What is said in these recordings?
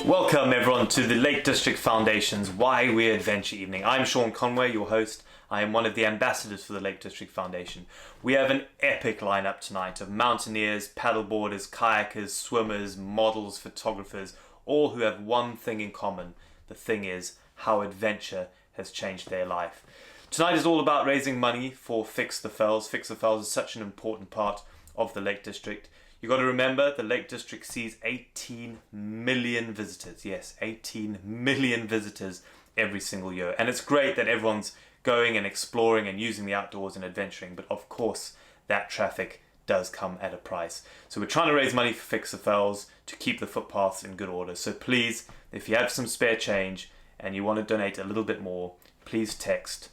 Welcome everyone to the Lake District Foundation's Why We Adventure Evening. I'm Sean Conway, your host. I am one of the ambassadors for the Lake District Foundation. We have an epic lineup tonight of mountaineers, paddleboarders, kayakers, swimmers, models, photographers, all who have one thing in common. The thing is how adventure has changed their life. Tonight is all about raising money for Fix the Fells. Fix the Fells is such an important part of the Lake District. You've got to remember the Lake District sees 18 million visitors. Yes, 18 million visitors every single year. And it's great that everyone's going and exploring and using the outdoors and adventuring. But of course, that traffic does come at a price. So we're trying to raise money for Fix the Fells to keep the footpaths in good order. So please, if you have some spare change and you want to donate a little bit more, please text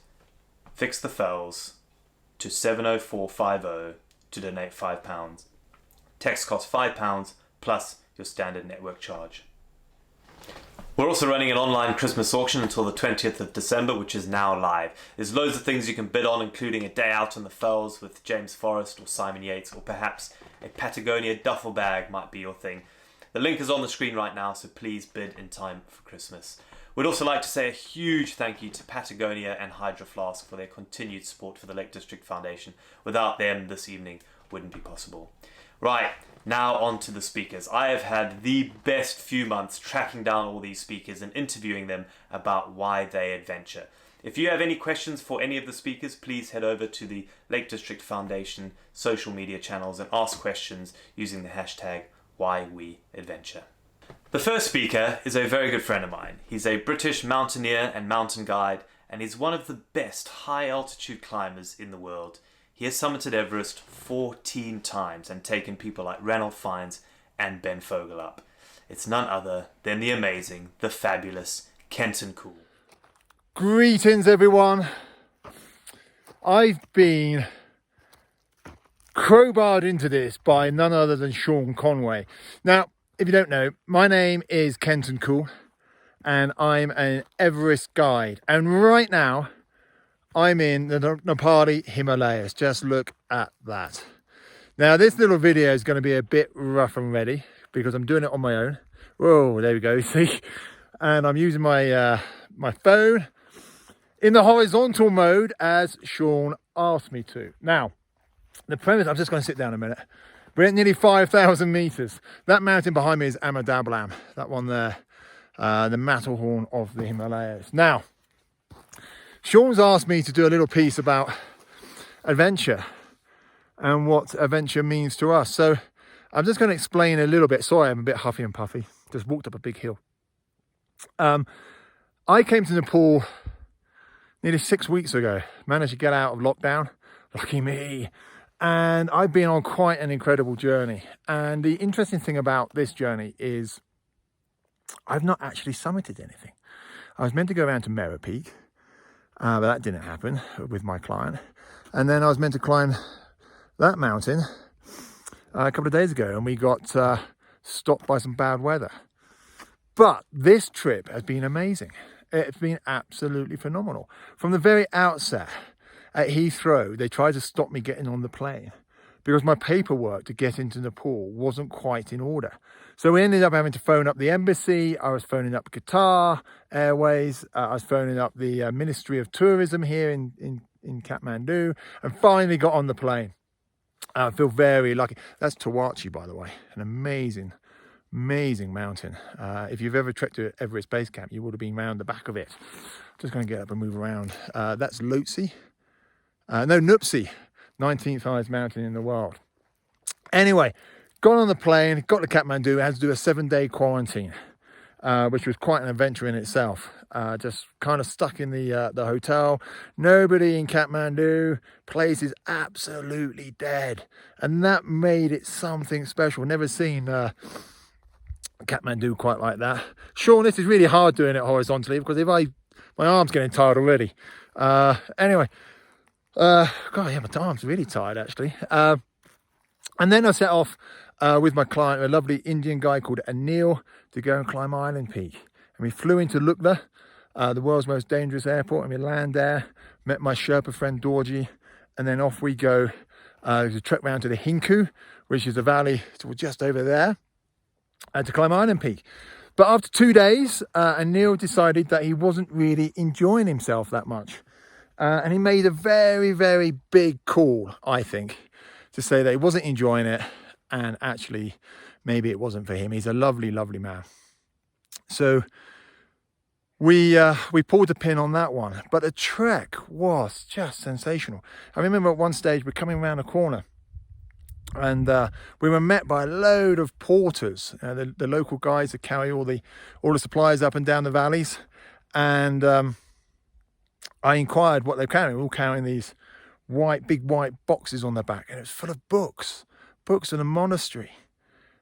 Fix the Fells to 70450 to donate £5. Text costs £5 plus your standard network charge. We're also running an online Christmas auction until the 20th of December, which is now live. There's loads of things you can bid on, including a day out on the Fells with James Forrest or Simon Yates, or perhaps a Patagonia duffel bag might be your thing. The link is on the screen right now, so please bid in time for Christmas. We'd also like to say a huge thank you to Patagonia and Hydro Flask for their continued support for the Lake District Foundation. Without them, this evening wouldn't be possible. Right, now on to the speakers. I have had the best few months tracking down all these speakers and interviewing them about why they adventure. If you have any questions for any of the speakers, please head over to the Lake District Foundation social media channels and ask questions using the hashtag WhyWeAdventure. The first speaker is a very good friend of mine. He's a British mountaineer and mountain guide, and he's one of the best high altitude climbers in the world. He has summited Everest 14 times and taken people like Ranulph Fiennes and Ben Fogle up. It's none other than the amazing, the fabulous Kenton Cool. Greetings everyone. I've been crowbarred into this by none other than Sean Conway. Now, if you don't know, my name is Kenton Cool and I'm an Everest guide. And right now, I'm in the Nepali Himalayas. Just look at that. Now, this little video is going to be a bit rough and ready because I'm doing it on my own. Whoa, there we go, see? And I'm using my my phone in the horizontal mode as Sean asked me to. Now, the premise, I'm just going to sit down a minute. We're at nearly 5,000 meters. That mountain behind me is Mohammed Dhalech. That one there, the Matterhorn of the Himalayas. Now, Sean's asked me to do a little piece about adventure and what adventure means to us. So I'm just going to explain a little bit. Sorry, I'm a bit huffy and puffy. Just walked up a big hill. I came to Nepal nearly 6 weeks ago. Managed to get out of lockdown. Lucky me. And I've been on quite an incredible journey. And the interesting thing about this journey is I've not actually summited anything. I was meant to go around to Merah Peak. But that didn't happen with my client. And then I was meant to climb that mountain a couple of days ago, and we got stopped by some bad weather. But this trip has been amazing. It's been absolutely phenomenal. From the very outset at Heathrow, they tried to stop me getting on the plane because my paperwork to get into Nepal wasn't quite in order. So we ended up having to phone up the embassy. I was phoning up Qatar Airways. I was phoning up the Ministry of Tourism here in Kathmandu, and finally got on the plane. I feel very lucky. That's Tawachi, by the way, an amazing mountain. If you've ever trekked to Everest Base Camp, you would have been round the back of it. Just going to get up and move around. That's Lhotse. Nuptse, 19th highest mountain in the world. Anyway, got on the plane, got to Kathmandu, had to do a 7-day quarantine, which was quite an adventure in itself. Just kind of stuck in the hotel, nobody in Kathmandu, place is absolutely dead. And that made it something special. Never seen Kathmandu quite like that. Sean, this is really hard doing it horizontally because my arm's getting tired already. Anyway, God, yeah, my arm's really tired actually. And then I set off with my client, a lovely Indian guy called Anil, to go and climb Island Peak. And we flew into Lukla, the world's most dangerous airport, and we land there, met my Sherpa friend Dorji, and then off we go to trek round to the Hinku, which is a valley just over there, to climb Island Peak. But after 2 days, Neil decided that he wasn't really enjoying himself that much. And he made a very, very big call, I think, to say that he wasn't enjoying it, and actually maybe it wasn't for him. He's a lovely, lovely man. So we pulled the pin on that one. But the trek was just sensational. I remember at one stage we're coming around a corner, and we were met by a load of porters, the local guys that carry all the supplies up and down the valleys. And I inquired what they're carrying. We're all carrying these big white boxes on their back, and it was full of books in a monastery.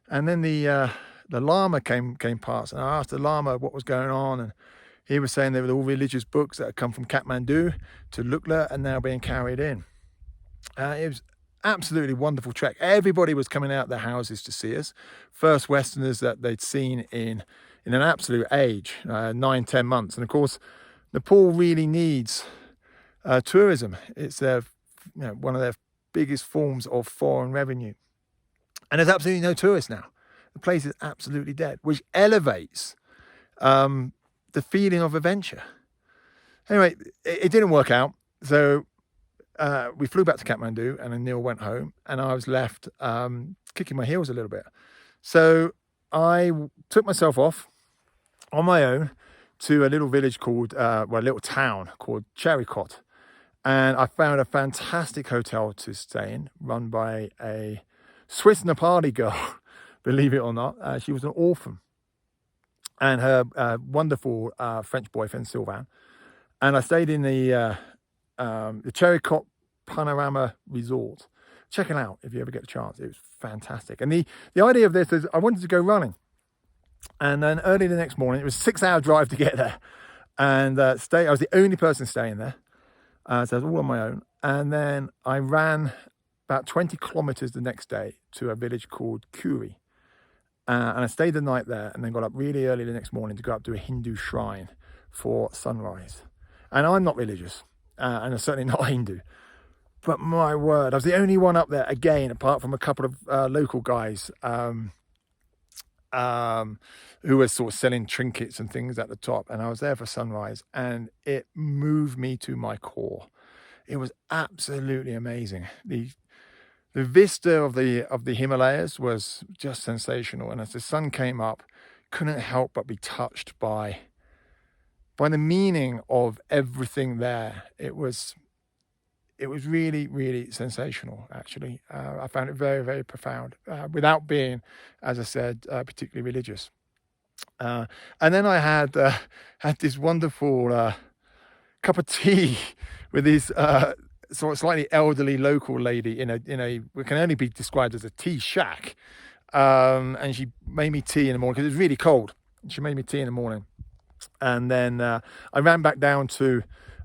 And then the Lama came past, and I asked the Lama what was going on, and he was saying they were all religious books that had come from Kathmandu to Lukla and now being carried in. It was absolutely wonderful trek. Everybody was coming out of their houses to see us. First Westerners that they'd seen in an absolute age, 9-10 months. And of course, Nepal really needs tourism. It's one of their biggest forms of foreign revenue. And there's absolutely no tourists now. The place is absolutely dead, which elevates the feeling of adventure. Anyway, it didn't work out. So we flew back to Kathmandu, and then Neil went home, and I was left kicking my heels a little bit. So I took myself off on my own to a little village called, a little town called Charikot. And I found a fantastic hotel to stay in, run by a Swiss Nepali girl, believe it or not. She was an orphan, and her wonderful French boyfriend, Sylvain. And I stayed in the Charikot Panorama Resort. Check it out if you ever get a chance. It was fantastic. And the idea of this is I wanted to go running. And then early the next morning, it was a 6-hour drive to get there. And I was the only person staying there. So I was all on my own. And then I ran about 20 kilometers the next day to a village called Kuri. And I stayed the night there, and then got up really early the next morning to go up to a Hindu shrine for sunrise. And I'm not religious, and I'm certainly not Hindu. But my word, I was the only one up there, again, apart from a couple of local guys who were sort of selling trinkets and things at the top. And I was there for sunrise, and it moved me to my core. It was absolutely amazing. The vista of the Himalayas was just sensational. And as the sun came up, couldn't help but be touched by the meaning of everything there. It was really, really sensational, actually. I found it very, very profound, without being, as I said, particularly religious. And then I had this wonderful cup of tea with this sort of slightly elderly local lady in a what can only be described as a tea shack. And she made me tea in the morning because it was really cold. She made me tea in the morning. And then I ran back down to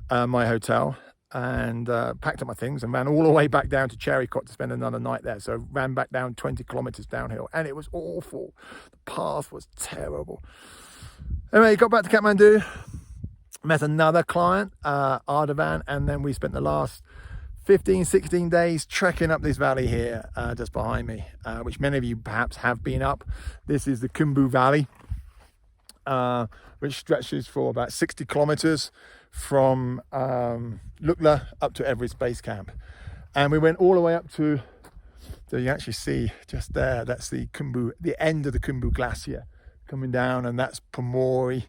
my hotel and packed up my things and ran all the way back down to Charikot to spend another night there. So ran back down 20 kilometers downhill, and it was awful. The path was terrible. Anyway, got back to Kathmandu, met another client, Ardavan, and then we spent the last 16 days trekking up this valley here just behind me, which many of you perhaps have been up. This is the Khumbu Valley, which stretches for about 60 kilometers from Lukla up to Everest Base Camp. And we went all the way up to, so you actually see just there, that's the Khumbu, the end of the Khumbu Glacier coming down, and that's Pamori,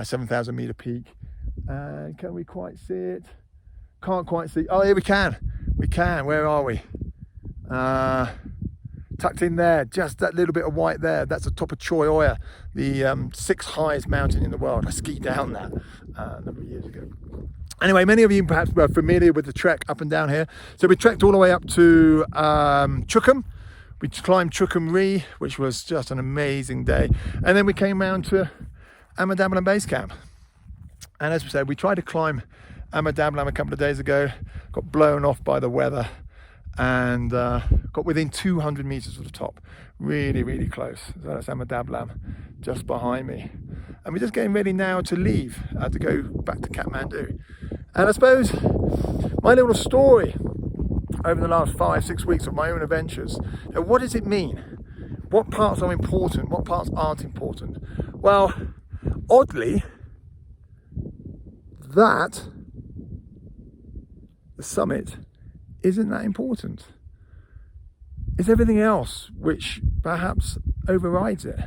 7,000 meter peak. And can we quite see it? Can't quite see. Oh, here we can. We can. Where are we? Tucked in there, just that little bit of white there. That's the top of Choi Oya, the 6th highest mountain in the world. I skied down that a number of years ago. Anyway, many of you perhaps are familiar with the trek up and down here. So we trekked all the way up to Chukum. We climbed Chukum Ri, which was just an amazing day. And then we came round to Amadablam Base Camp. And as we said, we tried to climb Amadablam a couple of days ago, got blown off by the weather, and got within 200 meters of the top. Really, really close. So that's Amadablam just behind me. And we're just getting ready now to leave, to go back to Kathmandu. And I suppose my little story over the last 5-6 weeks of my own adventures, what does it mean? What parts are important? What parts aren't important? Well, oddly, the summit isn't that important. It's everything else which perhaps overrides it.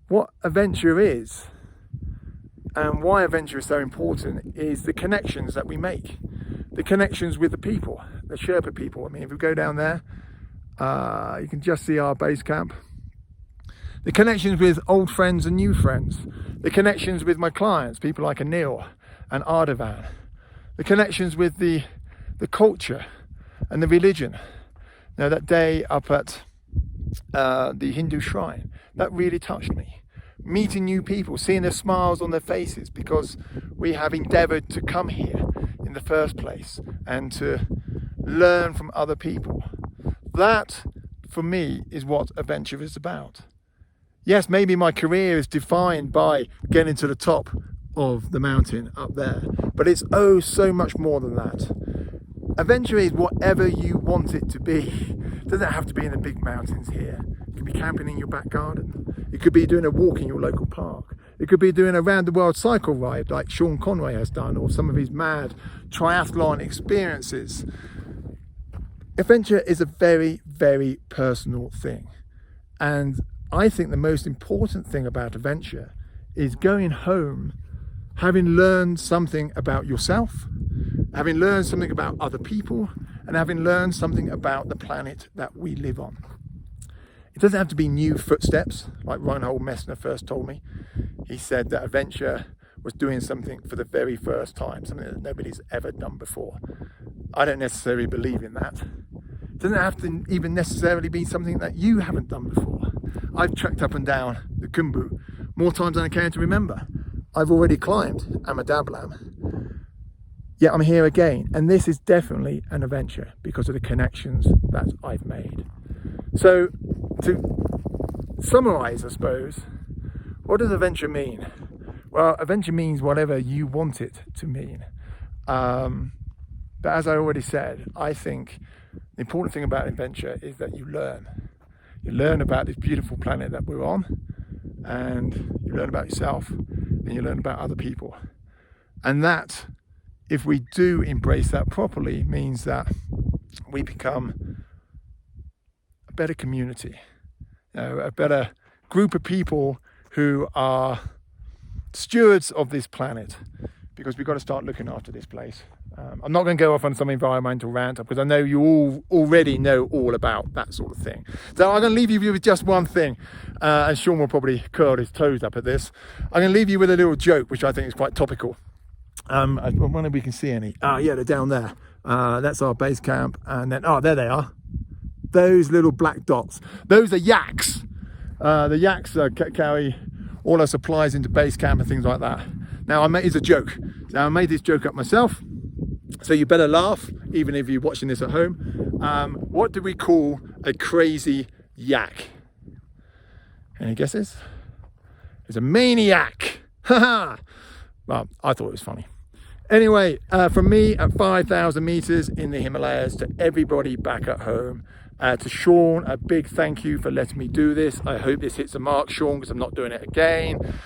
What adventure is, and why adventure is so important, is the connections that we make. The connections with the people, the Sherpa people. I mean, if we go down there, you can just see our base camp. The connections with old friends and new friends. The connections with my clients, people like Anil and Ardavan. The connections with the culture and the religion. Now, that day up at the Hindu shrine, that really touched me. Meeting new people, seeing their smiles on their faces, because we have endeavoured to come here in the first place and to learn from other people. That, for me, is what adventure is about. Yes, maybe my career is defined by getting to the top of the mountain up there, but it's oh so much more than that. Adventure is whatever you want it to be. It doesn't have to be in the big mountains here. It could be camping in your back garden. It could be doing a walk in your local park. It could be doing a round the world cycle ride like Sean Conway has done, or some of his mad triathlon experiences. Adventure is a very, very personal thing. And I think the most important thing about adventure is going home having learned something about yourself, having learned something about other people, and having learned something about the planet that we live on. It doesn't have to be new footsteps, like Reinhold Messner first told me. He said that adventure was doing something for the very first time, something that nobody's ever done before. I don't necessarily believe in that. It doesn't have to even necessarily be something that you haven't done before. I've trekked up and down the Khumbu more times than I care to remember. I've already climbed Amadablam. Yet I'm here again, and this is definitely an adventure because of the connections that I've made. So, to summarise, I suppose, what does adventure mean? Well, adventure means whatever you want it to mean. But as I already said, I think the important thing about adventure is that you learn. You learn about this beautiful planet that we're on, and you learn about yourself, and you learn about other people. And that, if we do embrace that properly, means that we become a better community, a better group of people who are stewards of this planet, because we've got to start looking after this place. I'm not going to go off on some environmental rant because I know you all already know all about that sort of thing. So I'm going to leave you with just one thing, and Sean will probably curl his toes up at this. I'm going to leave you with a little joke, which I think is quite topical. I wonder if we can see any. Yeah, they're down there. That's our base camp, and then there they are. Those little black dots. Those are yaks. The yaks carry all our supplies into base camp and things like that. Now, it's a joke. Now, I made this joke up myself, so you better laugh, even if you're watching this at home. What do we call a crazy yak? Any guesses? It's a maniac. Well, I thought it was funny. Anyway, from me at 5,000 meters in the Himalayas to everybody back at home, to Sean, a big thank you for letting me do this. I hope this hits a mark, Sean, because I'm not doing it again.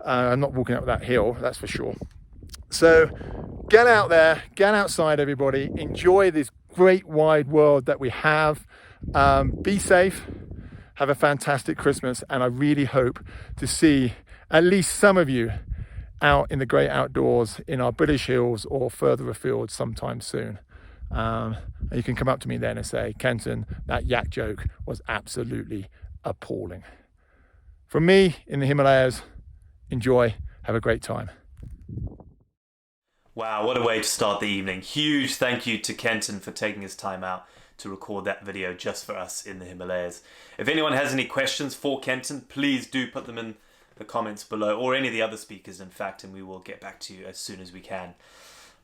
I'm not walking up that hill, that's for sure. So get out there, get outside, everybody. Enjoy this great wide world that we have. Be safe. Have a fantastic Christmas. And I really hope to see at least some of you out in the great outdoors in our British hills or further afield sometime soon. And you can come up to me then and say, Kenton, that yak joke was absolutely appalling. From me in the Himalayas, enjoy, have a great time. Wow, what a way to start the evening. Huge thank you to Kenton for taking his time out to record that video just for us in the Himalayas. If anyone has any questions for Kenton, please do put them in the comments below, or any of the other speakers, in fact, and we will get back to you as soon as we can.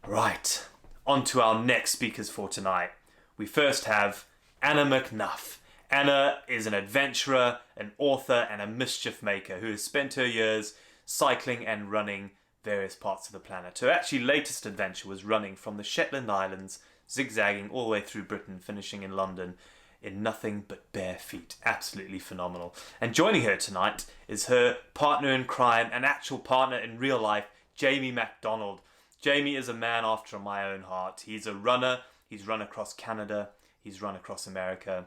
Right, on to our next speakers for tonight. We first have Anna McNuff. Anna is an adventurer, an author, and a mischief maker who has spent her years cycling and running various parts of the planet. Her actually latest adventure was running from the Shetland Islands, zigzagging all the way through Britain, finishing in London in nothing but bare feet. Absolutely phenomenal. And joining her tonight is her partner in crime and actual partner in real life, Jamie MacDonald. Jamie is a man after my own heart. He's a runner. He's run across Canada. He's run across America.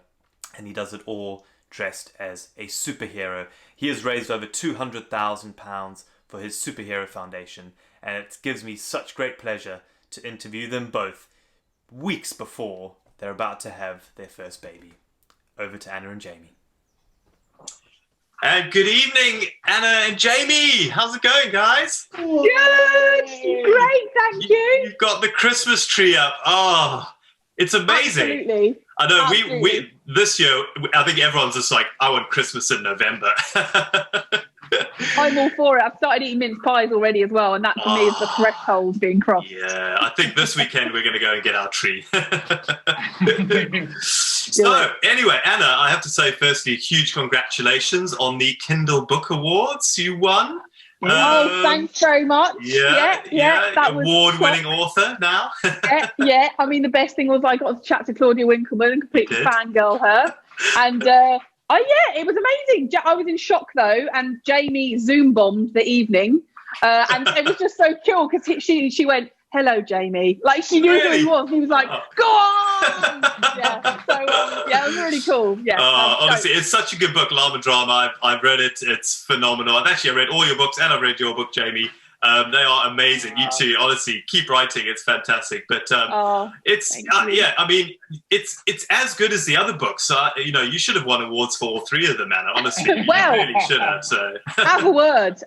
And he does it all dressed as a superhero. He has raised over £200,000 for his superhero foundation. And it gives me such great pleasure to interview them both weeks before they're about to have their first baby. Over to Anna and Jamie. And good evening, Anna and Jamie. How's it going, guys? Good, great, thank you. You've got the Christmas tree up. Oh, it's amazing. Absolutely. I know. Absolutely. We this year, I think everyone's just like, I want Christmas in November. I'm all for it. I've started eating mince pies already as well, and that for me is the threshold being crossed. Yeah, I think this weekend we're going to go and get our tree. So, anyway, Anna, I have to say, firstly, huge congratulations on the Kindle Book Awards. You won. Oh, thanks very much. Yeah. That was award-winning author now. yeah. I mean, the best thing was I got to chat to Claudia Winkleman and completely fangirl her. And it was amazing. I was in shock though, and Jamie Zoom bombed the evening, and it was just so cool because she went, "Hello, Jamie," like she knew who he was. He was like, "Go on!" It was really cool. Yeah. Honestly, it's such a good book, Llama Drama. I've read it. It's phenomenal. I read all your books, and I've read your book, Jamie. They are amazing. You two, honestly, keep writing. It's fantastic. But I mean, it's as good as the other books. So, you should have won awards for all three of them, Anna. Honestly, well, you really should have. So have a word.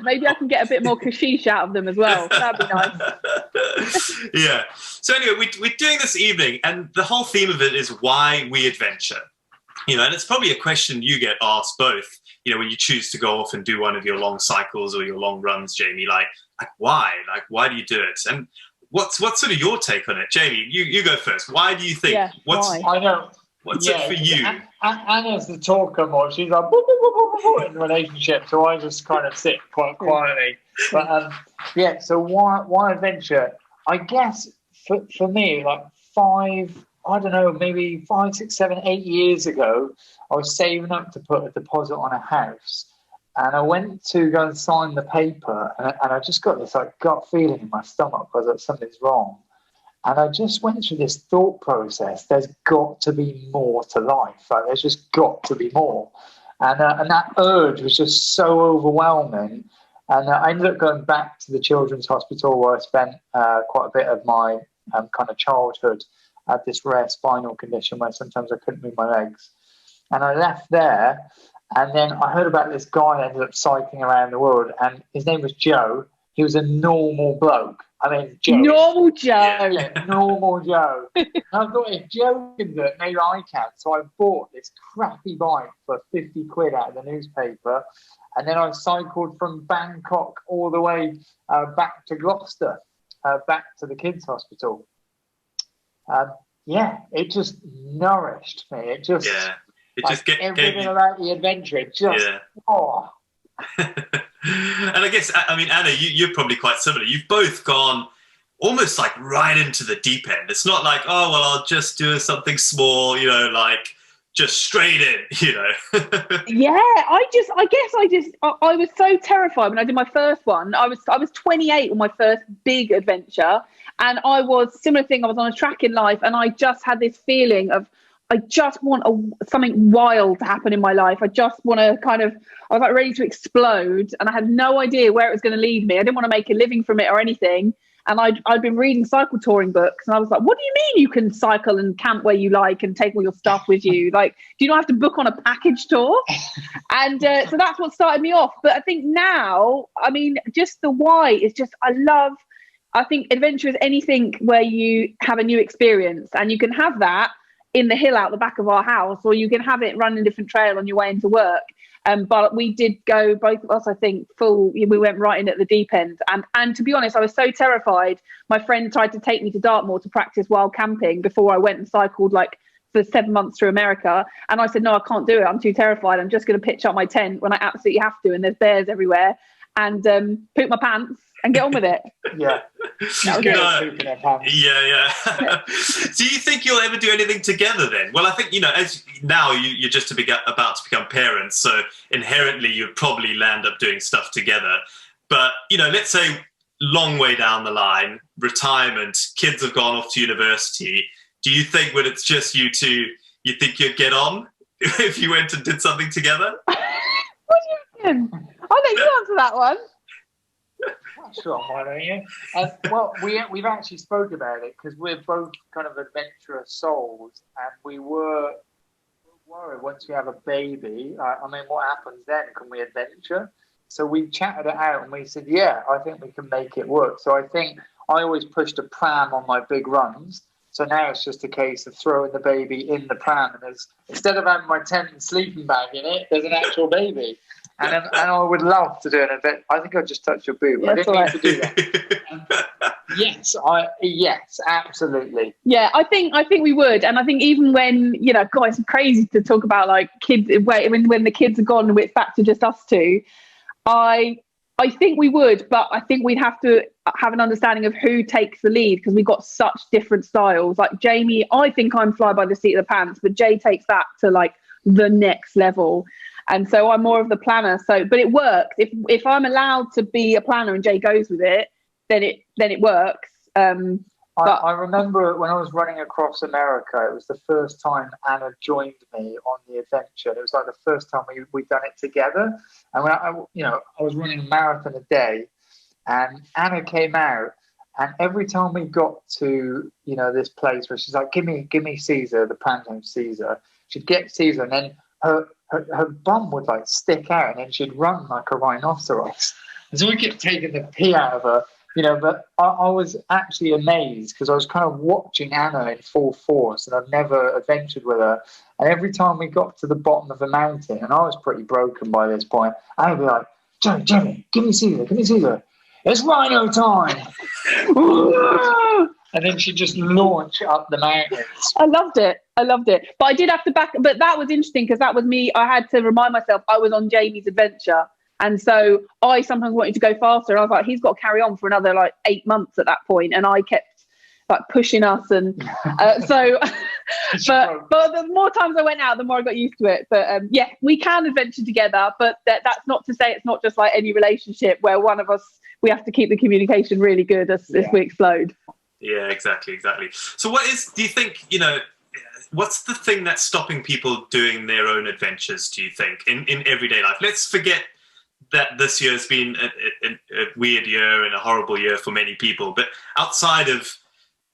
Maybe I can get a bit more kashish out of them as well. That'd be nice. Yeah. So anyway, we're doing this evening, and the whole theme of it is why we adventure. And it's probably a question you get asked both. When you choose to go off and do one of your long cycles or your long runs, Jamie, like why? Like, why do you do it? And what's sort of your take on it? Jamie, you go first. Why do you think? Yeah, why? I know. What's it for you? Anna's the talker more. She's like, boo, boo, boo, boo, boo, in relationships, so I just kind of sit quite quietly. But so why adventure? I guess for me, like maybe 5, 6, 7, 8 years ago, I was saving up to put a deposit on a house, and I went to go and sign the paper, and I just got this gut feeling in my stomach because something's wrong. And I just went through this thought process. There's got to be more to life. There's just got to be more. And that urge was just so overwhelming. And I ended up going back to the Children's Hospital where I spent quite a bit of my kind of childhood. I had this rare spinal condition where sometimes I couldn't move my legs. And I left there, and then I heard about this guy that ended up cycling around the world, and his name was Joe. He was a normal bloke. I mean, Joe. Normal Joe. Yeah, normal Joe. And I thought, if Joe can do it, maybe I can. So I bought this crappy bike for 50 quid out of the newspaper, and then I cycled from Bangkok all the way back to Gloucester, back to the kids' hospital. It just nourished me. It just everything about the adventure. It just And I guess, I mean, Anna, you're probably quite similar. You've both gone almost like right into the deep end. It's not like, oh well, I'll just do something small, like just straight in, I was so terrified when I did my first one. I was 28 on my first big adventure, and I was similar thing. I was on a track in life, and I just had this feeling of I just want something wild to happen in my life. I just want to I was like ready to explode, and I had no idea where it was going to lead me. I didn't want to make a living from it or anything. And I'd been reading cycle touring books, and I was like, what do you mean you can cycle and camp where you like and take all your stuff with you? Like, do you not have to book on a package tour? And so that's what started me off. But I think now, I mean, just the why is just, I think adventure is anything where you have a new experience, and you can have that in the hill out the back of our house, or you can have it running a different trail on your way into work. But we did go, both of us, I think, we went right in at the deep end. And to be honest, I was so terrified. My friend tried to take me to Dartmoor to practice wild camping before I went and cycled for 7 months through America. And I said, no, I can't do it. I'm too terrified. I'm just going to pitch up my tent when I absolutely have to. And there's bears everywhere. And poop my pants and get on with it. Yeah. That was it. Yeah. Do you think you'll ever do anything together then? Well, I think, as now you're just about to become parents, so inherently you'd probably land up doing stuff together. But, let's say long way down the line, retirement, kids have gone off to university. Do you think when it's just you two, you think you'd get on if you went and did something together? What do you reckon? I'll let you answer that one. Sure, why don't you? Well, we've actually spoken about it because we're both kind of adventurous souls, and we were worried once we have a baby. What happens then? Can we adventure? So we chatted it out, and we said, yeah, I think we can make it work. So I think I always pushed a pram on my big runs. So now it's just a case of throwing the baby in the pram, and instead of having my tent and sleeping bag in it, there's an actual baby. And I would love to do an event. I think I just touched your boob. I didn't mean to do that. Yes, absolutely. Yeah, I think we would, and I think even when God, it's crazy to talk about like kids when the kids are gone and it's back to just us two. I think we would, but I think we'd have to have an understanding of who takes the lead because we've got such different styles. Like Jamie, I think I'm fly by the seat of the pants, but Jay takes that to like the next level. And so I'm more of the planner. But it works. If I'm allowed to be a planner and Jay goes with it, then it works. I remember when I was running across America, it was the first time Anna joined me on the adventure. It was like the first time we'd done it together. And when I was running a marathon a day, and Anna came out, and every time we got to this place where she's like, give me Caesar, the pantomime Caesar, she'd get Caesar, and then her bum would like stick out, and then she'd run like a rhinoceros. And so we kept taking the pee out of her, but I was actually amazed because I was kind of watching Anna in full force, and I've never adventured with her. And every time we got to the bottom of the mountain, and I was pretty broken by this point, I'd be like, Jimmy, give me Caesar. It's rhino time. And then she just launched up the mountains. I loved it. But I did have to but that was interesting because that was me. I had to remind myself I was on Jamie's adventure. And so I sometimes wanted to go faster. I was like, he's got to carry on for another like 8 months at that point. And I kept like pushing us. And but the more times I went out, the more I got used to it. But yeah, we can adventure together. But that's not to say it's not just like any relationship where one of us, we have to keep the communication really good as we explode. Yeah, exactly. So do you think, what's the thing that's stopping people doing their own adventures, do you think, in everyday life? Let's forget that this year has been a weird year and a horrible year for many people, but outside of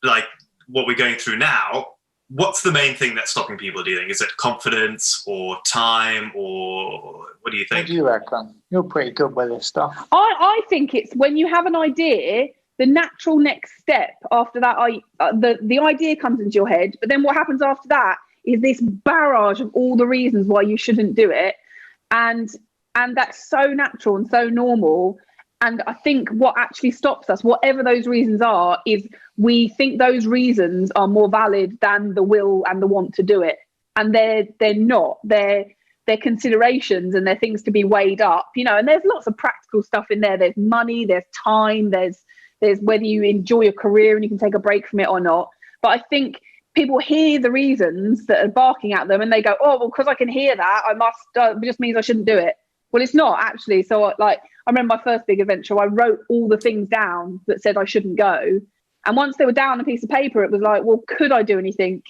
like what we're going through now, what's the main thing that's stopping people, do you think? Is it confidence or time, or what do you think? What do you reckon? You're pretty good with this stuff. I think it's when you have an idea, the natural next step after that, the idea comes into your head, but then what happens after that is this barrage of all the reasons why you shouldn't do it. And that's so natural and so normal. And I think what actually stops us, whatever those reasons are, is we think those reasons are more valid than the will and the want to do it. And they're not. They're considerations and they're things to be weighed up, and there's lots of practical stuff in there. There's money, there's time, there's whether you enjoy your career and you can take a break from it or not. But I think people hear the reasons that are barking at them and they go, oh, well, because I can hear that, I must, it just means I shouldn't do it. Well, it's not actually. So I remember my first big adventure, I wrote all the things down that said I shouldn't go. And once they were down on a piece of paper, it was like, well, could I do anything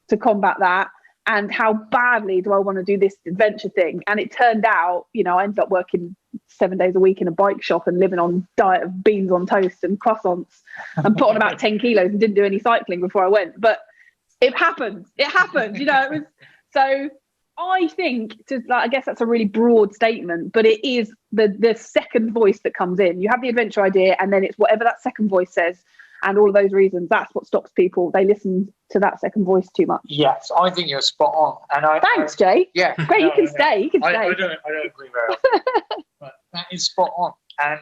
to combat that? And how badly do I want to do this adventure thing? And it turned out, I ended up working 7 days a week in a bike shop and living on diet of beans on toast and croissants and put on about 10 kilos and didn't do any cycling before I went. But it happened. It was so I think I guess that's a really broad statement, but it is the second voice that comes in. You have the adventure idea and then it's whatever that second voice says. And all of those reasons, that's what stops people. They listen to that second voice too much. Yes, I think you're spot on. And Thanks, Jay. Yeah. Great, you can stay. You can stay. I don't agree very often. But that is spot on. And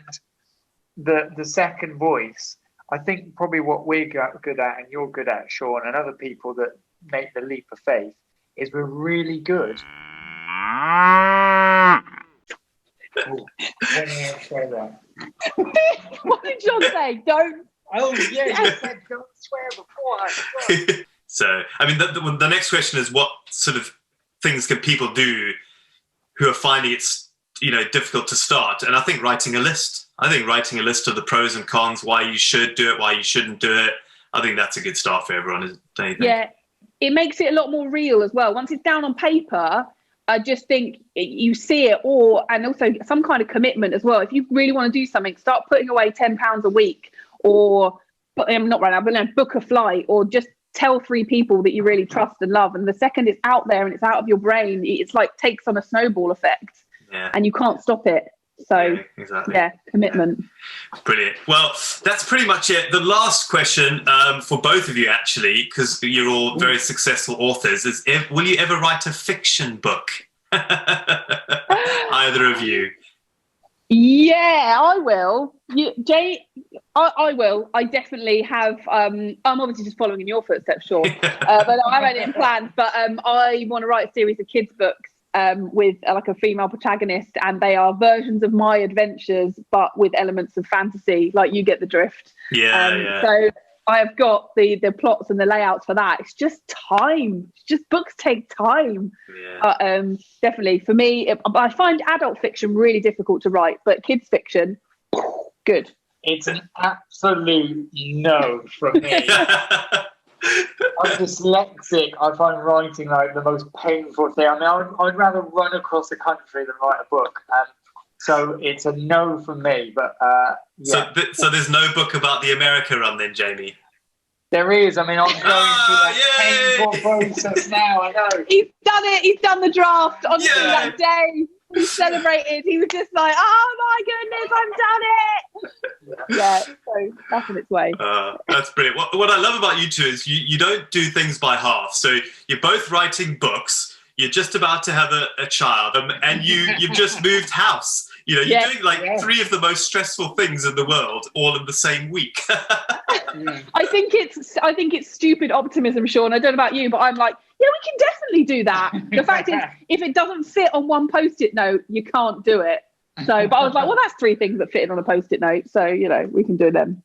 the second voice, I think probably what we're good at and you're good at, Sean, and other people that make the leap of faith, is we're really good. anyone say that. What did John say? Don't. Oh, yeah, you said don't swear before. So, I mean, the next question is what sort of things can people do who are finding it's, difficult to start? And I think writing a list. I think writing a list of the pros and cons, why you should do it, why you shouldn't do it. I think that's a good start for everyone, don't you think? Yeah, it makes it a lot more real as well. Once it's down on paper, I just think you see it, and also some kind of commitment as well. If you really want to do something, start putting away £10 a week, or not right now, but book a flight, or just tell 3 people that you really trust and love. And the second it's out there and it's out of your brain, it's like takes on a snowball effect, and you can't stop it. So, exactly. Commitment. Brilliant. Well, that's pretty much it. The last question for both of you, actually, because you're all very successful authors, is will you ever write a fiction book? Either of you? Yeah, I will. I will. I definitely have. I'm obviously just following in your footsteps, Sean. But I haven't it in plans. But I want to write a series of kids' books with like a female protagonist, and they are versions of my adventures, but with elements of fantasy. Like, you get the drift. Yeah. So I have got the plots and the layouts for that. It's just time. It's just books take time. Yeah. Definitely for me, I find adult fiction really difficult to write, but kids fiction, good. It's an absolute no from me. I'm dyslexic. I find writing like the most painful thing. I mean, I'd rather run across the country than write a book. So it's a no from me. But yeah. So there's no book about the America run then, Jamie? There is. I mean, I'm going through that painful process now. I know. He's done it. He's done the draft. Honestly, that day he celebrated. He was just like, "Oh my goodness, I've done it!" Yeah. So that's on its way. That's brilliant. What I love about you two is you don't do things by half. So you're both writing books. You're just about to have a child, and you've just moved house. You're doing 3 of the most stressful things in the world all in the same week. I think it's stupid optimism, Sean. I don't know about you, but I'm like, yeah, we can definitely do that. The fact is, if it doesn't fit on one Post-it note, you can't do it. So, but I was like, well, that's 3 things that fit on a Post-it note. So, we can do them.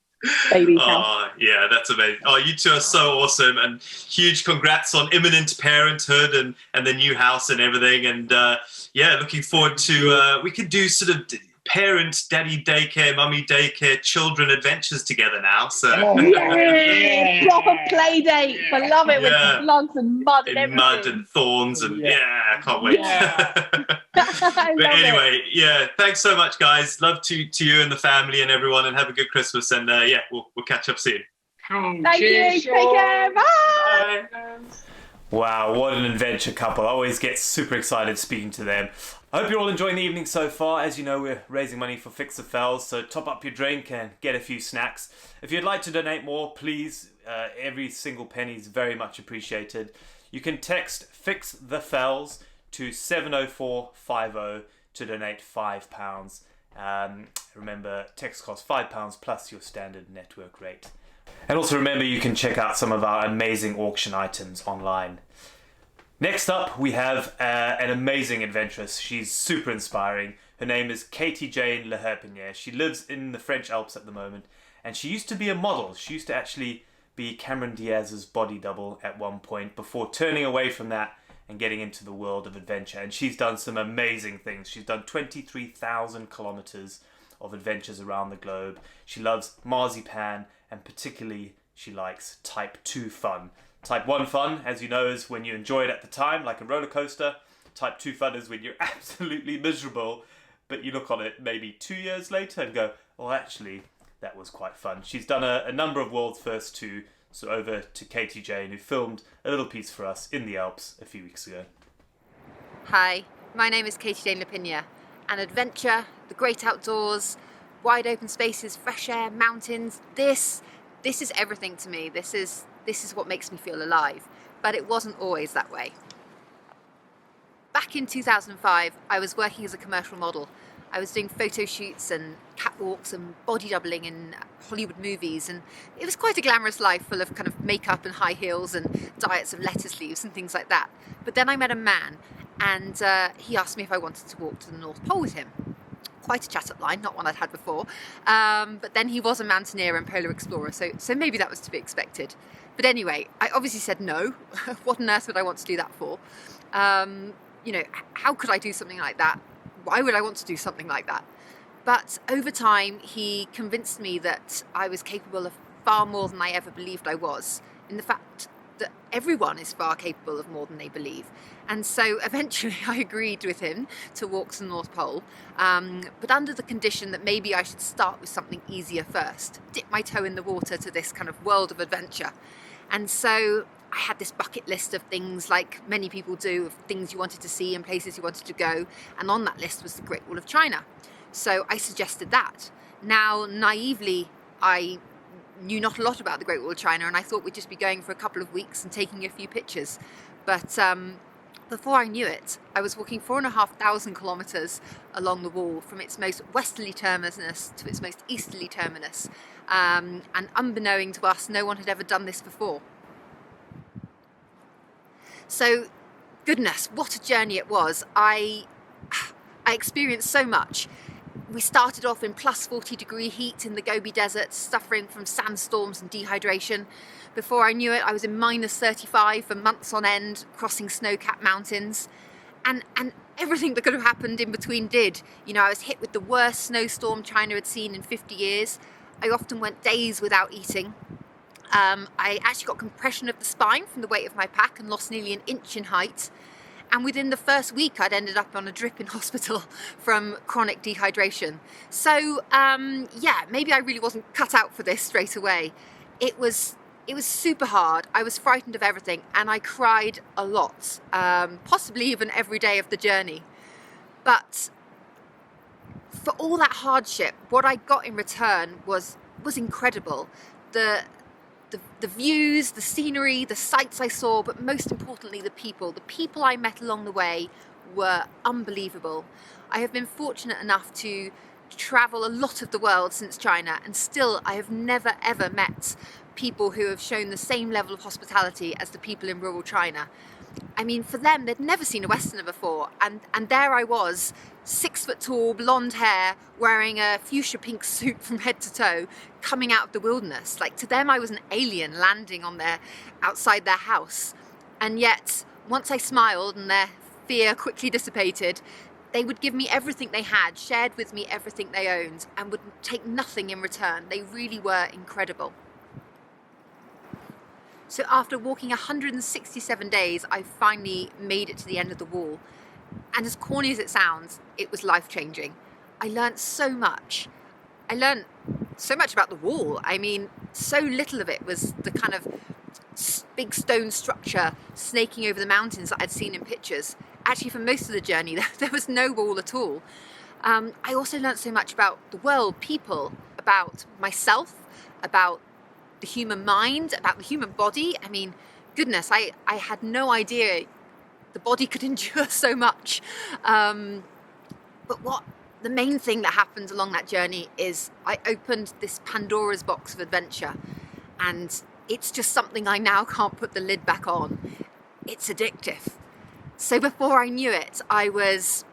Baby. Oh, yeah, that's amazing. Oh, you two are so awesome, and huge congrats on imminent parenthood and the new house and everything. And looking forward to we could do sort of parent, daddy daycare, mummy daycare, children adventures together now. So proper play date. I love it with slugs and mud and everything. Mud and thorns and I can't wait. But anyway, thanks so much, guys. Love to you and the family and everyone, and have a good Christmas. And we'll catch up soon. Thank you. Take care. Bye. Wow, what an adventure couple. I always get super excited speaking to them. I hope you're all enjoying the evening so far. As you know, we're raising money for Fix the Fells, so top up your drink and get a few snacks. If you'd like to donate more, please, every single penny is very much appreciated. You can text Fix the Fells to 70450 to donate £5. Remember, text costs £5 plus your standard network rate. And also remember, you can check out some of our amazing auction items online. Next up, we have an amazing adventuress. She's super inspiring. Her name is Katie Jane Leherpinier. She lives in the French Alps at the moment, and she used to be a model. She used to actually be Cameron Diaz's body double at one point before turning away from that and getting into the world of adventure. And she's done some amazing things. She's done 23,000 kilometers of adventures around the globe. She loves marzipan, and particularly she likes Type 2 fun. Type 1 fun, as you know, is when you enjoy it at the time, like a roller coaster. Type 2 fun is when you're absolutely miserable, but you look on it maybe 2 years later and go, well, actually, that was quite fun. She's done a number of world's first too. So over to Katie Jane, who filmed a little piece for us in the Alps a few weeks ago. Hi, my name is Katie Jane Leherpinier, and adventure, the great outdoors, wide open spaces, fresh air, mountains, this is everything to me. This is what makes me feel alive, but it wasn't always that way. Back in 2005, I was working as a commercial model. I was doing photo shoots and catwalks and body doubling in Hollywood movies, and it was quite a glamorous life full of kind of makeup and high heels and diets of lettuce leaves and things like that. But then I met a man, and he asked me if I wanted to walk to the North Pole with him. quite a chat-up line, not one I'd had before. But then he was a mountaineer and polar explorer, so maybe that was to be expected. But anyway, I obviously said no. What on earth would I want to do that for? How could I do something like that? Why would I want to do something like that? But over time, he convinced me that I was capable of far more than I ever believed I was, in the fact that everyone is far capable of more than they believe. And so eventually I agreed with him to walk to the North Pole, but under the condition that maybe I should start with something easier first, dip my toe in the water to this kind of world of adventure. And so I had this bucket list of things, like many people do, of things you wanted to see and places you wanted to go, and on that list was the Great Wall of China. So I suggested that. Now, naively, I knew not a lot about the Great Wall of China, and I thought we'd just be going for a couple of weeks and taking a few pictures. But before I knew it, I was walking 4,500 kilometres along the wall, from its most westerly terminus to its most easterly terminus. And unbeknown to us, no one had ever done this before. So, goodness, what a journey it was. I experienced so much. We started off in plus 40 degree heat in the Gobi Desert, suffering from sandstorms and dehydration. Before I knew it, I was in minus 35 for months on end, crossing snow-capped mountains. And everything that could have happened in between did. I was hit with the worst snowstorm China had seen in 50 years. I often went days without eating. I actually got compression of the spine from the weight of my pack and lost nearly an inch in height. And within the first week, I'd ended up on a drip in hospital from chronic dehydration. So, maybe I really wasn't cut out for this straight away. It was super hard. I was frightened of everything, and I cried a lot, possibly even every day of the journey. But for all that hardship, what I got in return was incredible. The views, the scenery, the sights I saw, but most importantly, the people I met along the way were unbelievable. I have been fortunate enough to travel a lot of the world since China, and still I have never ever met people who have shown the same level of hospitality as the people in rural China. I mean, for them, they'd never seen a Westerner before, and there I was, 6 foot tall, blonde hair, wearing a fuchsia pink suit from head to toe, coming out of the wilderness. Like, to them, I was an alien landing outside their house. And yet, once I smiled and their fear quickly dissipated, they would give me everything they had, shared with me everything they owned, and would take nothing in return. They really were incredible. So after walking 167 days, I finally made it to the end of the wall. And as corny as it sounds, it was life-changing. I learned so much. I learned so much about the wall. I mean, so little of it was the kind of big stone structure snaking over the mountains that I'd seen in pictures. Actually, for most of the journey, there was no wall at all. I also learned so much about the world, people, about myself, about the human mind, about the human body. I mean, goodness, I had no idea the body could endure so much. But the main thing that happened along that journey is I opened this Pandora's box of adventure, and it's just something I now can't put the lid back on. It's addictive. So before I knew it, I was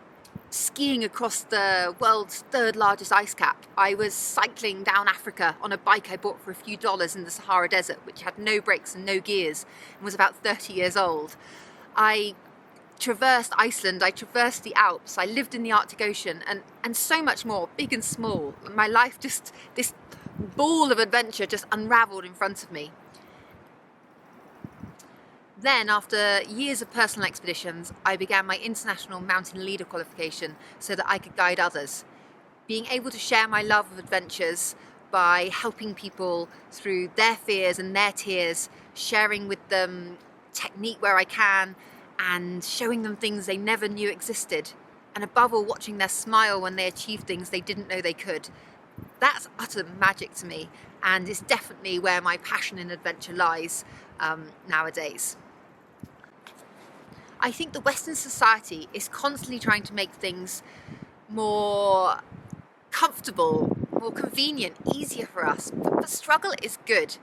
skiing across the world's 3rd largest ice cap. I was cycling down Africa on a bike I bought for a few dollars in the Sahara Desert, which had no brakes and no gears, and was about 30 years old. I traversed Iceland, I traversed the Alps, I lived in the Arctic Ocean, and so much more, big and small. My life, just this ball of adventure just unraveled in front of me. Then, after years of personal expeditions, I began my international mountain leader qualification so that I could guide others. Being able to share my love of adventures by helping people through their fears and their tears, sharing with them technique where I can, and showing them things they never knew existed. And above all, watching their smile when they achieve things they didn't know they could. That's utter magic to me, and it's definitely where my passion in adventure lies nowadays. I think the Western society is constantly trying to make things more comfortable, more convenient, easier for us. But the struggle is good.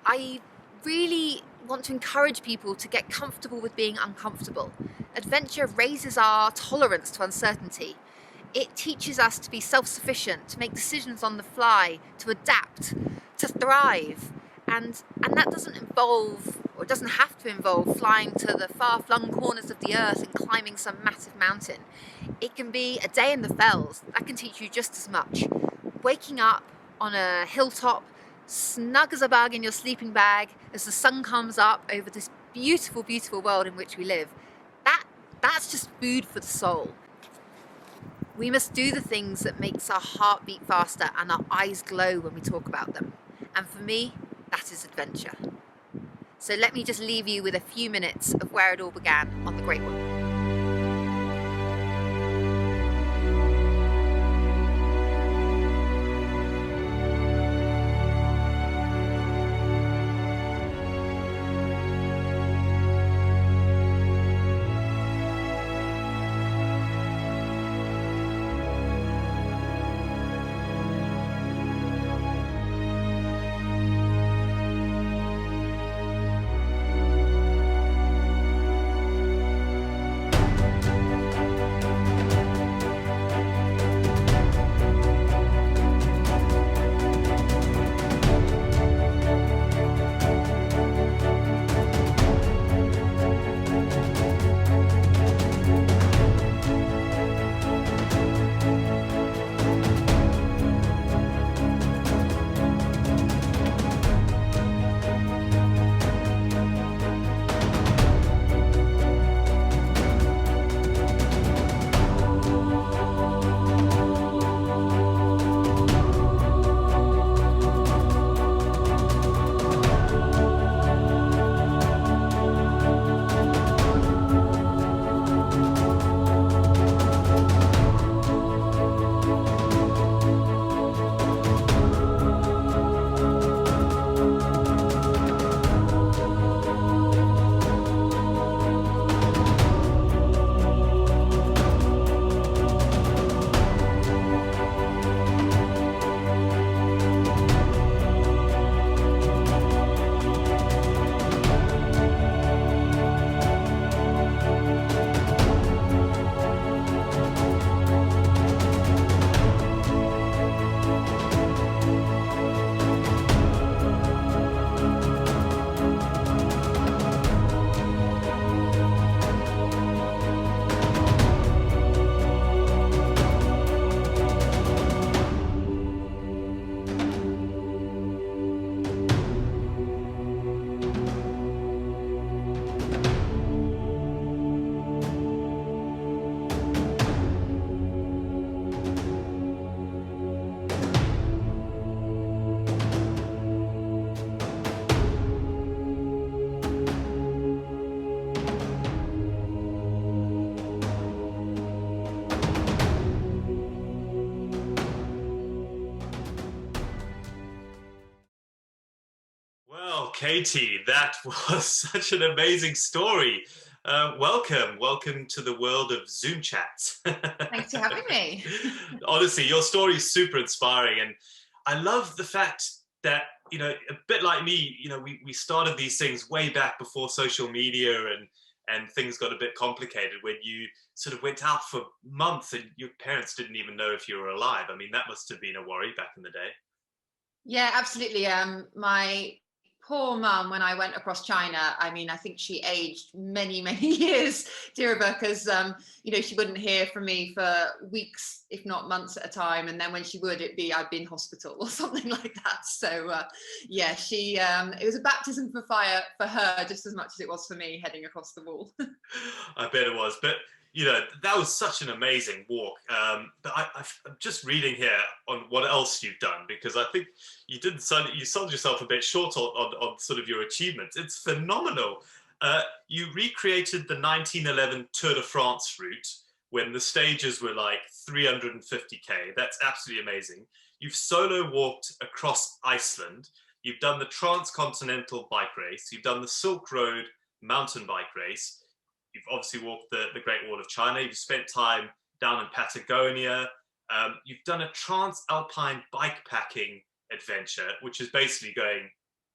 I really want to encourage people to get comfortable with being uncomfortable. Adventure raises our tolerance to uncertainty. It teaches us to be self-sufficient, to make decisions on the fly, to adapt, to thrive. And that doesn't involve, or doesn't have to involve, flying to the far-flung corners of the earth and climbing some massive mountain. It can be a day in the fells. That can teach you just as much. Waking up on a hilltop, snug as a bug in your sleeping bag, as the sun comes up over this beautiful, beautiful world in which we live. That's just food for the soul. We must do the things that makes our heart beat faster and our eyes glow when we talk about them. And for me, that is adventure. So let me just leave you with a few minutes of where it all began on the Great One. Well, Katie, that was such an amazing story. Welcome to the world of Zoom chats. Thanks for having me. Honestly, your story is super inspiring, and I love the fact that, you know, a bit like me, you know, we started these things way back before social media and things got a bit complicated when you sort of went out for months and your parents didn't even know if you were alive. I mean, that must have been a worry back in the day. Yeah, absolutely. My poor mum, when I went across China, I mean, I think she aged many, many years, Diriba, because, you know, she wouldn't hear from me for weeks, if not months at a time. And then when she would, it'd be, I'd be in hospital or something like that. So, yeah, it was a baptism for fire for her, just as much as it was for me heading across the wall. I bet it was. But, you know, that was such an amazing walk. But I'm just reading here on what else you've done, because I think you sold yourself a bit short on sort of your achievements. It's phenomenal. You recreated the 1911 Tour de France route when the stages were like 350k. That's absolutely amazing. You've solo walked across Iceland. You've done the transcontinental bike race. You've done the Silk Road mountain bike race. You've obviously walked the Great Wall of China. You've spent time down in Patagonia. You've done a trans-alpine bikepacking adventure, which is basically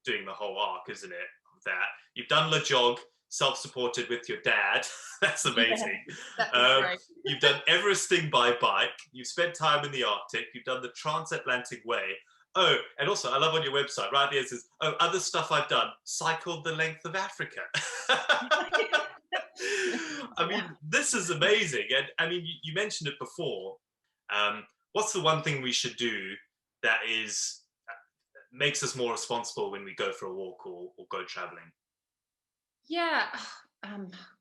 doing the whole arc, isn't it? That you've done La Jog, self-supported with your dad. That's amazing. Yeah, that great. You've done Everesting by bike. You've spent time in the Arctic. You've done the Transatlantic Way. Oh, and also, I love on your website, right there it says, oh, other stuff I've done, cycled the length of Africa. I mean, this is amazing. And I mean, you mentioned it before. What's the one thing we should do that makes us more responsible when we go for a walk or go traveling? Yeah,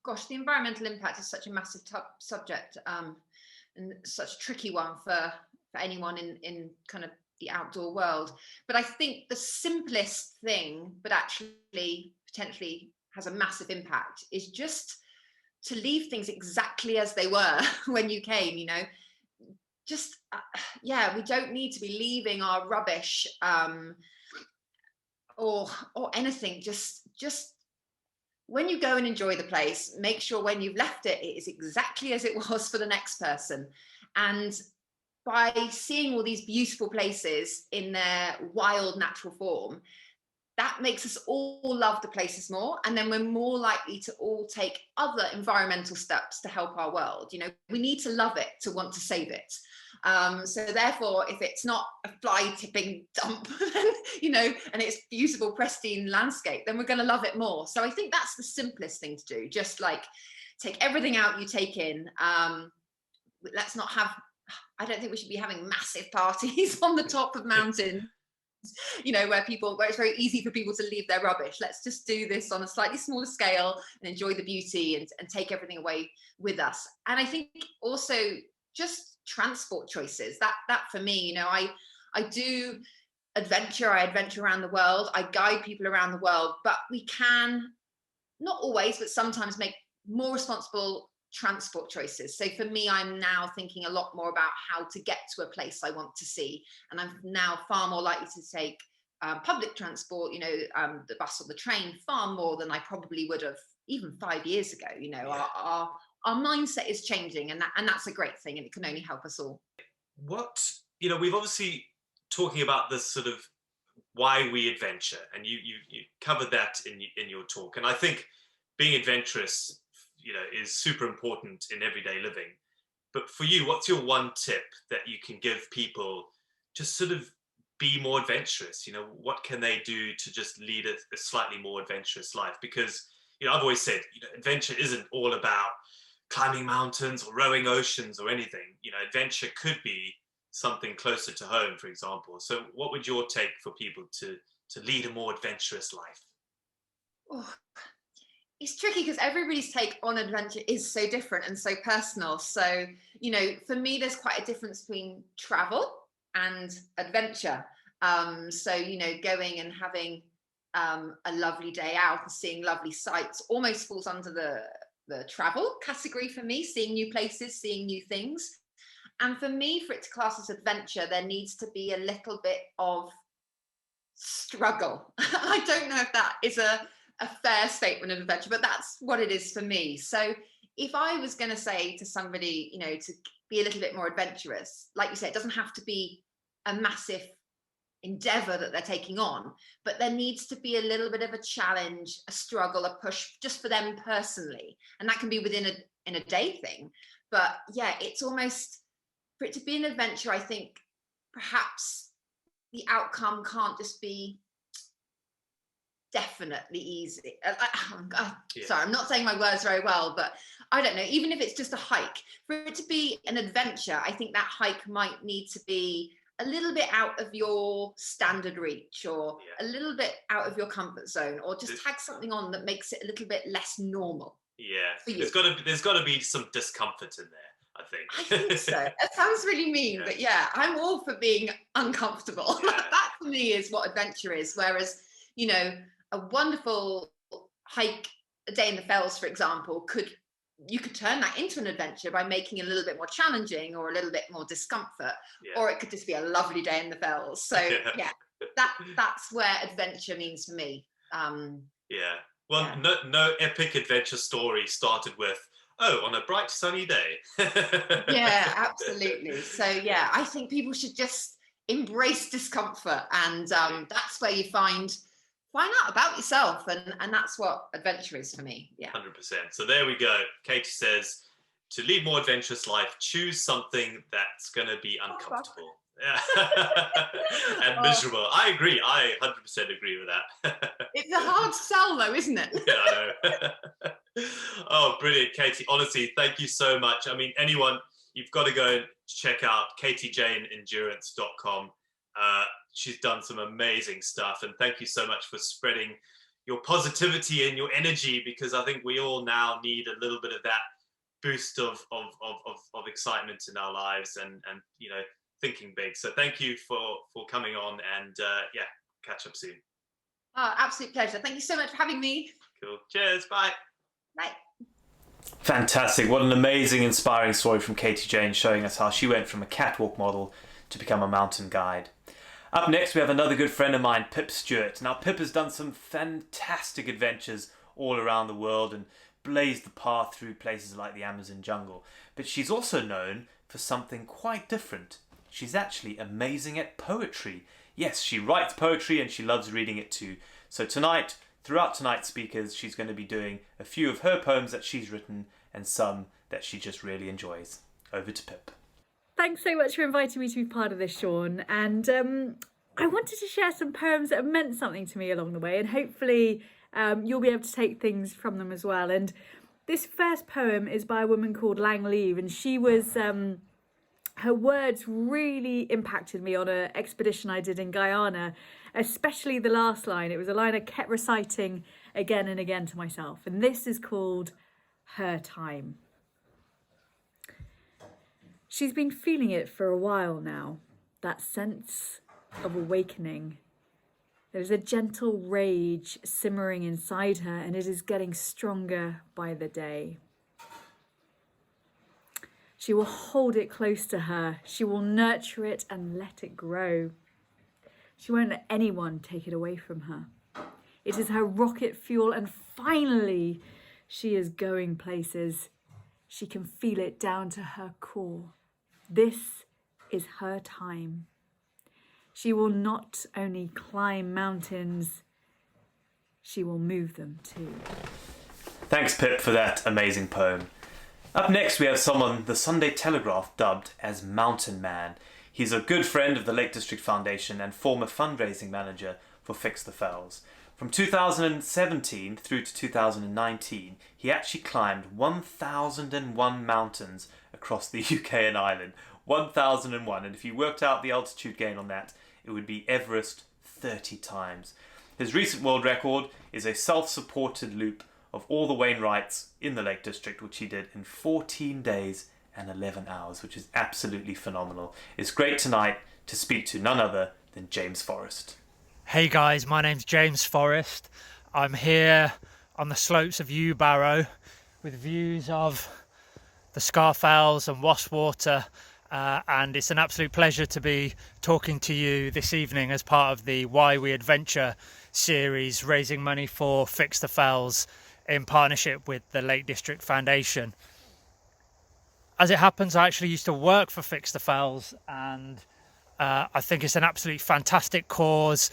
gosh, the environmental impact is such a massive subject, and such a tricky one for anyone in kind of the outdoor world. But I think the simplest thing, but actually potentially has a massive impact, is just to leave things exactly as they were when you came, you know. Just, we don't need to be leaving our rubbish or anything. Just when you go and enjoy the place, make sure when you've left it, it is exactly as it was for the next person. And by seeing all these beautiful places in their wild natural form, that makes us all love the places more. And then we're more likely to all take other environmental steps to help our world. You know, we need to love it to want to save it. So therefore, if it's not a fly tipping dump, you know, and it's beautiful, pristine landscape, then we're going to love it more. So I think that's the simplest thing to do. Just like take everything out you take in. Let's not have, I don't think we should be having massive parties on the top of mountains, you know, where it's very easy for people to leave their rubbish. Let's just do this on a slightly smaller scale and enjoy the beauty and take everything away with us. And I think also just transport choices, that for me, you know, I do adventure. I adventure around the world. I guide people around the world, but we can, not always, but sometimes make more responsible transport choices. So for me, I'm now thinking a lot more about how to get to a place I want to see. And I'm now far more likely to take public transport, you know, the bus or the train, far more than I probably would have even 5 years ago. You know, Yeah. our mindset is changing, and that's a great thing, and it can only help us all. What, you know, we've obviously talking about this sort of why we adventure, and you covered that in your talk. And I think being adventurous, you know, is super important in everyday living. But for you, what's your one tip that you can give people to sort of be more adventurous? You know, what can they do to just lead a slightly more adventurous life? Because, you know, I've always said, you know, adventure isn't all about climbing mountains or rowing oceans or anything. You know, adventure could be something closer to home, for example. So what would your take for people to lead a more adventurous life? Oh, it's tricky because everybody's take on adventure is so different and so personal. So, you know, for me, there's quite a difference between travel and adventure. So, you know, going and having a lovely day out and seeing lovely sights almost falls under the travel category for me, seeing new places, seeing new things. And for me, for it to class as adventure, there needs to be a little bit of struggle. I don't know if that is a fair statement of adventure, but that's what it is for me. So if I was going to say to somebody, you know, to be a little bit more adventurous, like you said, it doesn't have to be a massive endeavor that they're taking on, but there needs to be a little bit of a challenge, a struggle, a push just for them personally. And that can be within a day thing. But yeah, it's almost, for it to be an adventure, I think perhaps the outcome can't just be definitely easy. Sorry, I'm not saying my words very well, but I don't know, even if it's just a hike, for it to be an adventure, I think that hike might need to be a little bit out of your standard reach, or a little bit out of your comfort zone, or just tag something on that makes it a little bit less normal. Yeah, there's got to be some discomfort in there, I think. I think so. That sounds really mean, but yeah, I'm all for being uncomfortable. Yeah. That for me is what adventure is. Whereas, you know, a wonderful hike, a day in the fells, for example, you could turn that into an adventure by making it a little bit more challenging or a little bit more discomfort, or it could just be a lovely day in the fells. So that's where adventure means for me. No epic adventure story started with, on a bright sunny day. Yeah, absolutely. So yeah, I think people should just embrace discomfort, and that's where you find find out about yourself, and that's what adventure is for me. Yeah, 100%. So there we go. Katie says, to lead more adventurous life, choose something that's going to be uncomfortable. And miserable. I agree. I 100% agree with that. It's a hard sell though, isn't it? Yeah, I know. Oh, brilliant, Katie. Honestly, thank you so much. I mean, anyone, you've got to go and check out katiejaneendurance.com. She's done some amazing stuff, and thank you so much for spreading your positivity and your energy, because I think we all now need a little bit of that boost of excitement in our lives, and you know, thinking big. So thank you for coming on, and yeah, catch up soon. Oh, absolute pleasure. Thank you so much for having me. Cool. Cheers. Bye. Bye. Fantastic. What an amazing, inspiring story from Katie Jane, showing us how she went from a catwalk model to become a mountain guide. Up next, we have another good friend of mine, Pip Stewart. Now, Pip has done some fantastic adventures all around the world and blazed the path through places like the Amazon jungle. But she's also known for something quite different. She's actually amazing at poetry. Yes, she writes poetry and she loves reading it too. So tonight, throughout tonight's speakers, she's going to be doing a few of her poems that she's written and some that she just really enjoys. Over to Pip. Thanks so much for inviting me to be part of this, Sean. And I wanted to share some poems that have meant something to me along the way, and hopefully you'll be able to take things from them as well. And this first poem is by a woman called Lang Leave, and she was... her words really impacted me on an expedition I did in Guyana, especially the last line. It was a line I kept reciting again and again to myself. And this is called Her Time. She's been feeling it for a while now, that sense of awakening. There's a gentle rage simmering inside her, and it is getting stronger by the day. She will hold it close to her. She will nurture it and let it grow. She won't let anyone take it away from her. It is her rocket fuel, and finally she is going places. She can feel it down to her core. This is her time. She will not only climb mountains, she will move them too. Thanks, Pip, for that amazing poem. Up next, we have someone the Sunday Telegraph dubbed as Mountain Man. He's a good friend of the Lake District Foundation and former fundraising manager for Fix the Fells. From 2017 through to 2019, he actually climbed 1,001 mountains across the UK and Ireland. 1,001, and if you worked out the altitude gain on that, it would be Everest 30 times. His recent world record is a self-supported loop of all the Wainwrights in the Lake District, which he did in 14 days and 11 hours, which is absolutely phenomenal. It's great tonight to speak to none other than James Forrest. Hey guys, my name's James Forrest. I'm here on the slopes of Barrow with views of the Scafell's and Wastwater, and it's an absolute pleasure to be talking to you this evening as part of the Why We Adventure series, raising money for Fix the Fells in partnership with the Lake District Foundation. As it happens, I actually used to work for Fix the Fells, and I think it's an absolutely fantastic cause,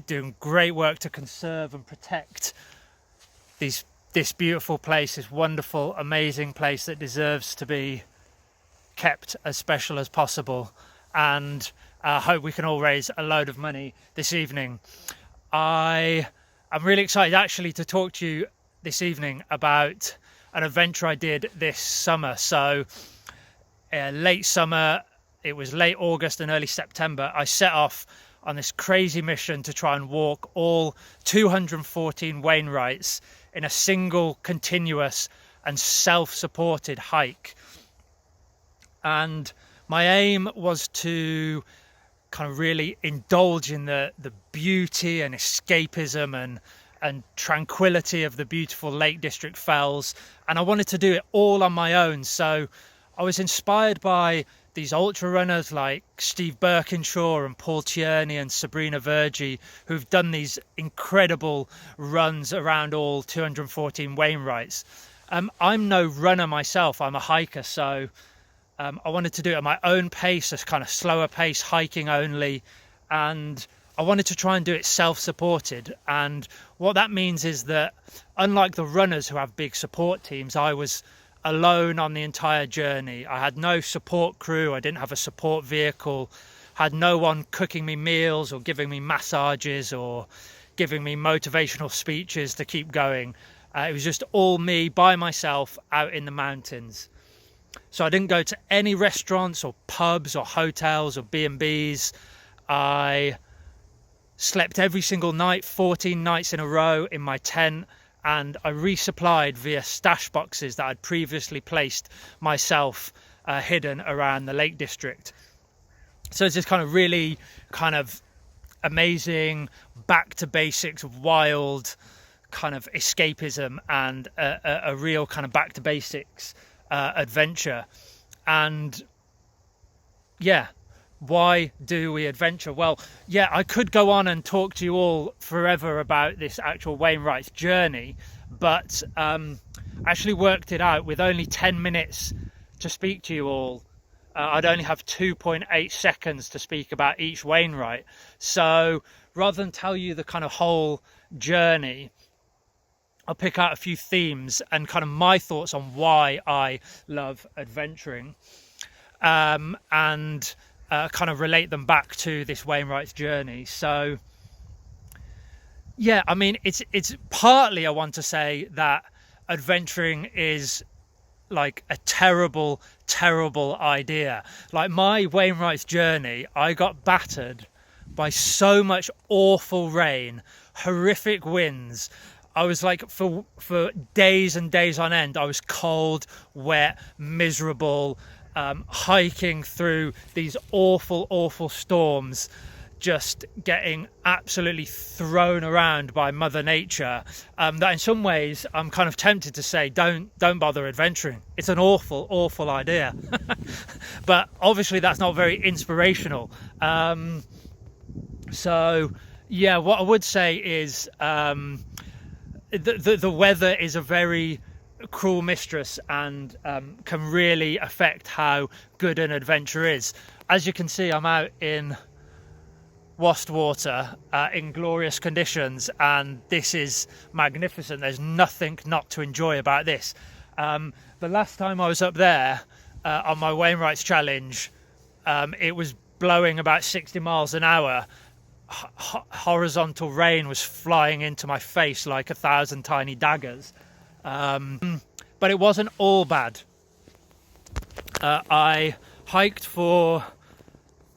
doing great work to conserve and protect this beautiful place, this wonderful, amazing place that deserves to be kept as special as possible. And I hope we can all raise a load of money this evening. I am really excited actually to talk to you this evening about an adventure I did this summer. So late summer, it was late August and early September, I set off on this crazy mission to try and walk all 214 Wainwrights in a single continuous and self-supported hike. And my aim was to kind of really indulge in the beauty and escapism and tranquility of the beautiful Lake District Fells. And I wanted to do it all on my own. So I was inspired by these ultra runners like Steve Birkinshaw and Paul Tierney and Sabrina Vergy, who've done these incredible runs around all 214 Wainwrights. I'm no runner myself, I'm a hiker, so I wanted to do it at my own pace, a kind of slower pace, hiking only. And I wanted to try and do it self-supported. And what that means is that, unlike the runners who have big support teams, I was alone on the entire journey. I had no support crew, I didn't have a support vehicle, had no one cooking me meals or giving me massages or giving me motivational speeches to keep going. It was just all me by myself out in the mountains. So I didn't go to any restaurants or pubs or hotels or B&Bs. I slept every single night, 14 nights in a row in my tent, and I resupplied via stash boxes that I'd previously placed myself hidden around the Lake District. So it's this kind of really kind of amazing, back to basics, wild kind of escapism and a real kind of back to basics adventure. And yeah, why do we adventure? Well, yeah, I could go on and talk to you all forever about this actual Wainwright's journey, but actually worked it out with only 10 minutes to speak to you all. I'd only have 2.8 seconds to speak about each Wainwright. So rather than tell you the kind of whole journey, I'll pick out a few themes and kind of my thoughts on why I love adventuring, and kind of relate them back to this Wainwright's journey. So yeah, I mean, it's partly, I want to say that adventuring is like a terrible idea. Like my Wainwright's journey, I got battered by so much awful rain, horrific winds. I was like, for days and days on end, I was cold, wet, miserable, hiking through these awful storms, just getting absolutely thrown around by Mother Nature, that in some ways I'm kind of tempted to say don't bother adventuring. It's an awful idea. But obviously that's not very inspirational. So yeah, what I would say is the weather is a very cruel mistress and can really affect how good an adventure is. As you can see, I'm out in Wastwater in glorious conditions, and this is magnificent. There's nothing not to enjoy about this. The last time I was up there on my Wainwright's challenge, it was blowing about 60 miles an hour. Horizontal rain was flying into my face like 1,000 tiny daggers. But it wasn't all bad. I hiked for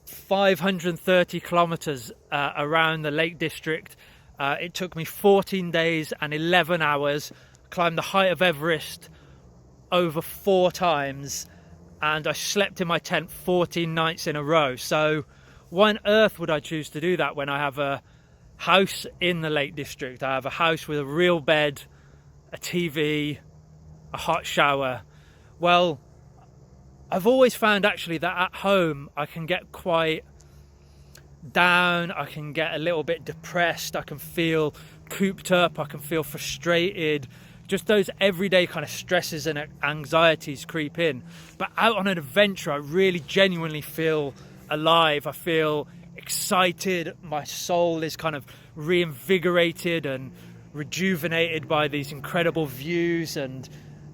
530 kilometers around the Lake District. It took me 14 days and 11 hours, climbed the height of Everest over 4 times, and I slept in my tent 14 nights in a row. So why on earth would I choose to do that when I have a house in the Lake District? I have a house with a real bed, a TV, a hot shower. Well, I've always found actually that at home I can get quite down, I can get a little bit depressed, I can feel cooped up, I can feel frustrated. Just those everyday kind of stresses and anxieties creep in. But out on an adventure, I really genuinely feel alive. I feel excited. My soul is kind of reinvigorated and rejuvenated by these incredible views and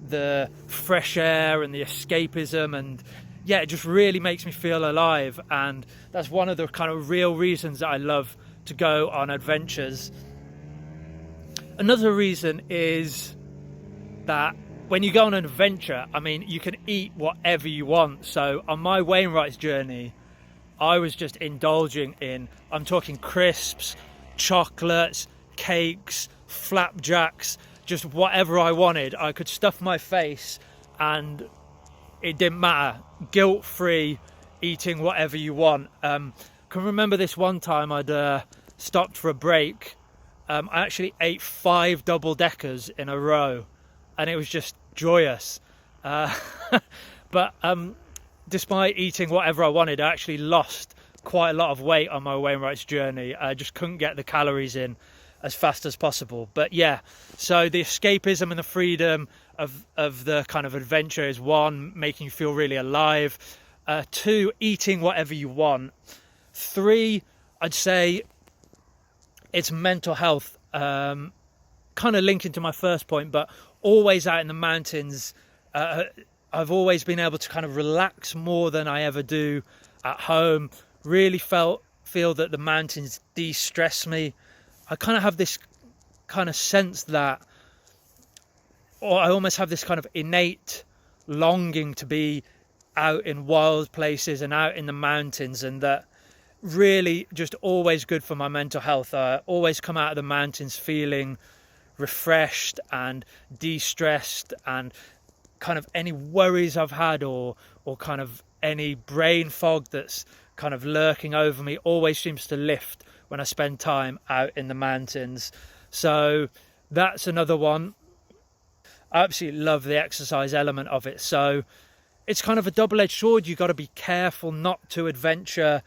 the fresh air and the escapism, and yeah, it just really makes me feel alive. And that's one of the kind of real reasons that I love to go on adventures. Another reason is that when you go on an adventure, I mean, you can eat whatever you want. So on my Wainwright's journey, I was just indulging in, I'm talking crisps, chocolates, cakes, flapjacks, just whatever I wanted. I could stuff my face and it didn't matter. Guilt-free, eating whatever you want. Can remember this one time I'd stopped for a break. I actually ate 5 double-deckers in a row, and it was just joyous. But despite eating whatever I wanted, I actually lost quite a lot of weight on my Wainwright's journey. I just couldn't get the calories in as fast as possible. But yeah, so the escapism and the freedom of the kind of adventure is 1, making you feel really alive. 2, eating whatever you want. 3, I'd say it's mental health, kind of linking to my first point, but always out in the mountains. I've always been able to kind of relax more than I ever do at home. Really feel that the mountains de-stress me. I kind of have this kind of sense that, or I almost have this kind of innate longing to be out in wild places and out in the mountains, and that really just always good for my mental health. I always come out of the mountains feeling refreshed and de-stressed, and kind of any worries I've had or kind of any brain fog that's kind of lurking over me always seems to lift when I spend time out in the mountains. So that's another one. I absolutely love the exercise element of it. So it's kind of a double-edged sword. You've got to be careful not to adventure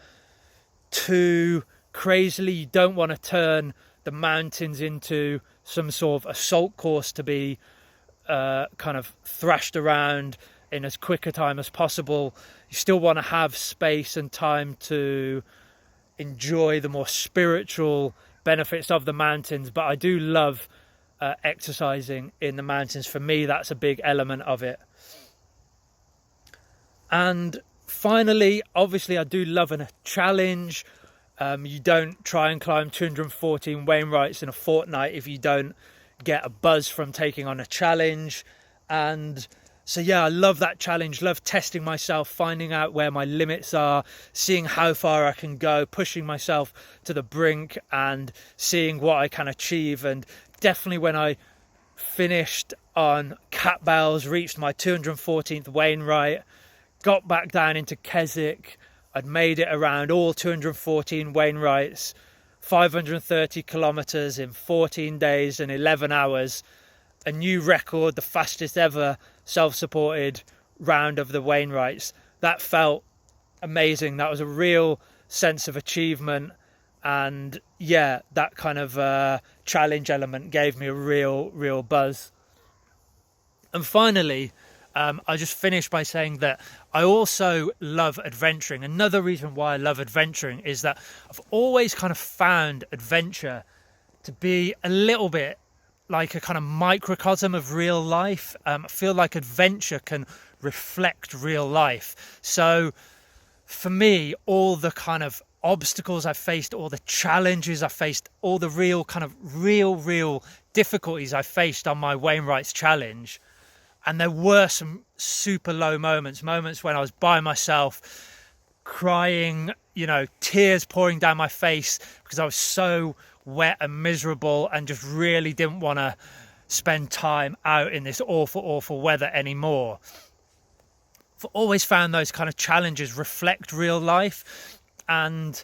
too crazily. You don't want to turn the mountains into some sort of assault course to be kind of thrashed around in as quick a time as possible. You still want to have space and time to enjoy the more spiritual benefits of the mountains, but I do love exercising in the mountains. For me, that's a big element of it. And finally, obviously, I do love a challenge. You don't try and climb 214 Wainwrights in a fortnight if you don't get a buzz from taking on a challenge. And so, yeah, I love that challenge, love testing myself, finding out where my limits are, seeing how far I can go, pushing myself to the brink and seeing what I can achieve. And definitely when I finished on Cat Bells, reached my 214th Wainwright, got back down into Keswick, I'd made it around all 214 Wainwrights, 530 kilometres in 14 days and 11 hours, a new record, the fastest ever self-supported round of the Wainwrights. That felt amazing. That was a real sense of achievement, and yeah, that kind of challenge element gave me a real buzz. And finally, I just finished by saying that I also love adventuring. Another reason why I love adventuring is that I've always kind of found adventure to be a little bit like a kind of microcosm of real life. I feel like adventure can reflect real life. So for me, all the kind of obstacles I faced, all the challenges I faced, all the real difficulties I faced on my Wainwright's challenge, and there were some super low moments when I was by myself, crying, tears pouring down my face because I was so wet and miserable and just really didn't want to spend time out in this awful weather anymore. I've always found those kind of challenges reflect real life, and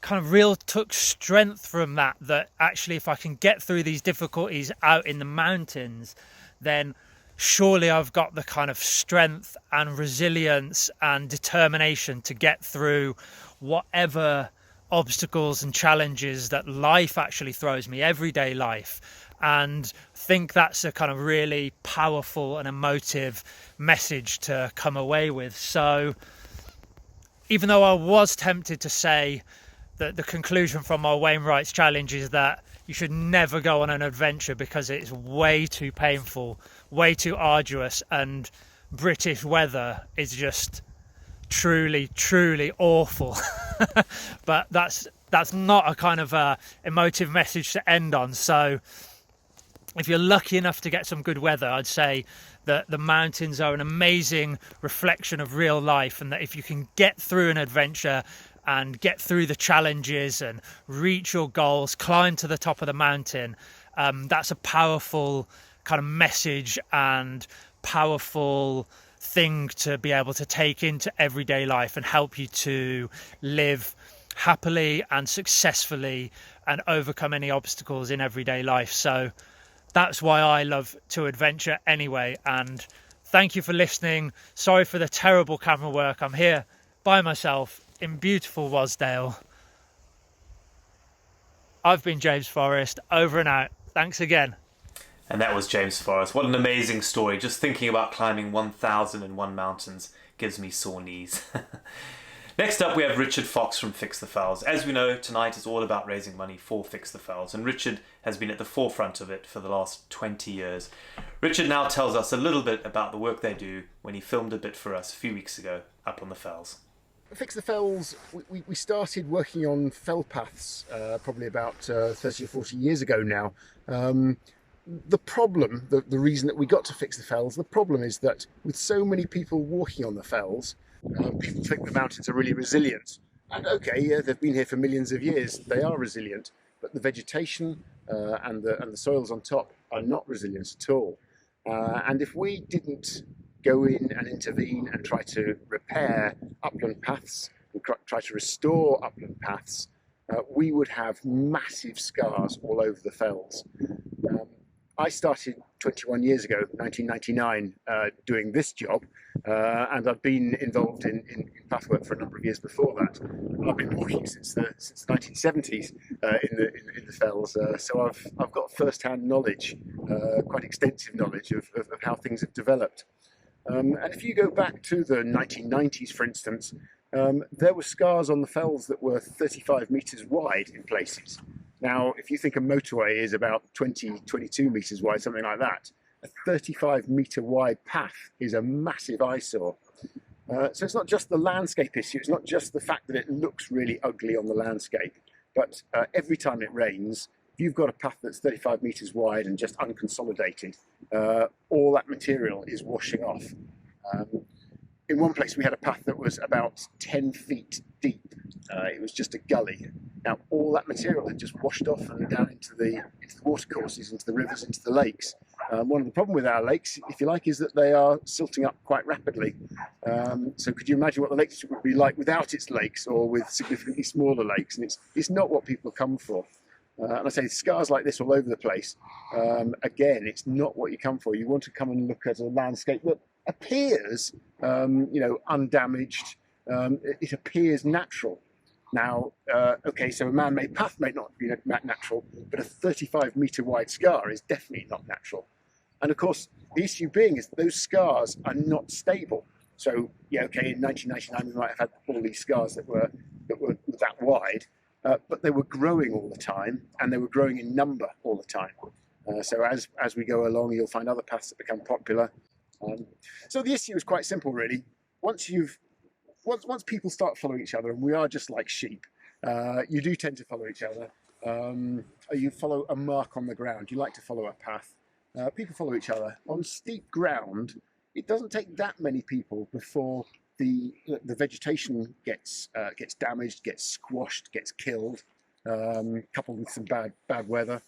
kind of took strength from that actually if I can get through these difficulties out in the mountains, then surely I've got the kind of strength and resilience and determination to get through whatever obstacles and challenges that life actually throws me, everyday life. And I think that's a kind of really powerful and emotive message to come away with. So even though I was tempted to say that the conclusion from my Wainwright's challenge is that you should never go on an adventure because it's way too painful, way too arduous, and British weather is just truly awful. But that's not a kind of emotive message to end on. So if you're lucky enough to get some good weather, I'd say that the mountains are an amazing reflection of real life, and that if you can get through an adventure and get through the challenges and reach your goals, climb to the top of the mountain, that's a powerful kind of message and powerful thing to be able to take into everyday life and help you to live happily and successfully and overcome any obstacles in everyday life. So that's why I love to adventure anyway. And thank you for listening. Sorry for the terrible camera work. I'm here by myself in beautiful Wasdale. I've been James Forrest, over and out. Thanks again. And that was James Forrest. What an amazing story. Just thinking about climbing 1001 mountains gives me sore knees. Next up, we have Richard Fox from Fix the Fells. As we know, tonight is all about raising money for Fix the Fells, and Richard has been at the forefront of it for the last 20 years. Richard now tells us a little bit about the work they do when he filmed a bit for us a few weeks ago up on the Fells. Fix the Fells, we started working on fell paths probably about 30 or 40 years ago now. The problem, the reason that we got to Fix the Fells, the problem is that with so many people walking on the Fells, people think the mountains are really resilient. And okay, yeah, they've been here for millions of years, they are resilient, but the vegetation and the soils on top are not resilient at all. And if we didn't go in and intervene and try to repair upland paths and try to restore upland paths, we would have massive scars all over the fells. I started 21 years ago, 1999, doing this job, and I've been involved in pathwork for a number of years before that. I've been walking since the 1970s in the fells, so I've got first-hand knowledge, quite extensive knowledge of how things have developed. And if you go back to the 1990s, for instance, there were scars on the fells that were 35 metres wide in places. Now, if you think a motorway is about 22 metres wide, something like that, a 35-metre wide path is a massive eyesore. So it's not just the landscape issue, it's not just the fact that it looks really ugly on the landscape, but every time it rains, if you've got a path that's 35 metres wide and just unconsolidated, all that material is washing off. In one place we had a path that was about 10 feet deep. It was just a gully. Now all that material had just washed off and down into the watercourses, into the rivers, into the lakes. One of the problems with our lakes, if you like, is that they are silting up quite rapidly. So could you imagine what the Lake District would be like without its lakes or with significantly smaller lakes? And it's not what people come for. And I say scars like this all over the place. Again, it's not what you come for. You want to come and look at a landscape that appears, undamaged. It appears natural. Now, okay, so a man-made path may not be natural, but a 35-metre wide scar is definitely not natural. And of course, the issue being is that those scars are not stable. So, yeah, okay, in 1999 we might have had all these scars that were that wide, but they were growing all the time, and they were growing in number all the time. So as we go along, you'll find other paths that become popular. So the issue is quite simple, really. Once people start following each other, and we are just like sheep, you do tend to follow each other. You follow a mark on the ground. You like to follow a path. People follow each other. On steep ground, it doesn't take that many people before the vegetation gets damaged, gets squashed, gets killed, coupled with some bad weather.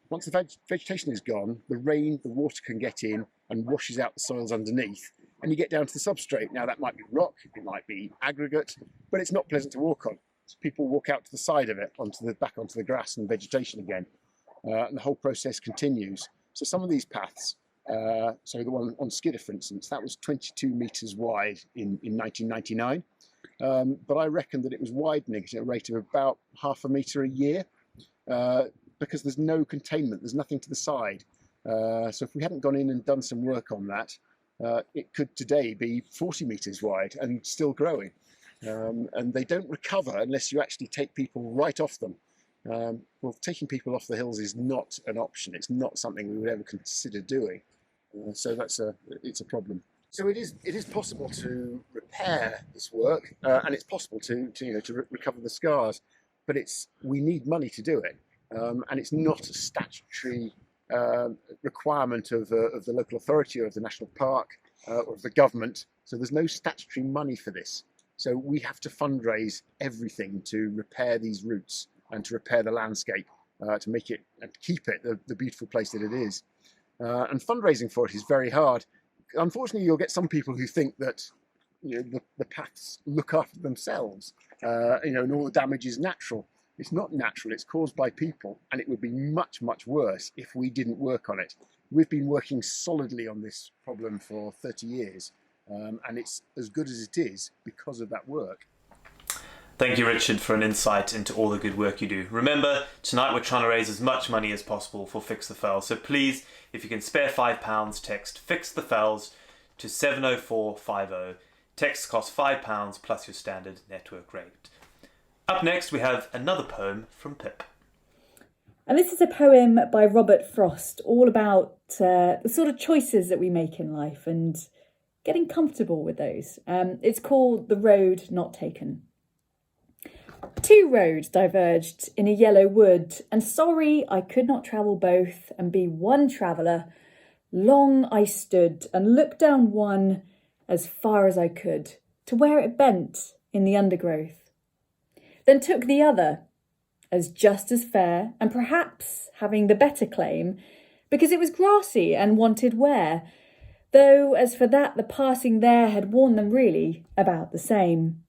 Once the vegetation is gone, the rain, the water can get in and washes out the soils underneath, and you get down to the substrate. Now that might be rock, it might be aggregate, but it's not pleasant to walk on. So people walk out to the side of it, back onto the grass and vegetation again, and the whole process continues. So some of these paths, so the one on Skidder, for instance, that was 22 metres wide in 1999, but I reckon that it was widening at a rate of about half a metre a year, because there's no containment, there's nothing to the side. So if we hadn't gone in and done some work on that, it could today be 40 metres wide and still growing. And they don't recover unless you actually take people right off them. Well, taking people off the hills is not an option. It's not something we would ever consider doing. So it's a problem. So it is possible to repair this work, and it's possible to recover the scars, but we need money to do it, and it's not a statutory requirement of the local authority or of the national park or of the government. So there's no statutory money for this. So we have to fundraise everything to repair these routes and to repair the landscape, to make it and keep it the beautiful place that it is. And fundraising for it is very hard. Unfortunately, you'll get some people who think that the paths look after themselves, and all the damage is natural. It's not natural, it's caused by people, and it would be much, much worse if we didn't work on it. We've been working solidly on this problem for 30 years, and it's as good as it is because of that work. Thank you, Richard, for an insight into all the good work you do. Remember, tonight we're trying to raise as much money as possible for Fix the Fells, so please, if you can spare £5, text Fix the Fells to 70450. Texts cost £5 plus your standard network rate. Up next, we have another poem from Pip. And this is a poem by Robert Frost, all about the sort of choices that we make in life and getting comfortable with those. It's called The Road Not Taken. Two roads diverged in a yellow wood, and sorry I could not travel both and be one traveller. Long I stood and looked down one as far as I could, to where it bent in the undergrowth. Then took the other, as just as fair, and perhaps having the better claim, because it was grassy and wanted wear, though as for that the passing there had worn them really about the same.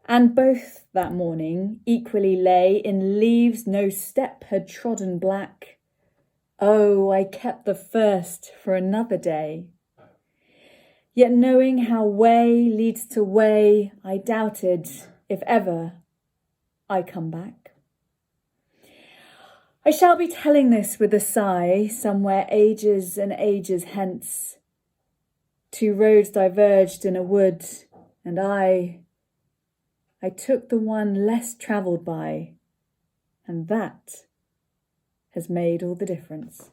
And both that morning equally lay in leaves no step had trodden black. Oh, I kept the first for another day. Yet knowing how way leads to way, I doubted if ever I come back. I shall be telling this with a sigh, somewhere ages and ages hence. Two roads diverged in a wood, and I took the one less travelled by, and that has made all the difference.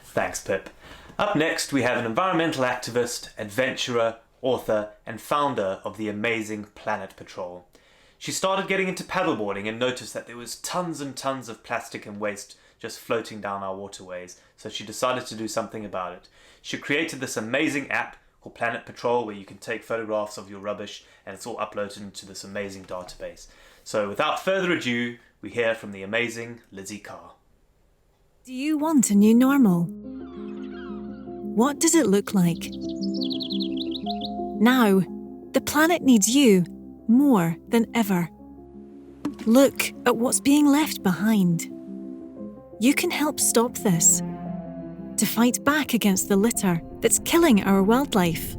Thanks, Pip. Up next, we have an environmental activist, adventurer, author, and founder of the amazing Planet Patrol. She started getting into paddleboarding and noticed that there was tons and tons of plastic and waste just floating down our waterways, so she decided to do something about it. She created this amazing app called Planet Patrol where you can take photographs of your rubbish and it's all uploaded into this amazing database. So without further ado, we hear from the amazing Lizzie Carr. Do you want a new normal? What does it look like? Now, the planet needs you more than ever. Look at what's being left behind. You can help stop this. To fight back against the litter that's killing our wildlife,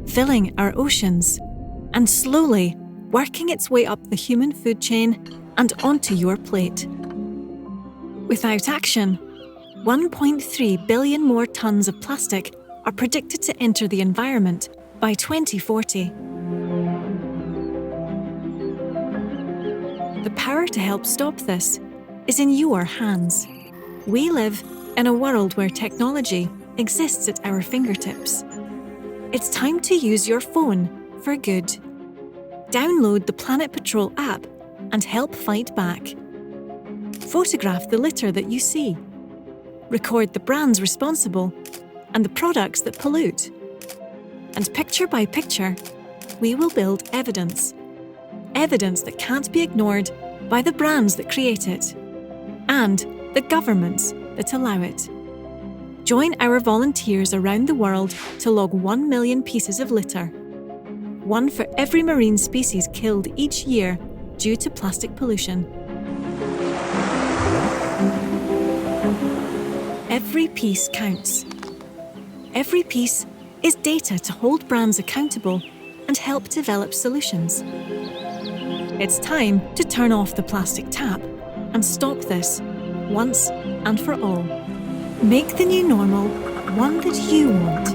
filling our oceans, and slowly working its way up the human food chain and onto your plate. Without action, 1.3 billion more tonnes of plastic are predicted to enter the environment by 2040. The power to help stop this is in your hands. We live in a world where technology exists at our fingertips. It's time to use your phone for good. Download the Planet Patrol app and help fight back. Photograph the litter that you see. Record the brands responsible and the products that pollute. And picture by picture, we will build evidence. Evidence that can't be ignored by the brands that create it and the governments that allow it. Join our volunteers around the world to log 1 million pieces of litter. One for every marine species killed each year due to plastic pollution. Every piece counts. Every piece is data to hold brands accountable and help develop solutions. It's time to turn off the plastic tap and stop this once and for all. Make the new normal one that you want.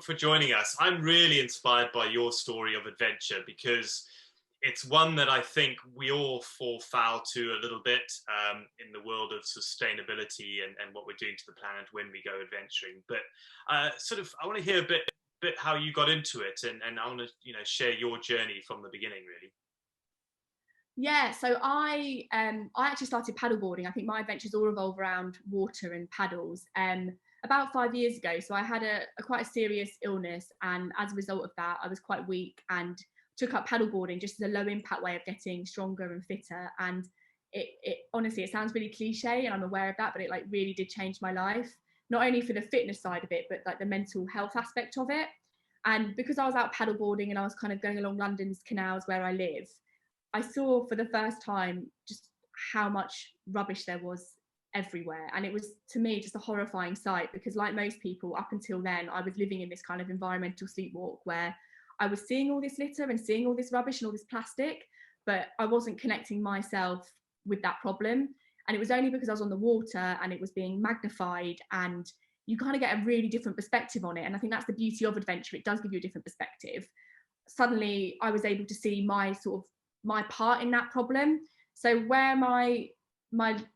For joining us. I'm really inspired by your story of adventure because it's one that I think we all fall foul to a little bit in the world of sustainability and what we're doing to the planet when we go adventuring. But I want to hear a bit how you got into it, and I want to share your journey from the beginning, really. Yeah, so I actually started paddleboarding. I think my adventures all revolve around water and paddles. About 5 years ago, so I had a quite a serious illness, and as a result of that, I was quite weak and took up paddleboarding just as a low impact way of getting stronger and fitter. And it honestly, it sounds really cliche, and I'm aware of that, but it like really did change my life, not only for the fitness side of it, but like the mental health aspect of it. And because I was out paddleboarding and I was kind of going along London's canals where I live, I saw for the first time just how much rubbish there was everywhere. And it was, to me, just a horrifying sight, because like most people up until then, I was living in this kind of environmental sleepwalk where I was seeing all this litter and seeing all this rubbish and all this plastic, but I wasn't connecting myself with that problem. And it was only because I was on the water and it was being magnified, and you kind of get a really different perspective on it. And I think that's the beauty of adventure. It does give you a different perspective. Suddenly I was able to see my part in that problem. So where my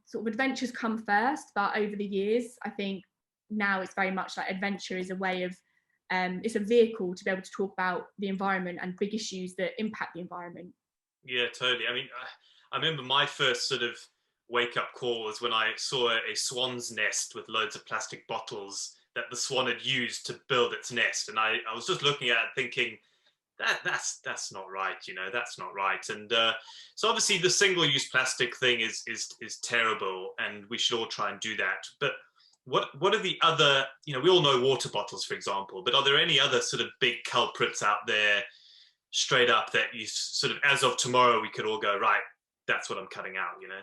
sort of adventures come first, but over the years, I think now it's very much like adventure is a way of, it's a vehicle to be able to talk about the environment and big issues that impact the environment. Yeah, totally. I mean, I remember my first sort of wake-up call was when I saw a swan's nest with loads of plastic bottles that the swan had used to build its nest. And I was just looking at it thinking, that's not right, you know, that's not right. And so obviously the single-use plastic thing is terrible, and we should all try and do that. But what are the other, you know, we all know water bottles, for example, but are there any other sort of big culprits out there straight up that you sort of, as of tomorrow, we could all go, right, that's what I'm cutting out, you know?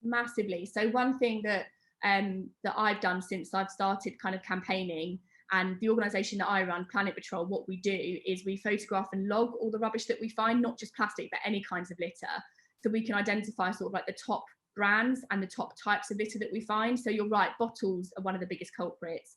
Massively. So one thing that I've done since I've started kind of campaigning, and the organisation that I run, Planet Patrol, what we do is we photograph and log all the rubbish that we find, not just plastic, but any kinds of litter. So we can identify sort of like the top brands and the top types of litter that we find. So you're right, bottles are one of the biggest culprits.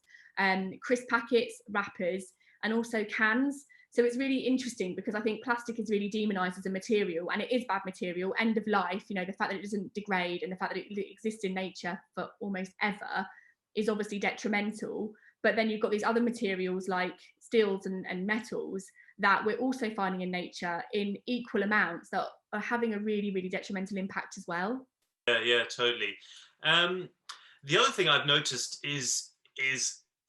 Crisp packets, wrappers, and also cans. So it's really interesting because I think plastic is really demonised as a material, and it is bad material, end of life. You know, the fact that it doesn't degrade and the fact that it exists in nature for almost ever is obviously detrimental. But then you've got these other materials like steels and metals that we're also finding in nature in equal amounts that are having a really, really detrimental impact as well. Yeah, totally. The other thing I've noticed is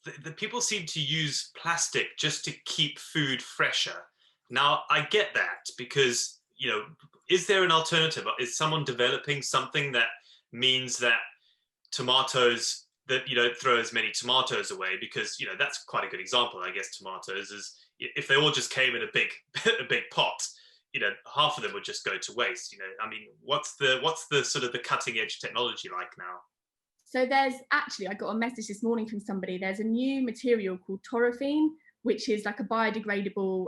that people seem to use plastic just to keep food fresher. Now, I get that because, you know, is there an alternative? Is someone developing something that means that tomatoes, that you don't throw as many tomatoes away? Because, you know, that's quite a good example, I guess. Tomatoes is, if they all just came in a big pot, you know, half of them would just go to waste. You know, I mean, what's the sort of the cutting edge technology like now? So there's actually, I got a message this morning from somebody, there's a new material called torafene, which is like a biodegradable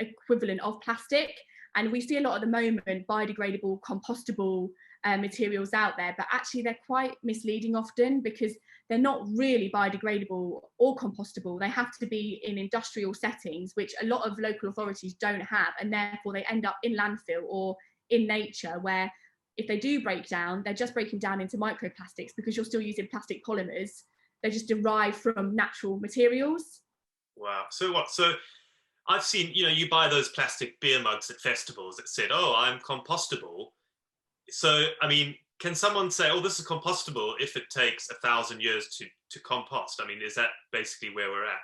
equivalent of plastic. And we see a lot at the moment biodegradable, compostable materials out there, but actually they're quite misleading often because they're not really biodegradable or compostable. They have to be in industrial settings, which a lot of local authorities don't have, and therefore they end up in landfill or in nature, where if they do break down, they're just breaking down into microplastics because you're still using plastic polymers. They're just derived from natural materials. Wow. So what? So I've seen, you know, you buy those plastic beer mugs at festivals that said, oh, I'm compostable. So, I mean, can someone say, oh, this is compostable if it takes 1,000 years to compost? I mean, is that basically where we're at?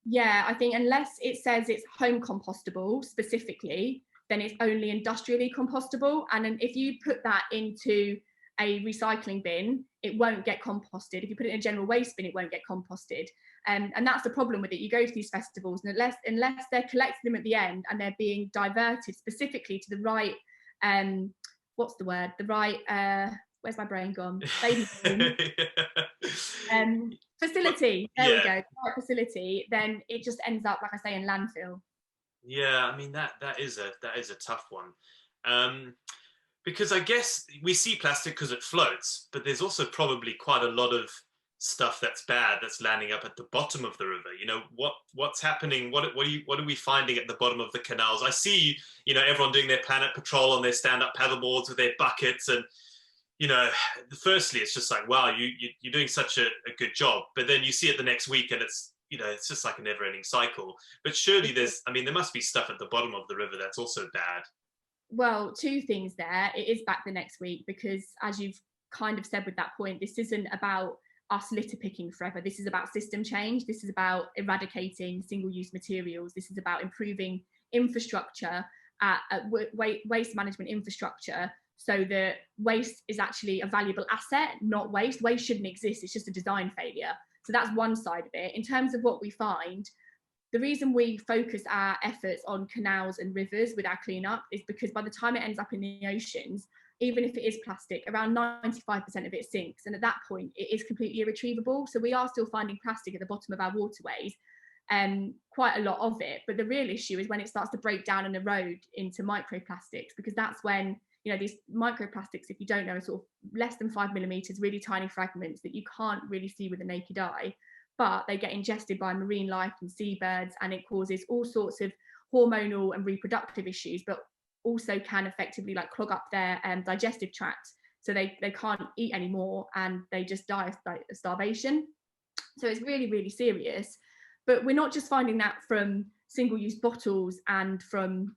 Yeah, I think unless it says it's home compostable specifically, then it's only industrially compostable. And then if you put that into a recycling bin, it won't get composted. If you put it in a general waste bin, it won't get composted. And that's the problem with it. You go to these festivals, and unless they're collecting them at the end and they're being diverted specifically to the right, what's the word? The right, where's my brain gone? Baby facility. There we go. The right facility. Then it just ends up, like I say, in landfill. Yeah, I mean that is a tough one, because I guess we see plastic because it floats, but there's also probably quite a lot of stuff that's bad that's landing up at the bottom of the river. You know, what's happening? What are we finding at the bottom of the canals? I see, you know, everyone doing their Planet Patrol on their stand-up paddleboards with their buckets, and you know, firstly it's just like, wow, you're doing such a good job, but then you see it the next week and it's, you know, it's just like a never-ending cycle. But surely there must be stuff at the bottom of the river that's also bad. Well, two things there. It is back the next week because, as you've kind of said with that point, this isn't about us litter picking forever. This is about system change. This is about eradicating single-use materials. This is about improving infrastructure, waste management infrastructure, so that waste is actually a valuable asset, not waste. Waste shouldn't exist. It's just a design failure. So that's one side of it. In terms of what we find, the reason we focus our efforts on canals and rivers with our cleanup is because by the time it ends up in the oceans, even if it is plastic, around 95% of it sinks. And at that point, it is completely irretrievable. So we are still finding plastic at the bottom of our waterways, quite a lot of it. But the real issue is when it starts to break down and erode into microplastics, because that's when, you know, these microplastics, if you don't know, are sort of less than 5 millimeters, really tiny fragments that you can't really see with the naked eye, but they get ingested by marine life and seabirds, and it causes all sorts of hormonal and reproductive issues, but also can effectively like clog up their digestive tract, so they can't eat anymore and they just die of starvation. So it's really, really serious. But we're not just finding that from single-use bottles and from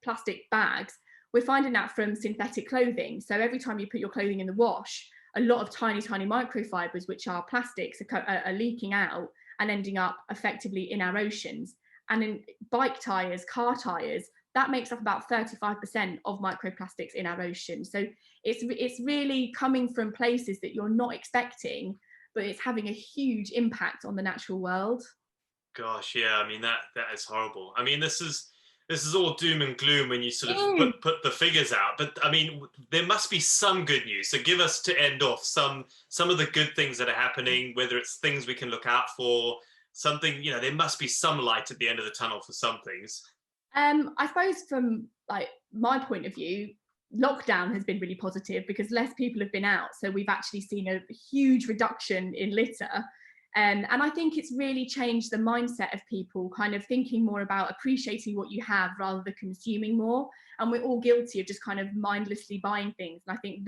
plastic bags. We're finding that from synthetic clothing. So every time you put your clothing in the wash, a lot of tiny microfibers, which are plastics, are leaking out and ending up effectively in our oceans. And in bike tires, car tires, that makes up about 35% of microplastics in our ocean. So it's really coming from places that you're not expecting, but it's having a huge impact on the natural world. Gosh, yeah, I mean that is horrible. I mean, this is all doom and gloom when you sort of put the figures out. But I mean, there must be some good news. So give us, to end off, some of the good things that are happening, whether it's things we can look out for, something, you know, there must be some light at the end of the tunnel for some things. I suppose from like my point of view, lockdown has been really positive because less people have been out. So we've actually seen a huge reduction in litter. And I think it's really changed the mindset of people, kind of thinking more about appreciating what you have rather than consuming more. And we're all guilty of just kind of mindlessly buying things. And I think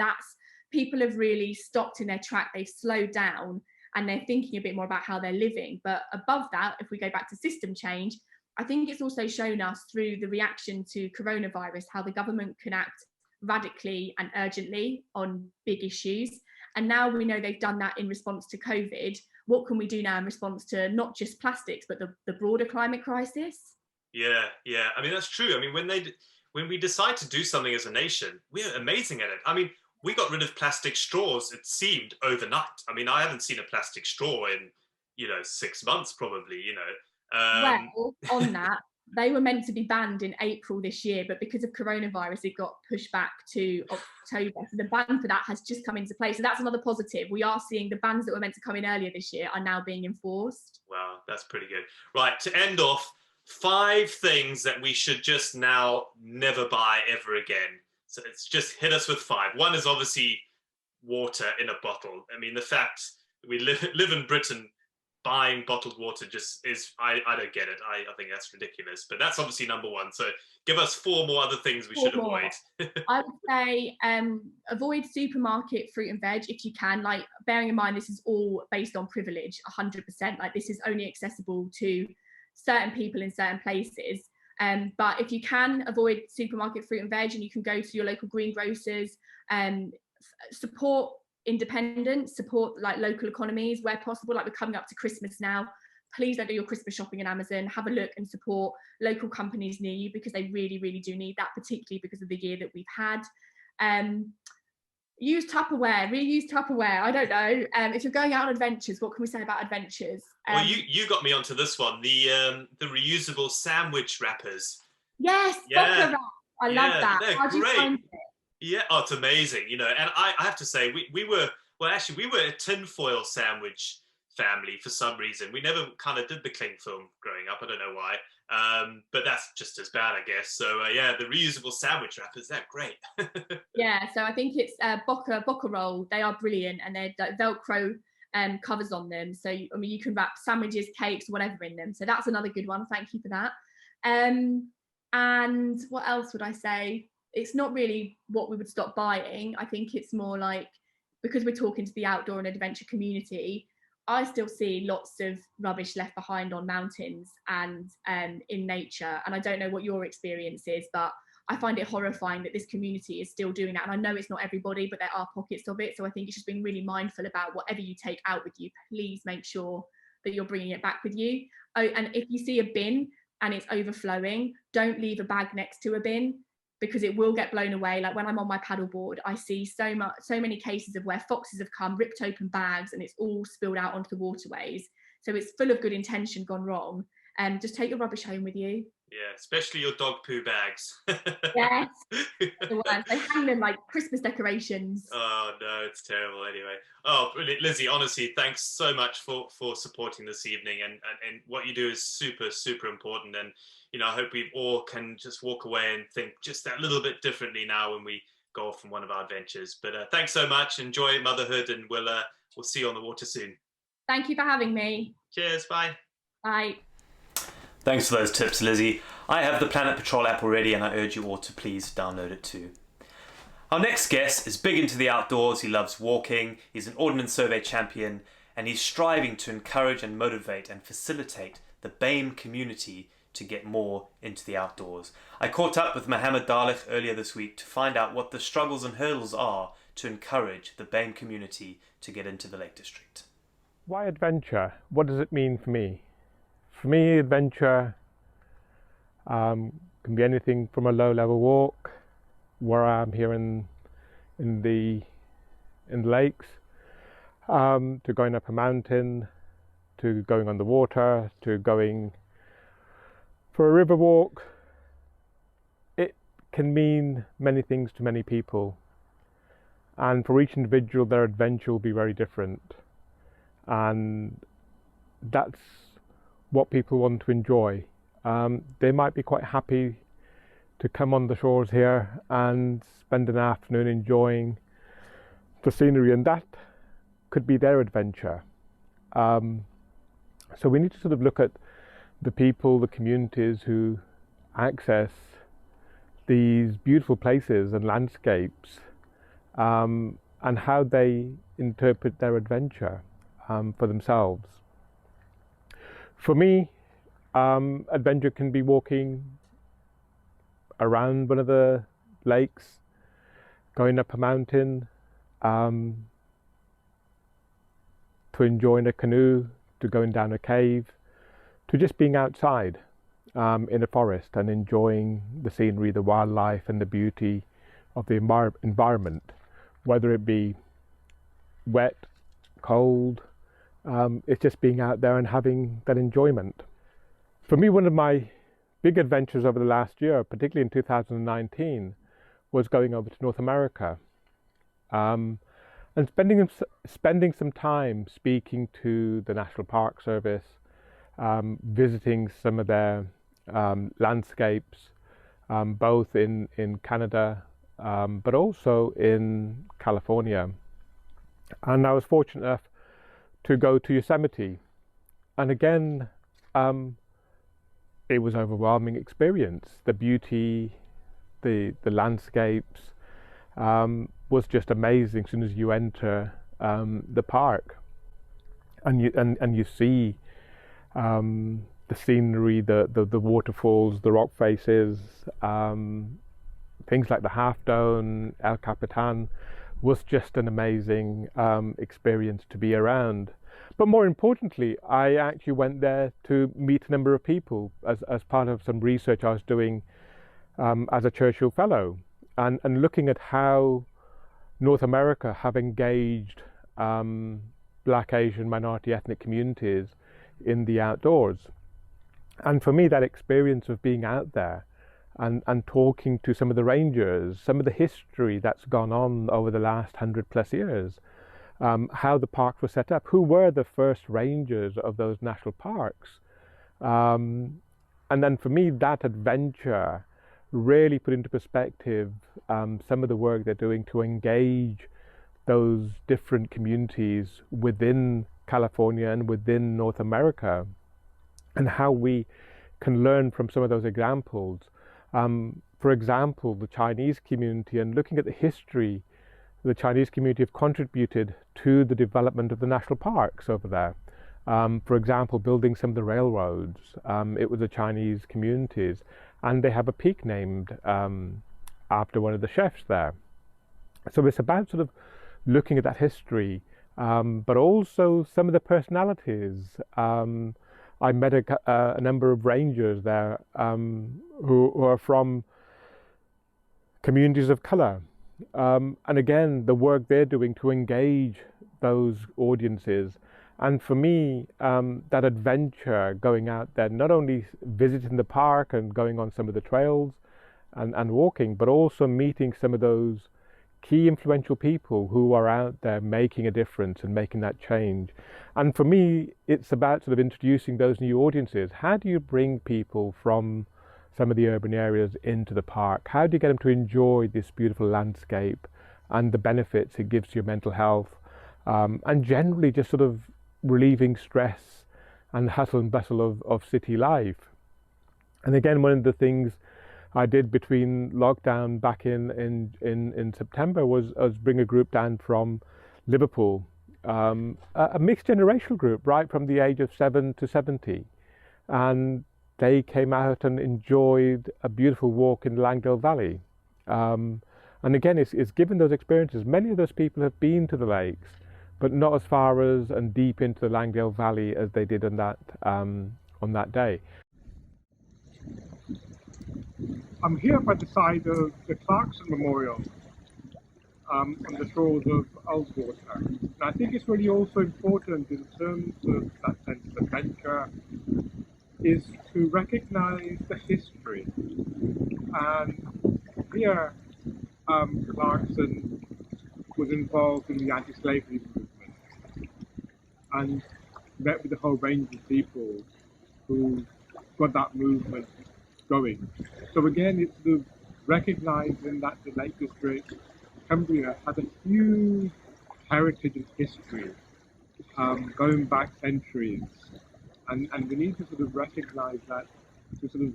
people have really stopped in their track. They've slowed down and they're thinking a bit more about how they're living. But above that, if we go back to system change, I think it's also shown us through the reaction to coronavirus, how the government can act radically and urgently on big issues. And now we know they've done that in response to COVID. What can we do now in response to not just plastics, but the broader climate crisis? Yeah. I mean, that's true. I mean, when we decide to do something as a nation, we're amazing at it. I mean, we got rid of plastic straws, it seemed, overnight. I mean, I haven't seen a plastic straw in, 6 months probably, Well, on that, they were meant to be banned in April this year, but because of coronavirus, it got pushed back to October. So the ban for that has just come into place. So that's another positive. We are seeing the bans that were meant to come in earlier this year are now being enforced. Wow, that's pretty good. Right, to end off, 5 things that we should just now never buy ever again. So it's just hit us with 5. One is obviously water in a bottle. I mean, the fact we live in Britain, buying bottled water just is, I don't get it. I think that's ridiculous. But that's obviously number 1. So give us 4 more other things we should avoid. I would say avoid supermarket fruit and veg if you can. Like, bearing in mind, this is all based on privilege, 100%. Like, this is only accessible to certain people in certain places. But if you can avoid supermarket fruit and veg, and you can go to your local greengrocers, support independence, support like local economies where possible. Like, we're coming up to Christmas now. Please don't do your Christmas shopping on Amazon. Have a look and support local companies near you, because they really, really do need that, particularly because of the year that we've had. Use Tupperware, reuse Tupperware. I don't know. If you're going out on adventures, what can we say about adventures? Well, you got me onto this one, the reusable sandwich wrappers. Yes, yeah. Wrap. I love that. How do you find it? Yeah, it's amazing, and I have to say, we were a tinfoil sandwich family for some reason. We never kind of did the cling film growing up. I don't know why, but that's just as bad, I guess. So the reusable sandwich wrappers, they're great. Yeah, so I think it's Boca roll. They are brilliant, and they're Velcro covers on them. So you can wrap sandwiches, cakes, whatever in them. So that's another good one. Thank you for that. And what else would I say? It's not really what we would stop buying. I think it's more like, because we're talking to the outdoor and adventure community, I still see lots of rubbish left behind on mountains and in nature. And I don't know what your experience is, but I find it horrifying that this community is still doing that. And I know it's not everybody, but there are pockets of it. So I think it's just being really mindful about whatever you take out with you. Please make sure that you're bringing it back with you. Oh, and if you see a bin and it's overflowing, don't leave a bag next to a bin, because it will get blown away. Like, when I'm on my paddleboard, I see so many cases of where foxes have come, ripped open bags, and it's all spilled out onto the waterways. So it's full of good intention gone wrong. Just take your rubbish home with you. Yeah, especially your dog poo bags. Yes, the worst. They hang them like Christmas decorations. Oh no, it's terrible. Anyway, oh brilliant, Lizzie. Honestly, thanks so much for supporting this evening, and what you do is super important. And I hope we all can just walk away and think just that little bit differently now when we go off on one of our adventures. But thanks so much. Enjoy motherhood, and we'll see you on the water soon. Thank you for having me. Cheers. Bye. Bye. Thanks for those tips, Lizzie. I have the Planet Patrol app already, and I urge you all to please download it too. Our next guest is big into the outdoors. He loves walking, he's an Ordnance Survey champion, and he's striving to encourage and motivate and facilitate the BAME community to get more into the outdoors. I caught up with Mohammed Dhalech earlier this week to find out what the struggles and hurdles are to encourage the BAME community to get into the Lake District. Why adventure? What does it mean for me? For me, adventure can be anything from a low-level walk, where I'm here in the lakes, to going up a mountain, to going on the water, to going for a river walk. It can mean many things to many people, and for each individual their adventure will be very different, and that's what people want to enjoy. They might be quite happy to come on the shores here and spend an afternoon enjoying the scenery, and that could be their adventure. So we need to sort of look at the people, the communities who access these beautiful places and landscapes, and how they interpret their adventure for themselves. For me, adventure can be walking around one of the lakes, going up a mountain, to enjoying a canoe, to going down a cave, to just being outside in a forest and enjoying the scenery, the wildlife and the beauty of the environment, whether it be wet, cold. It's just being out there and having that enjoyment. For me, one of my big adventures over the last year, particularly in 2019, was going over to North America, and spending some time speaking to the National Park Service, visiting some of their landscapes, both in Canada, but also in California. And I was fortunate enough to go to Yosemite, and again, it was an overwhelming experience. The beauty, the landscapes was just amazing as soon as you enter the park, and you see the scenery, the waterfalls, the rock faces, things like the Half Dome, El Capitan, was just an amazing experience to be around. But more importantly, I actually went there to meet a number of people as part of some research I was doing as a Churchill Fellow, and looking at how North America have engaged Black, Asian, minority ethnic communities in the outdoors. And for me, that experience of being out there and talking to some of the rangers, some of the history that's gone on over the last 100+ years, how the parks were set up, who were the first rangers of those national parks. And then for me, that adventure really put into perspective some of the work they're doing to engage those different communities within California and within North America, and how we can learn from some of those examples. For example, the Chinese community, and looking at the history, the Chinese community have contributed to the development of the national parks over there. For example, building some of the railroads, it was the Chinese communities, and they have a peak named after one of the chefs there. So it's about sort of looking at that history, but also some of the personalities. I met a number of rangers there who are from communities of colour. And again, the work they're doing to engage those audiences And for me, that adventure, going out there, not only visiting the park and going on some of the trails and walking, but also meeting some of those key influential people who are out there making a difference and making that change. And for me, it's about sort of introducing those new audiences. How do you bring people from some of the urban areas into the park? How do you get them to enjoy this beautiful landscape and the benefits it gives to your mental health, and generally just sort of relieving stress and hustle and bustle of city life? And again, one of the things I did between lockdown back in September was bring a group down from Liverpool, a mixed generational group, right from the age of 7 to 70. And they came out and enjoyed a beautiful walk in the Langdale Valley. And again, it's given those experiences. Many of those people have been to the lakes, but not as far as and deep into the Langdale Valley as they did on that day. I'm here by the side of the Clarkson Memorial on the shores of Ullswater. And I think it's really also important in terms of that sense of adventure is to recognise the history. And here, Clarkson was involved in the anti-slavery movement and met with a whole range of people who got that movement going. So again, it's sort of recognising that the Lake District, Cumbria, has a huge heritage and history going back centuries. And we need to sort of recognise that, to sort of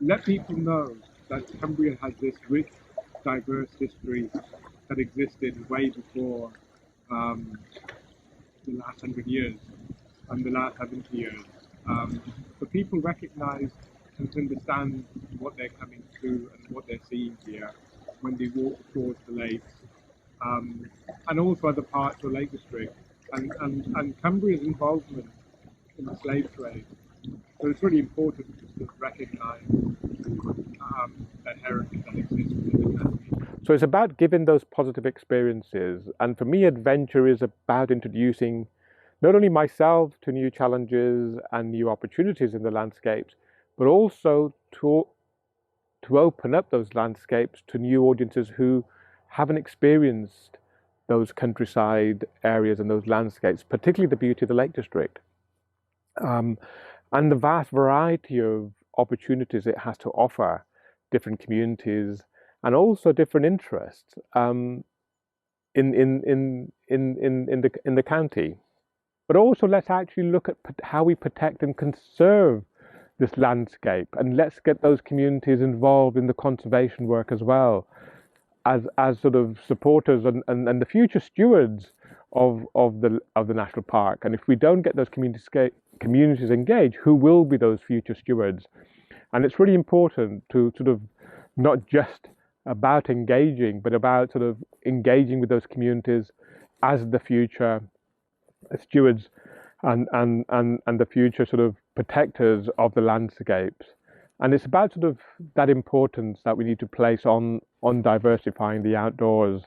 let people know that Cumbria has this rich, diverse history that existed way before the last 100 years and the last 70 years. So people recognise and understand what they're coming to and what they're seeing here when they walk towards the lakes, and also other parts of the Lake District, and Cumbria's involvement in the slave trade. So it's really important to sort of recognise that heritage that exists within the country. So it's about giving those positive experiences. And for me, adventure is about introducing not only myself to new challenges and new opportunities in the landscapes, but also to open up those landscapes to new audiences who haven't experienced those countryside areas and those landscapes, particularly the beauty of the Lake District. And the vast variety of opportunities it has to offer different communities and also different interests in the county. But also let's actually look at how we protect and conserve this landscape, and let's get those communities involved in the conservation work as well as sort of supporters and the future stewards of the national park. And if we don't get those communities engaged, who will be those future stewards? And it's really important to sort of not just about engaging, but about sort of engaging with those communities as the future stewards and the future sort of protectors of the landscapes. And it's about sort of that importance that we need to place on diversifying the outdoors.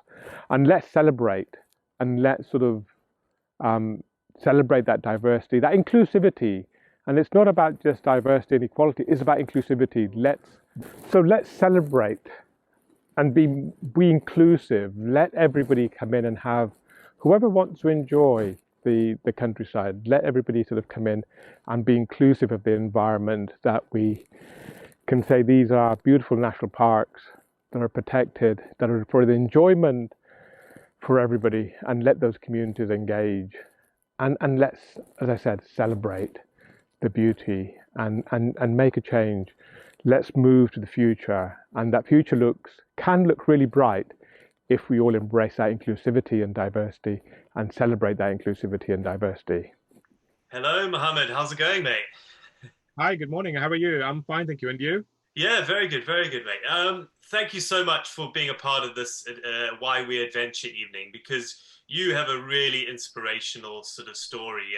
And let's celebrate, and let's sort of celebrate that diversity, that inclusivity. And it's not about just diversity and equality, it's about inclusivity. Let's celebrate and be inclusive. Let everybody come in and have, whoever wants to enjoy the countryside, let everybody sort of come in and be inclusive of the environment, that we can say these are beautiful national parks that are protected, that are for the enjoyment for everybody, and let those communities engage. And let's, as I said, celebrate the beauty and make a change. Let's move to the future, and that future can look really bright if we all embrace that inclusivity and diversity and celebrate that inclusivity and diversity. Hello, Mohammed. How's it going, mate? Hi, good morning. How are you? I'm fine, thank you. And you? Yeah, very good, mate. Thank you so much for being a part of this Why We Adventure evening, because you have a really inspirational sort of story,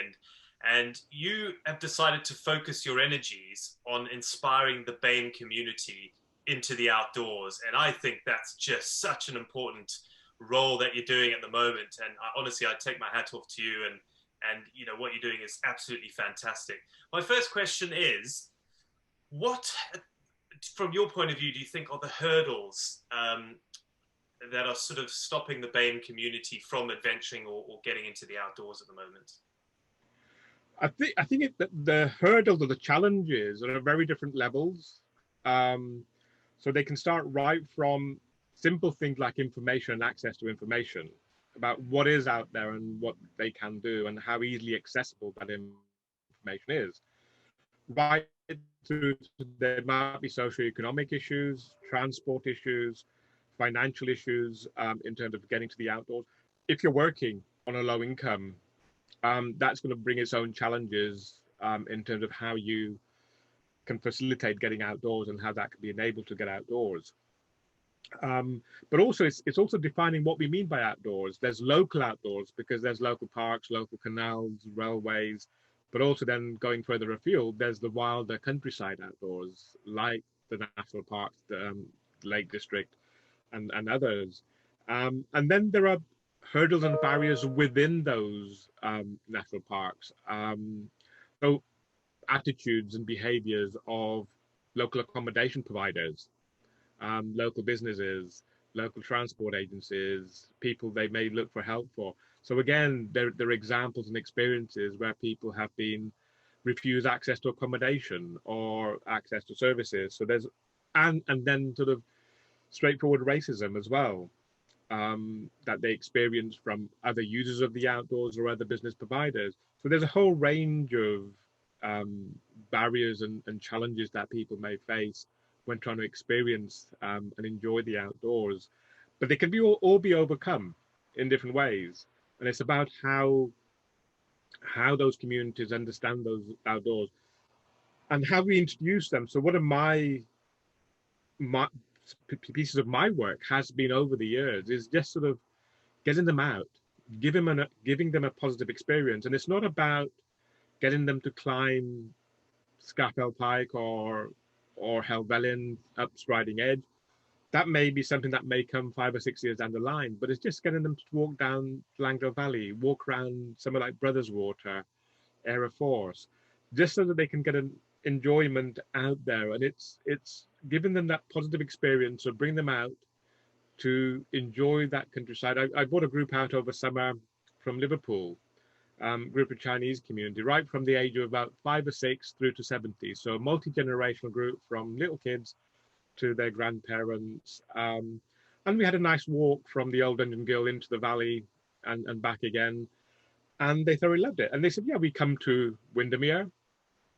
and you have decided to focus your energies on inspiring the BAME community into the outdoors. And I think that's just such an important role that you're doing at the moment. And honestly, I take my hat off to you, And what you're doing is absolutely fantastic. My first question is, what, from your point of view, do you think are the hurdles that are sort of stopping the BAME community from adventuring or getting into the outdoors at the moment? I think the hurdles or the challenges are at very different levels. So they can start right from simple things like information and access to information about what is out there and what they can do and how easily accessible that information is. Right through to there might be socioeconomic issues, transport issues, financial issues in terms of getting to the outdoors. If you're working on a low income, that's going to bring its own challenges in terms of how you can facilitate getting outdoors and how that can be enabled to get outdoors. But also, it's also defining what we mean by outdoors. There's local outdoors because there's local parks, local canals, railways, but also then going further afield, there's the wilder countryside outdoors, like the national parks, the Lake District, and others. And then there are hurdles and barriers within those national parks. So attitudes and behaviors of local accommodation providers, local businesses, local transport agencies, people they may look for help for. So again, there are examples and experiences where people have been refused access to accommodation or access to services. So there's, and then sort of straightforward racism as well, that they experience from other users of the outdoors or other business providers. So there's a whole range of barriers and challenges that people may face when trying to experience and enjoy the outdoors, but they can be all be overcome in different ways. And it's about how those communities understand those outdoors and how we introduce them. So one of my pieces of my work has been over the years is just sort of getting them out, giving them a positive experience. And it's not about getting them to climb Scafell Pike or Helvellyn up Striding Edge. That may be something that may come 5 or 6 years down the line, but it's just getting them to walk down Langdale Valley, walk around somewhere like Brothers Water, Area Force, just so that they can get an enjoyment out there. And it's giving them that positive experience of bring them out to enjoy that countryside. I brought a group out over summer from Liverpool, group of Chinese community, right from the age of about 5 or 6 through to 70. So a multi-generational group from little kids to their grandparents. And we had a nice walk from the old Dungeon Gill into the valley and back again. And they thoroughly loved it. And they said, yeah, we come to Windermere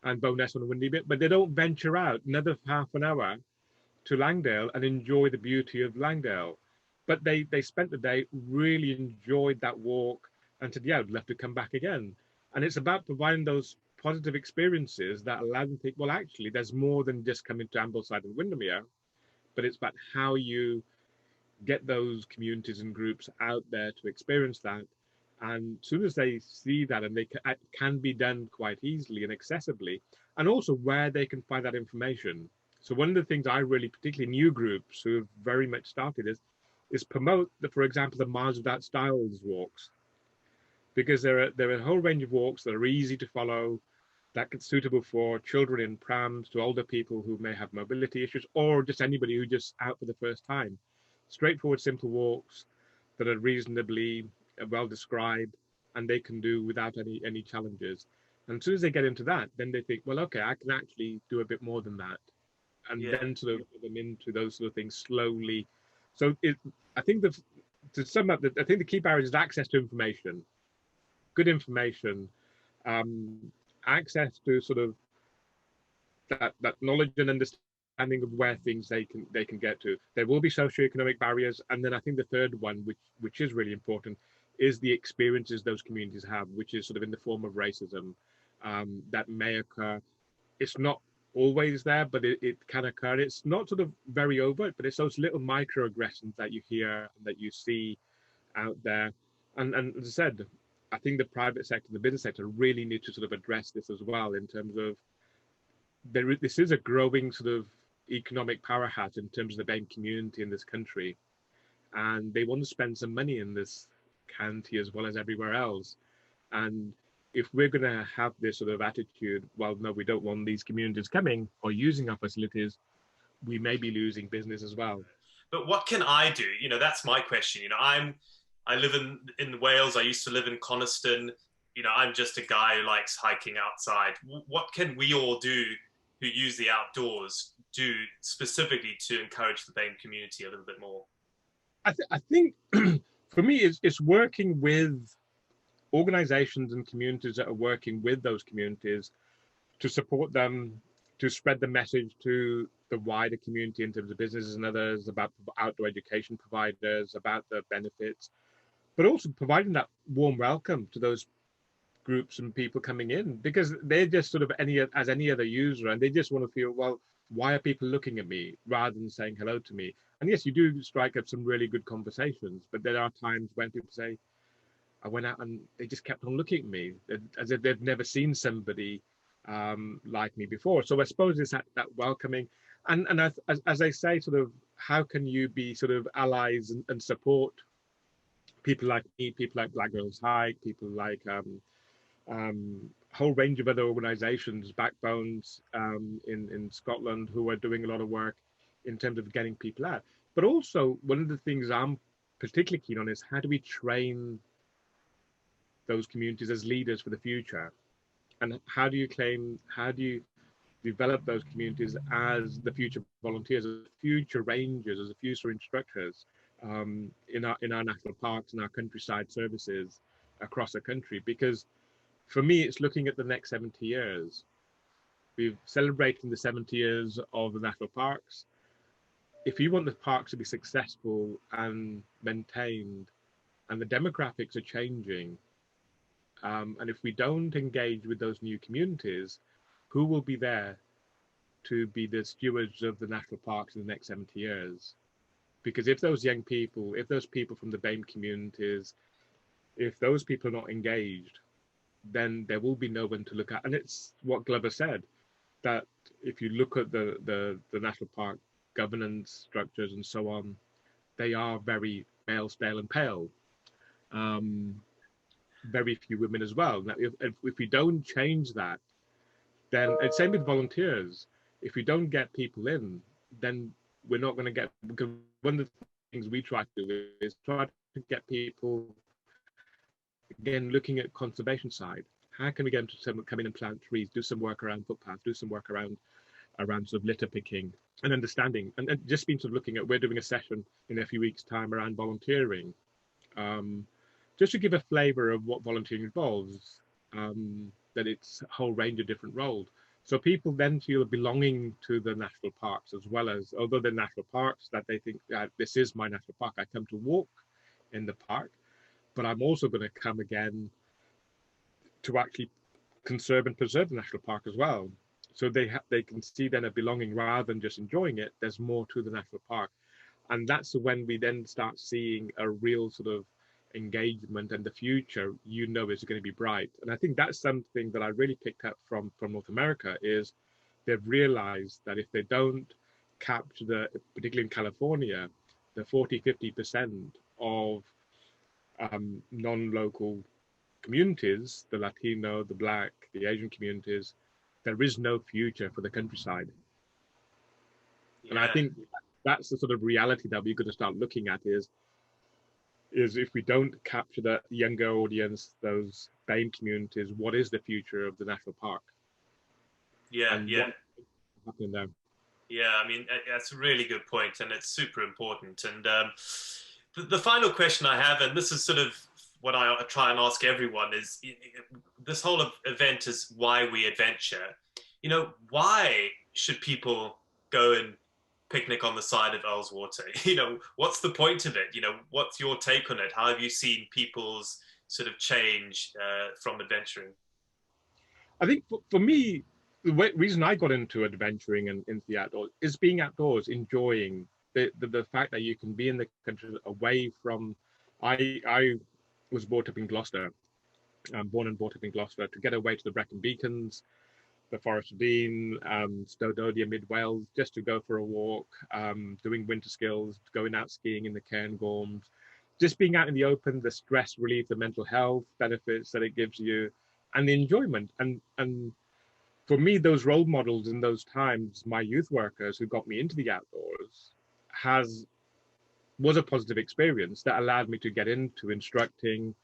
and Bowness on a windy bit, but they don't venture out another half an hour to Langdale and enjoy the beauty of Langdale. But they spent the day, really enjoyed that walk and said, yeah, I'd love to come back again. And it's about providing those positive experiences that allow them to think, well, actually, there's more than just coming to Ambleside and Windermere, but it's about how you get those communities and groups out there to experience that. And as soon as they see that, and it can be done quite easily and accessibly, and also where they can find that information. So one of the things I really, particularly new groups who have very much started is promote, for example, the Miles Without Styles walks, because there are a whole range of walks that are easy to follow, that are suitable for children in prams, to older people who may have mobility issues, or just anybody who just out for the first time. Straightforward, simple walks that are reasonably well described, and they can do without any challenges. And as soon as they get into that, then they think, well, okay, I can actually do a bit more than that, and then sort of put them into those sort of things slowly. So I think to sum up, I think the key barrier is access to information, good information, access to sort of that knowledge and understanding of where things they can get to. There will be socioeconomic barriers, and then I think the third one, which is really important, is the experiences those communities have, which is sort of in the form of racism that may occur. It's not always there, but it can occur. It's not sort of very overt, but it's those little microaggressions that you hear, that you see out there. And as I said, I think the private sector, the business sector really need to sort of address this as well, in terms of this is a growing sort of economic powerhouse in terms of the BAME community in this country. And they want to spend some money in this county as well as everywhere else. And if we're going to have this sort of attitude, well, no, we don't want these communities coming or using our facilities, we may be losing business as well. But what can I do? You know, that's my question. You know, I live in Wales. I used to live in Coniston. You know, I'm just a guy who likes hiking outside. What can we all do who use the outdoors do specifically to encourage the BAME community a little bit more? I think for me, it's working with organizations and communities that are working with those communities to support them, to spread the message to the wider community in terms of businesses and others, about outdoor education providers, about the benefits, but also providing that warm welcome to those groups and people coming in, because they're just sort of as any other user, and they just want to feel, well, why are people looking at me rather than saying hello to me? And yes, you do strike up some really good conversations, but there are times when people say, I went out and they just kept on looking at me as if they've never seen somebody like me before. So I suppose it's that welcoming. And as I say, sort of, how can you be sort of allies and support people like me, people like Black Girls Hike, people like a whole range of other organizations, Backbones in Scotland, who are doing a lot of work in terms of getting people out. But also, one of the things I'm particularly keen on is how do we train those communities as leaders for the future, and how do you develop those communities as the future volunteers, as future rangers, as the future instructors in our national parks and our countryside services across the country? Because for me, it's looking at the next 70 years. We've celebrated the 70 years of the national parks. If you want the parks to be successful and maintained, and the demographics are changing, and if we don't engage with those new communities, who will be there to be the stewards of the national parks in the next 70 years? Because if those young people, if those people from the BAME communities, if those people are not engaged, then there will be no one to look at. And it's what Glover said, that if you look at the national park governance structures and so on, they are very male, stale and pale. Very few women as well. Now, if we don't change that, then it's same with volunteers. If we don't get people in, then we're not going to get, because one of the things we try to do is try to get people, again, looking at conservation side. How can we get them to come in and plant trees, do some work around footpaths, do some work around sort of litter picking and understanding, and just been sort of looking at, we're doing a session in a few weeks' time around volunteering, just to give a flavour of what volunteering involves, that it's a whole range of different roles. So people then feel belonging to the national parks, as well as, although they're national parks, that they think, this is my national park, I come to walk in the park, but I'm also going to come again to actually conserve and preserve the national park as well. So they can see then a belonging rather than just enjoying it. There's more to the national park. And that's when we then start seeing a real sort of engagement, and the future, is going to be bright. And I think that's something that I really picked up from North America, is they've realized that if they don't capture particularly in California, the 40-50% of non-local communities, the Latino, the Black, the Asian communities, there is no future for the countryside. Yeah. And I think that's the sort of reality that we're going to start looking at, is if we don't capture the younger audience, those BAME communities, what is the future of the national park? Yeah, and yeah. What's happening there? Yeah, I mean, that's a really good point, and it's super important. And the final question I have, and this is sort of what I try and ask everyone, is this whole event is why we adventure. Why should people go and picnic on the side of Ullswater? What's the point of it? What's your take on it? How have you seen people's sort of change from adventuring? I think for me, the reason I got into adventuring and into the outdoors is being outdoors, enjoying the fact that you can be in the country away from. I was brought up in Gloucester, born and brought up in Gloucester, to get away to the Brecon Beacons, the Forest of Dean, Stododia, Mid Wales, just to go for a walk, doing winter skills, going out skiing in the Cairngorms, just being out in the open, the stress relief, the mental health benefits that it gives you, and the enjoyment. And for me, those role models in those times, my youth workers who got me into the outdoors, was a positive experience that allowed me to get into instructing,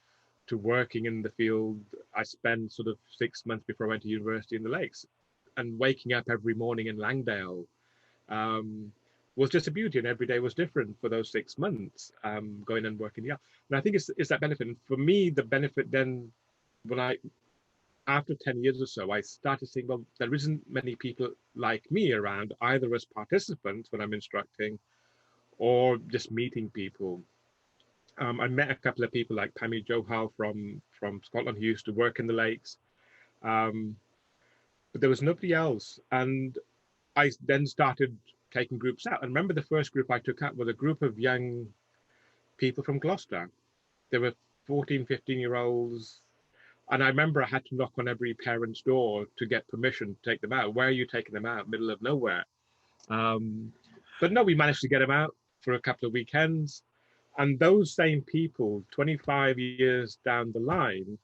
to working in the field. I spent sort of 6 months before I went to university in the Lakes, and waking up every morning in Langdale was just a beauty, and every day was different for those 6 months, going and working. Yeah, and I think it's that benefit. And for me, the benefit then, after 10 years or so, I started saying, well, there isn't many people like me around, either as participants when I'm instructing, or just meeting people. I met a couple of people like Pammy Johal from Scotland who used to work in the Lakes, but there was nobody else. And I then started taking groups out. And remember, the first group I took out was a group of young people from Gloucester. There were 14, 15-year-olds. And I remember I had to knock on every parent's door to get permission to take them out. Where are you taking them out? Middle of nowhere. But no, we managed to get them out for a couple of weekends. And those same people, 25 years down the line,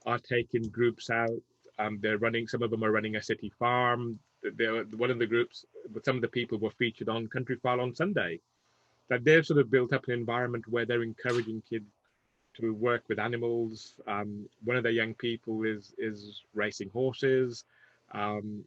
are taking groups out. Some of them are running a city farm. One of the groups, but some of the people were featured on Country File on Sunday. That they've sort of built up an environment where they're encouraging kids to work with animals. One of the young people is racing horses.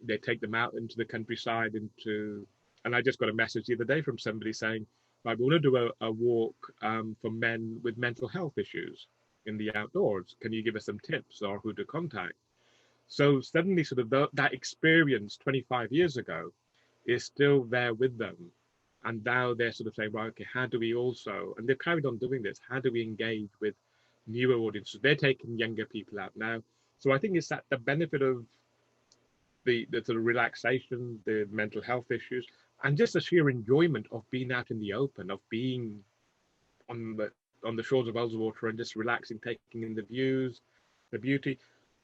They take them out into the countryside, and I just got a message the other day from somebody saying, right, we want to do a walk for men with mental health issues in the outdoors. Can you give us some tips or who to contact? So suddenly sort of that experience 25 years ago is still there with them. And now they're sort of saying, well, okay, how do we also, and they've carried on doing this, how do we engage with newer audiences? They're taking younger people out now. So I think it's the benefit of the sort of relaxation, the mental health issues, and just the sheer enjoyment of being out in the open, of being on the shores of Ullswater and just relaxing, taking in the views, the beauty.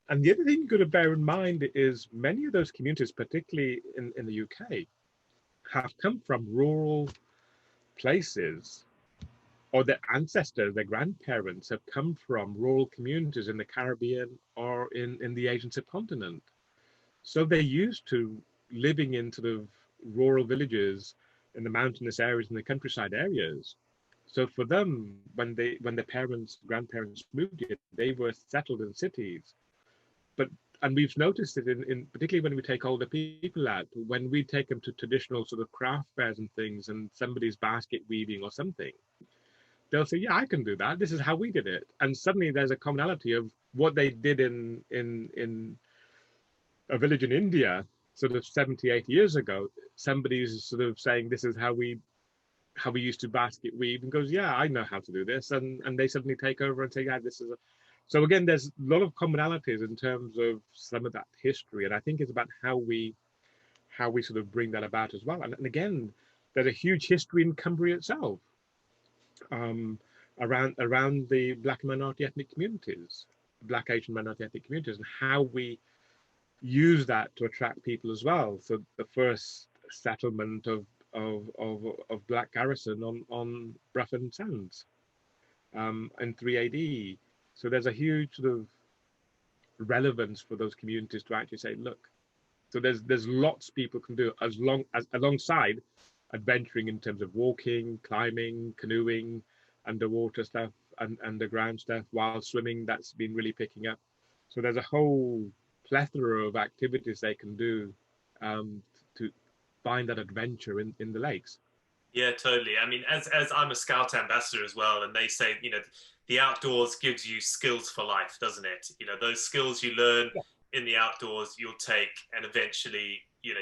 And the other thing you've got to bear in mind is many of those communities, particularly in the UK, have come from rural places, or their ancestors, their grandparents have come from rural communities in the Caribbean or in the Asian subcontinent. So they're used to living in sort of rural villages in the mountainous areas and the countryside areas. So for them, when their grandparents moved here, they were settled in cities. And we've noticed it in particularly when we take older people out, when we take them to traditional sort of craft fairs and things, and somebody's basket weaving or something, they'll say, yeah, I can do that. This is how we did it. And suddenly there's a commonality of what they did in a village in India sort of 70, 80 years ago. Somebody's sort of saying, this is how we used to basket weave, and goes, yeah, I know how to do this. And they suddenly take over and say, yeah, this is So again, there's a lot of commonalities in terms of some of that history. And I think it's about how we sort of bring that about as well. And again, there's a huge history in Cumbria itself, around the Black and minority ethnic communities, Black, Asian, minority ethnic communities, and how we use that to attract people as well. So the first settlement of Black garrison on Ruffin Sands in 3 AD. So there's a huge sort of relevance for those communities to actually say, look, so there's lots people can do alongside adventuring in terms of walking, climbing, canoeing, underwater stuff, and underground stuff, while swimming, that's been really picking up. So there's a whole plethora of activities they can do to find that adventure in the lakes. Yeah, totally. I mean, as I'm a Scout ambassador as well, and they say, the outdoors gives you skills for life, doesn't it? Those skills you learn in the outdoors, you'll take, and eventually, you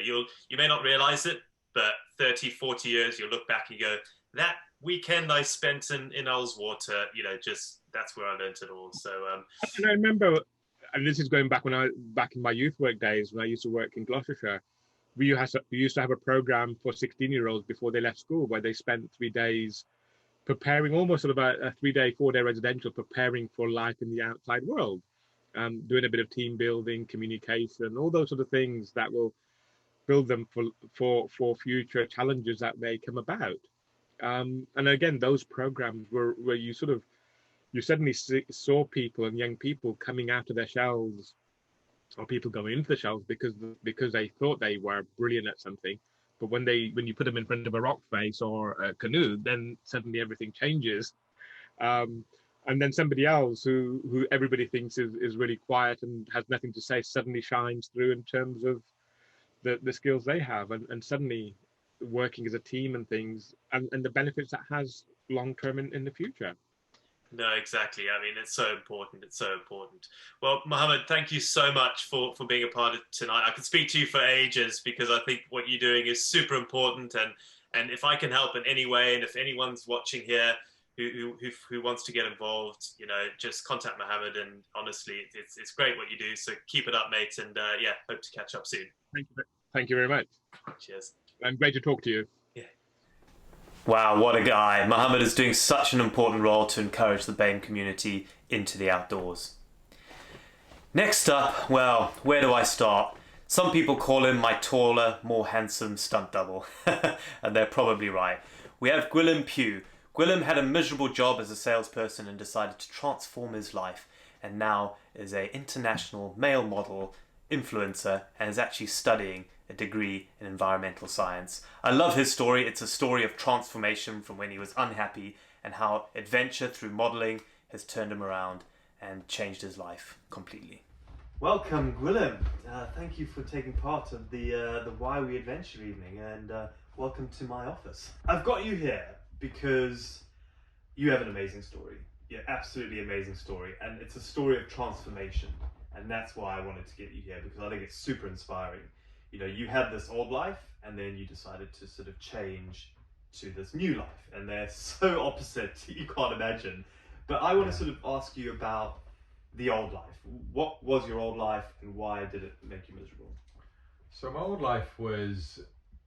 may not realize it, but 30, 40 years, you'll look back and go, that weekend I spent in Ullswater, that's where I learned it all. So, and I remember, and this is going back back in my youth work days, when I used to work in Gloucestershire, we used to have a program for 16-year-olds before they left school, where they spent 3 days preparing, almost sort of a 3-day, 4-day residential, preparing for life in the outside world, doing a bit of team building, communication, all those sort of things that will build them for future challenges that may come about. And again, those programs were where you suddenly saw people and young people coming out of their shells or people going into the shelves because they thought they were brilliant at something, but when you put them in front of a rock face or a canoe, then suddenly everything changes. And then somebody else who everybody thinks is really quiet and has nothing to say suddenly shines through in terms of the skills they have, and suddenly working as a team and things, and the benefits that has long term in the future. No, exactly. I mean, it's so important. It's so important. Well, Mohammed, thank you so much for being a part of tonight. I could speak to you for ages because I think what you're doing is super important. And if I can help in any way, and if anyone's watching here who wants to get involved, just contact Mohammed. And honestly, it's great what you do. So keep it up, mate. And hope to catch up soon. Thank you very much. Cheers. And great to talk to you. Wow, what a guy. Mohammed is doing such an important role to encourage the BAME community into the outdoors. Next up, well, where do I start? Some people call him my taller, more handsome stunt double. And they're probably right. We have Gwilym Pugh. Gwilym had a miserable job as a salesperson and decided to transform his life, and now is an international male model influencer and is actually studying a degree in environmental science. I love his story. It's a story of transformation from when he was unhappy and how adventure through modelling has turned him around and changed his life completely. Welcome, Gwilym. Thank you for taking part of the Why We Adventure evening, and welcome to my office. I've got you here because you have an amazing story. Yeah, absolutely amazing story, and it's a story of transformation, and that's why I wanted to get you here, because I think it's super inspiring. You had this old life and then you decided to sort of change to this new life, and they're so opposite you can't imagine. But I want to sort of ask you about the old life. What was your old life and why did it make you miserable? So my old life was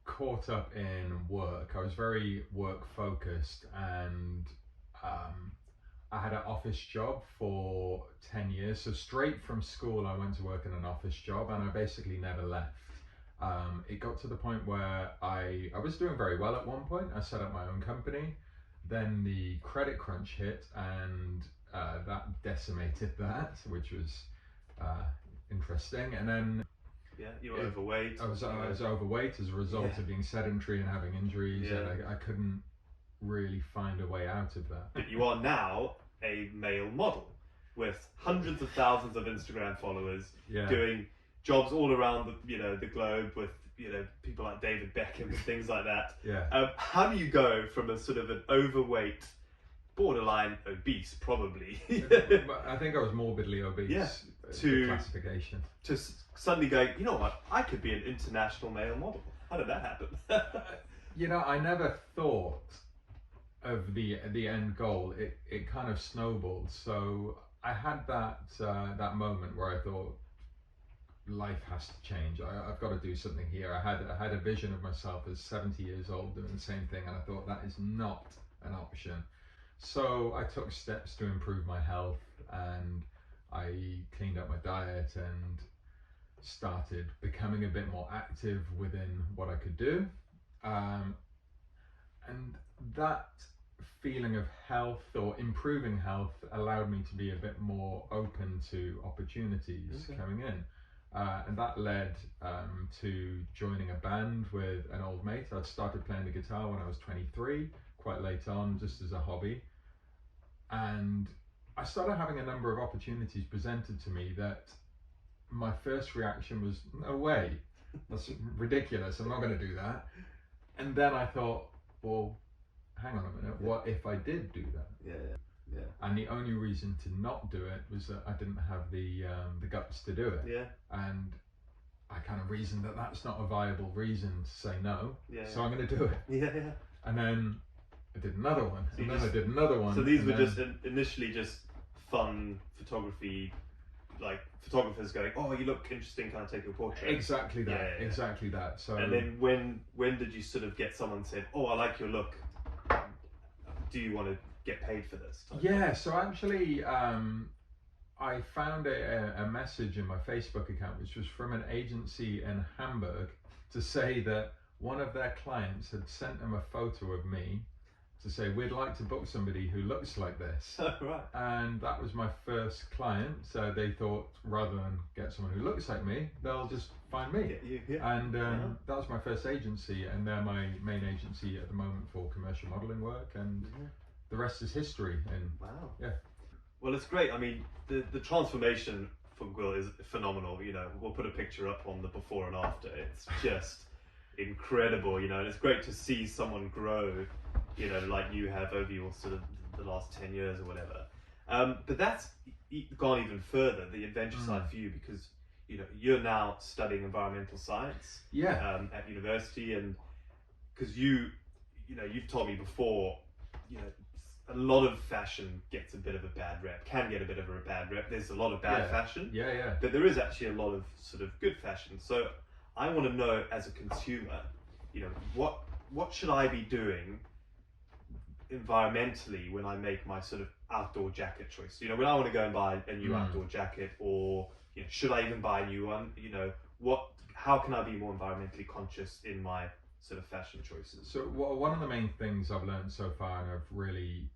caught up in work. I was very work focused, and I had an office job for 10 years. So straight from school I went to work in an office job, and I basically never left. It got to the point where I was doing very well at one point. I set up my own company. Then the credit crunch hit, and that decimated that, which was interesting. And then you were overweight. I was overweight as a result of being sedentary and having injuries, and I couldn't really find a way out of that. But you are now a male model with hundreds of thousands of Instagram followers, doing jobs all around the globe with people like David Beckham and things like that. How do you go from a sort of an overweight, borderline obese, probably? I think I was morbidly obese. To classification. To suddenly going, you know what? I could be an international male model. How did that happen? I never thought of the end goal. It kind of snowballed. So I had that moment where I thought, life has to change. I've got to do something here. I had a vision of myself as 70 years old doing the same thing, and I thought that is not an option. So I took steps to improve my health, and I cleaned up my diet and started becoming a bit more active within what I could do. And that feeling of health or improving health allowed me to be a bit more open to opportunities coming in. And that led to joining a band with an old mate. I'd started playing the guitar when I was 23, quite late on, just as a hobby. And I started having a number of opportunities presented to me that my first reaction was, no way, that's ridiculous, I'm not going to do that. And then I thought, well, hang on a minute, what if I did do that? Yeah. And the only reason to not do it was that I didn't have the guts to do it. And I kind of reasoned that that's not a viable reason to say no. So I'm going to do it. And then I did another one, so and then I did another one. So these were just initially just fun photography, like photographers going, oh, you look interesting, can I take your portrait? Exactly that. Exactly that. So. And then when did you sort of get someone said, oh, I like your look, do you want to get paid for this? So actually I found a message in my Facebook account which was from an agency in Hamburg to say that one of their clients had sent them a photo of me to say, we'd like to book somebody who looks like this. Right. And that was my first client. So they thought, rather than get someone who looks like me, they'll just find me. And that was my first agency, and they're my main agency at the moment for commercial modelling work, and the rest is history. And wow. Yeah. Well, it's great. I mean, the transformation from Gwil is phenomenal. You know, we'll put a picture up on the before and after. It's just incredible, you know, and it's great to see someone grow, you know, like you have over your sort of the last 10 years or whatever. But that's gone even further, the adventure side for you, because, you know, you're now studying environmental science at university, and because you know, you've told me before, you know, a lot of fashion gets a bit of a bad rep, can get a bit of a bad rep. There's a lot of bad fashion, but there is actually a lot of sort of good fashion. So I want to know, as a consumer, you know, what should I be doing environmentally when I make my sort of outdoor jacket choice? You know, when I want to go and buy a new outdoor jacket, or, you know, should I even buy a new one? You know, how can I be more environmentally conscious in my sort of fashion choices? So one of the main things I've learned so far, and I've really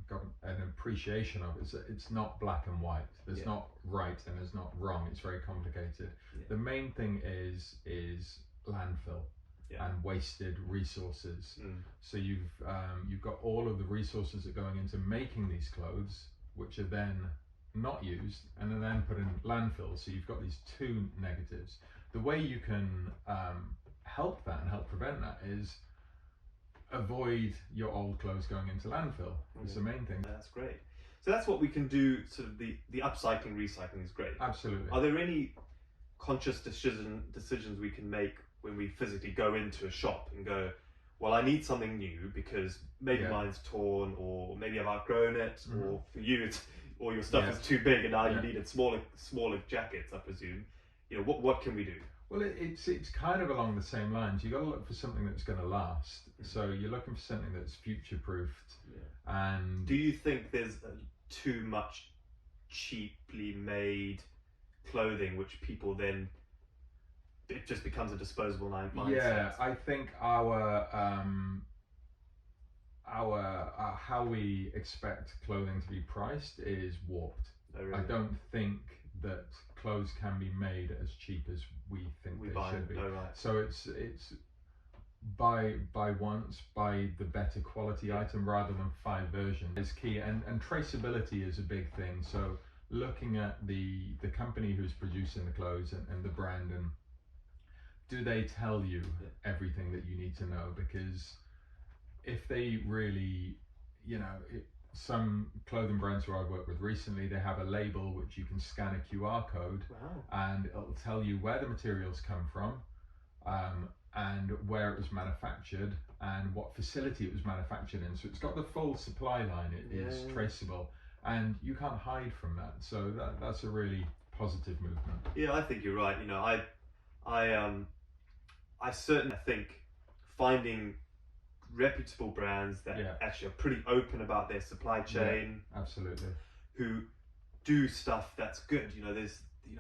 got an appreciation of, is that it's not black and white. There's not right and there's not wrong. It's very complicated. The main thing is landfill and wasted resources. So you've got all of the resources that are going into making these clothes, which are then not used and are then put in landfill. So you've got these two negatives. The way you can help that and help prevent that is avoid your old clothes going into landfill. It's the main thing. That's great. So that's what we can do. Sort of the upcycling, recycling is great. Absolutely. Are there any conscious decisions we can make when we physically go into a shop and go, well, I need something new because maybe mine's torn, or maybe I've outgrown it, or for you, or your stuff is too big and now you needed smaller jackets, I presume. You know, what can we do? Well, it's kind of along the same lines. You've got to look for something that's going to last. So you're looking for something that's future-proofed. And do you think there's too much cheaply made clothing, which people then, it just becomes a disposable mindset? Yeah, I think our how we expect clothing to be priced is warped. Oh, really? I don't think that clothes can be made as cheap as we think they should be. Oh, right. So it's buy once, buy the better quality item rather than 5 versions is key, and traceability is a big thing. So looking at the company who's producing the clothes and the brand, and do they tell you everything that you need to know? Because if they really, you know, some clothing brands who I've worked with recently, they have a label which you can scan a QR code, and it'll tell you where the materials come from, and where it was manufactured and what facility it was manufactured in. So it's got the full supply line. It is traceable, and you can't hide from that. So that's a really positive movement. Yeah, I think you're right. You know, I certainly think finding reputable brands that actually are pretty open about their supply chain, absolutely, who do stuff that's good. You know,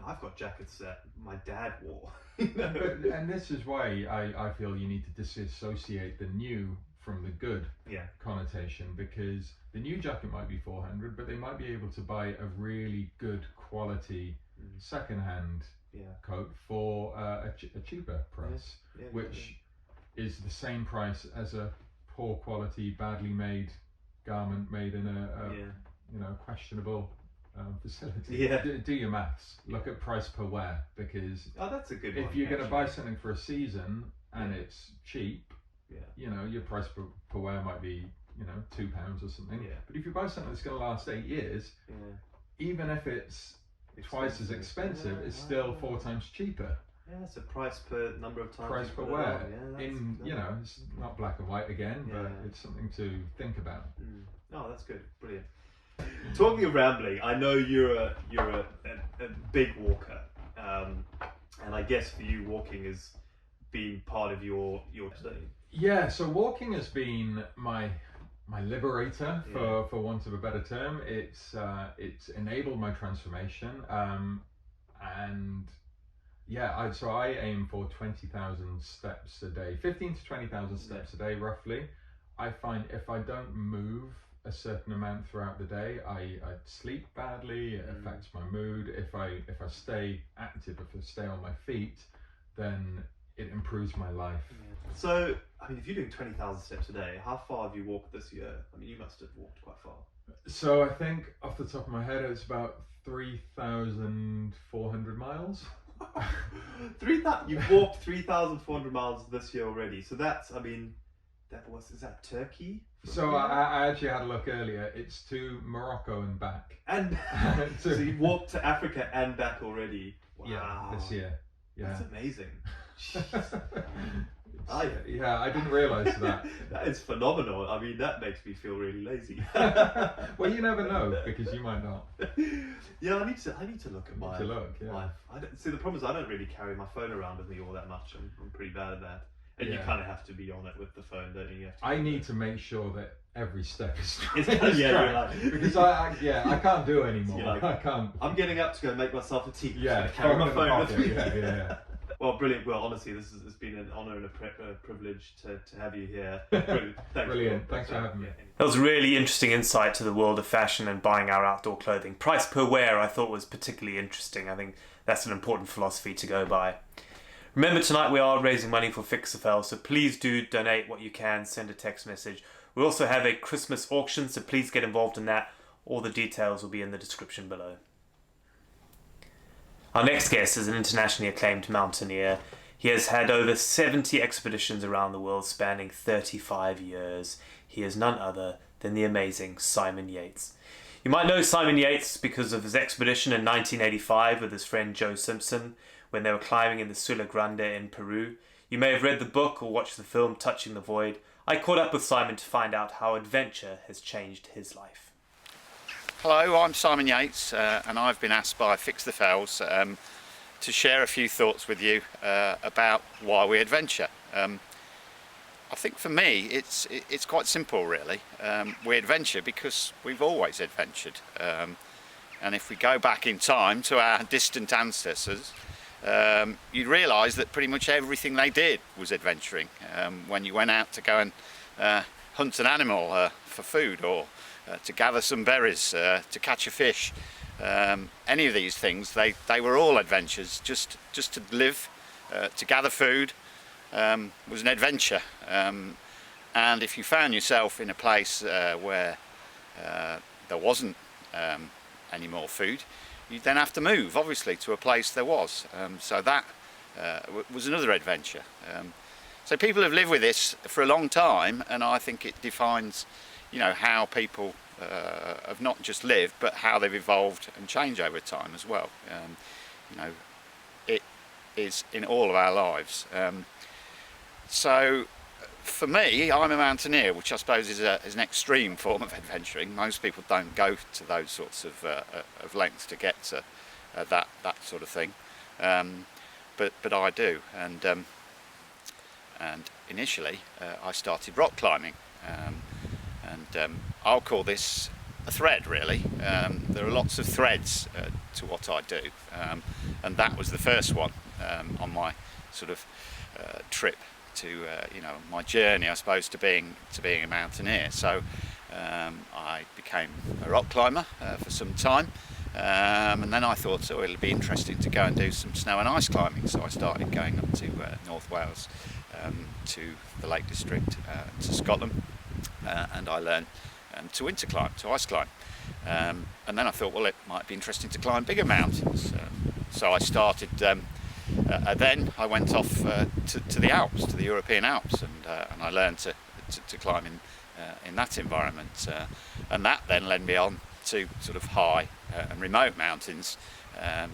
I've got jackets that my dad wore. And this is why I feel you need to disassociate the new from the good connotation, because the new jacket might be 400, but they might be able to buy a really good quality second-hand coat for a cheaper price, which is the same price as a poor quality, badly made garment made in a you know, questionable facility. Do your maths. Look at price per wear, because that's a good if one, you're going to buy something for a season and it's cheap, you know, your price per wear might be, you know, £2 or something. But if you buy something that's going to last 8 years, even if it's twice as expensive, it's still 4 times cheaper. Yeah, it's a price per number of times. Price per wear. You know, it's not black and white again, but it's something to think about. Oh, that's good. Brilliant. Talking of rambling, I know you're a big walker, and I guess for you, walking has been part of your study. Yeah, so walking has been my liberator, for want of a better term. It's enabled my transformation, and yeah, so I aim for 20,000 steps a day, 15 to 20,000 steps a day roughly. I find if I don't move a certain amount throughout the day, I sleep badly. It affects my mood. If I stay active, if I stay on my feet, then it improves my life. So, I mean, if you're doing 20,000 steps a day, how far have you walked this year? I mean, you must have walked quite far. So I think off the top of my head, it's about 3,400 miles. You've walked 3,400 miles this year already. So that's, I mean, is that Turkey? So I actually had a look earlier. It's to Morocco and back. And so you've walked to Africa and back already. Wow. Yeah, this year. Yeah. That's amazing. I didn't realise that. That is phenomenal. I mean, that makes me feel really lazy. Well, you never know, because you might not. Yeah, I need to look at my yeah. life. See, the problem is I don't really carry my phone around with me all that much. I'm pretty bad at that. And you kind of have to be on it with the phone, don't you? I need to make sure that every step is because I can't do it anymore. Like, I can't. I'm getting up to go make myself a tea. Yeah, carry my phone with me. Yeah. Well, brilliant. Well, honestly, it's been an honour and a privilege to have you here. Brilliant. Thanks for having me. That was a really interesting insight to the world of fashion and buying our outdoor clothing. Price per wear, I thought, was particularly interesting. I think that's an important philosophy to go by. Remember, tonight we are raising money for Fix the Fell, so please do donate what you can, send a text message. We also have a Christmas auction, so please get involved in that. All the details will be in the description below. Our next guest is an internationally acclaimed mountaineer. He has had over 70 expeditions around the world spanning 35 years. He is none other than the amazing Simon Yates. You might know Simon Yates because of his expedition in 1985 with his friend Joe Simpson when they were climbing in the Sula Grande in Peru. You may have read the book or watched the film Touching the Void. I caught up with Simon to find out how adventure has changed his life. Hello, I'm Simon Yates and I've been asked by Fix the Fells to share a few thoughts with you about why we adventure. I think for me it's quite simple really. We adventure because we've always adventured, and if we go back in time to our distant ancestors, you'd realise that pretty much everything they did was adventuring. When you went out to go and hunt an animal for food, or to gather some berries, to catch a fish, any of these things, they were all adventures. Just to live, to gather food was an adventure. And if you found yourself in a place where there wasn't any more food, you'd then have to move, obviously, to a place there was. So that was another adventure. So people have lived with this for a long time, and I think it defines, how people have not just lived, but how they've evolved and changed over time as well. It is in all of our lives. So for me, I'm a mountaineer, which I suppose is an extreme form of adventuring. Most people don't go to those sorts of lengths to get to that sort of thing, but I do. And initially, I started rock climbing, and I'll call this a thread, really. There are lots of threads to what I do, and that was the first one on my sort of trip to my journey, I suppose, to being a mountaineer. So I became a rock climber for some time, and then I thought, it'll be interesting to go and do some snow and ice climbing. So I started going up to North Wales, to the Lake District, to Scotland, and I learned to winter climb, to ice climb. And then I thought, it might be interesting to climb bigger mountains. So I started. Then I went off to the Alps, to the European Alps, and I learned to climb in that environment, and that then led me on to sort of high and remote mountains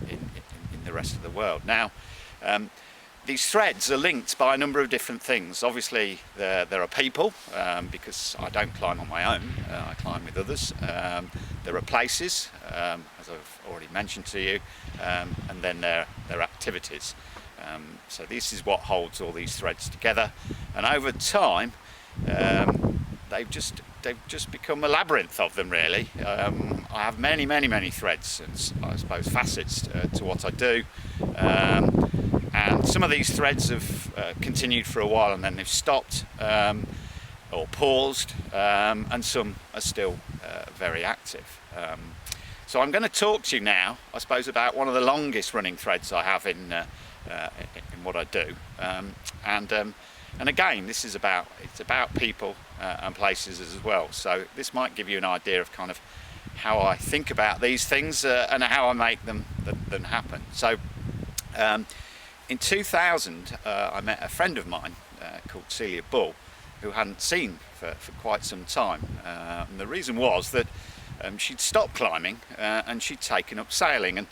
in the rest of the world. Now, these threads are linked by a number of different things. Obviously, there are people, because I don't climb on my own, I climb with others. There are places, as I've already mentioned to you, and then there are activities. So this is what holds all these threads together. And over time, they've just become a labyrinth of them, really. I have many threads and I suppose facets to what I do. And some of these threads have continued for a while and then they've stopped. or paused, and some are still very active. So I'm going to talk to you now, I suppose, about one of the longest running threads I have in what I do, and again, this is about people and places as well. So this might give you an idea of kind of how I think about these things and how I make them happen. So in 2000, I met a friend of mine called Celia Bull, who I hadn't seen for quite some time. And the reason was that she'd stopped climbing and she'd taken up sailing,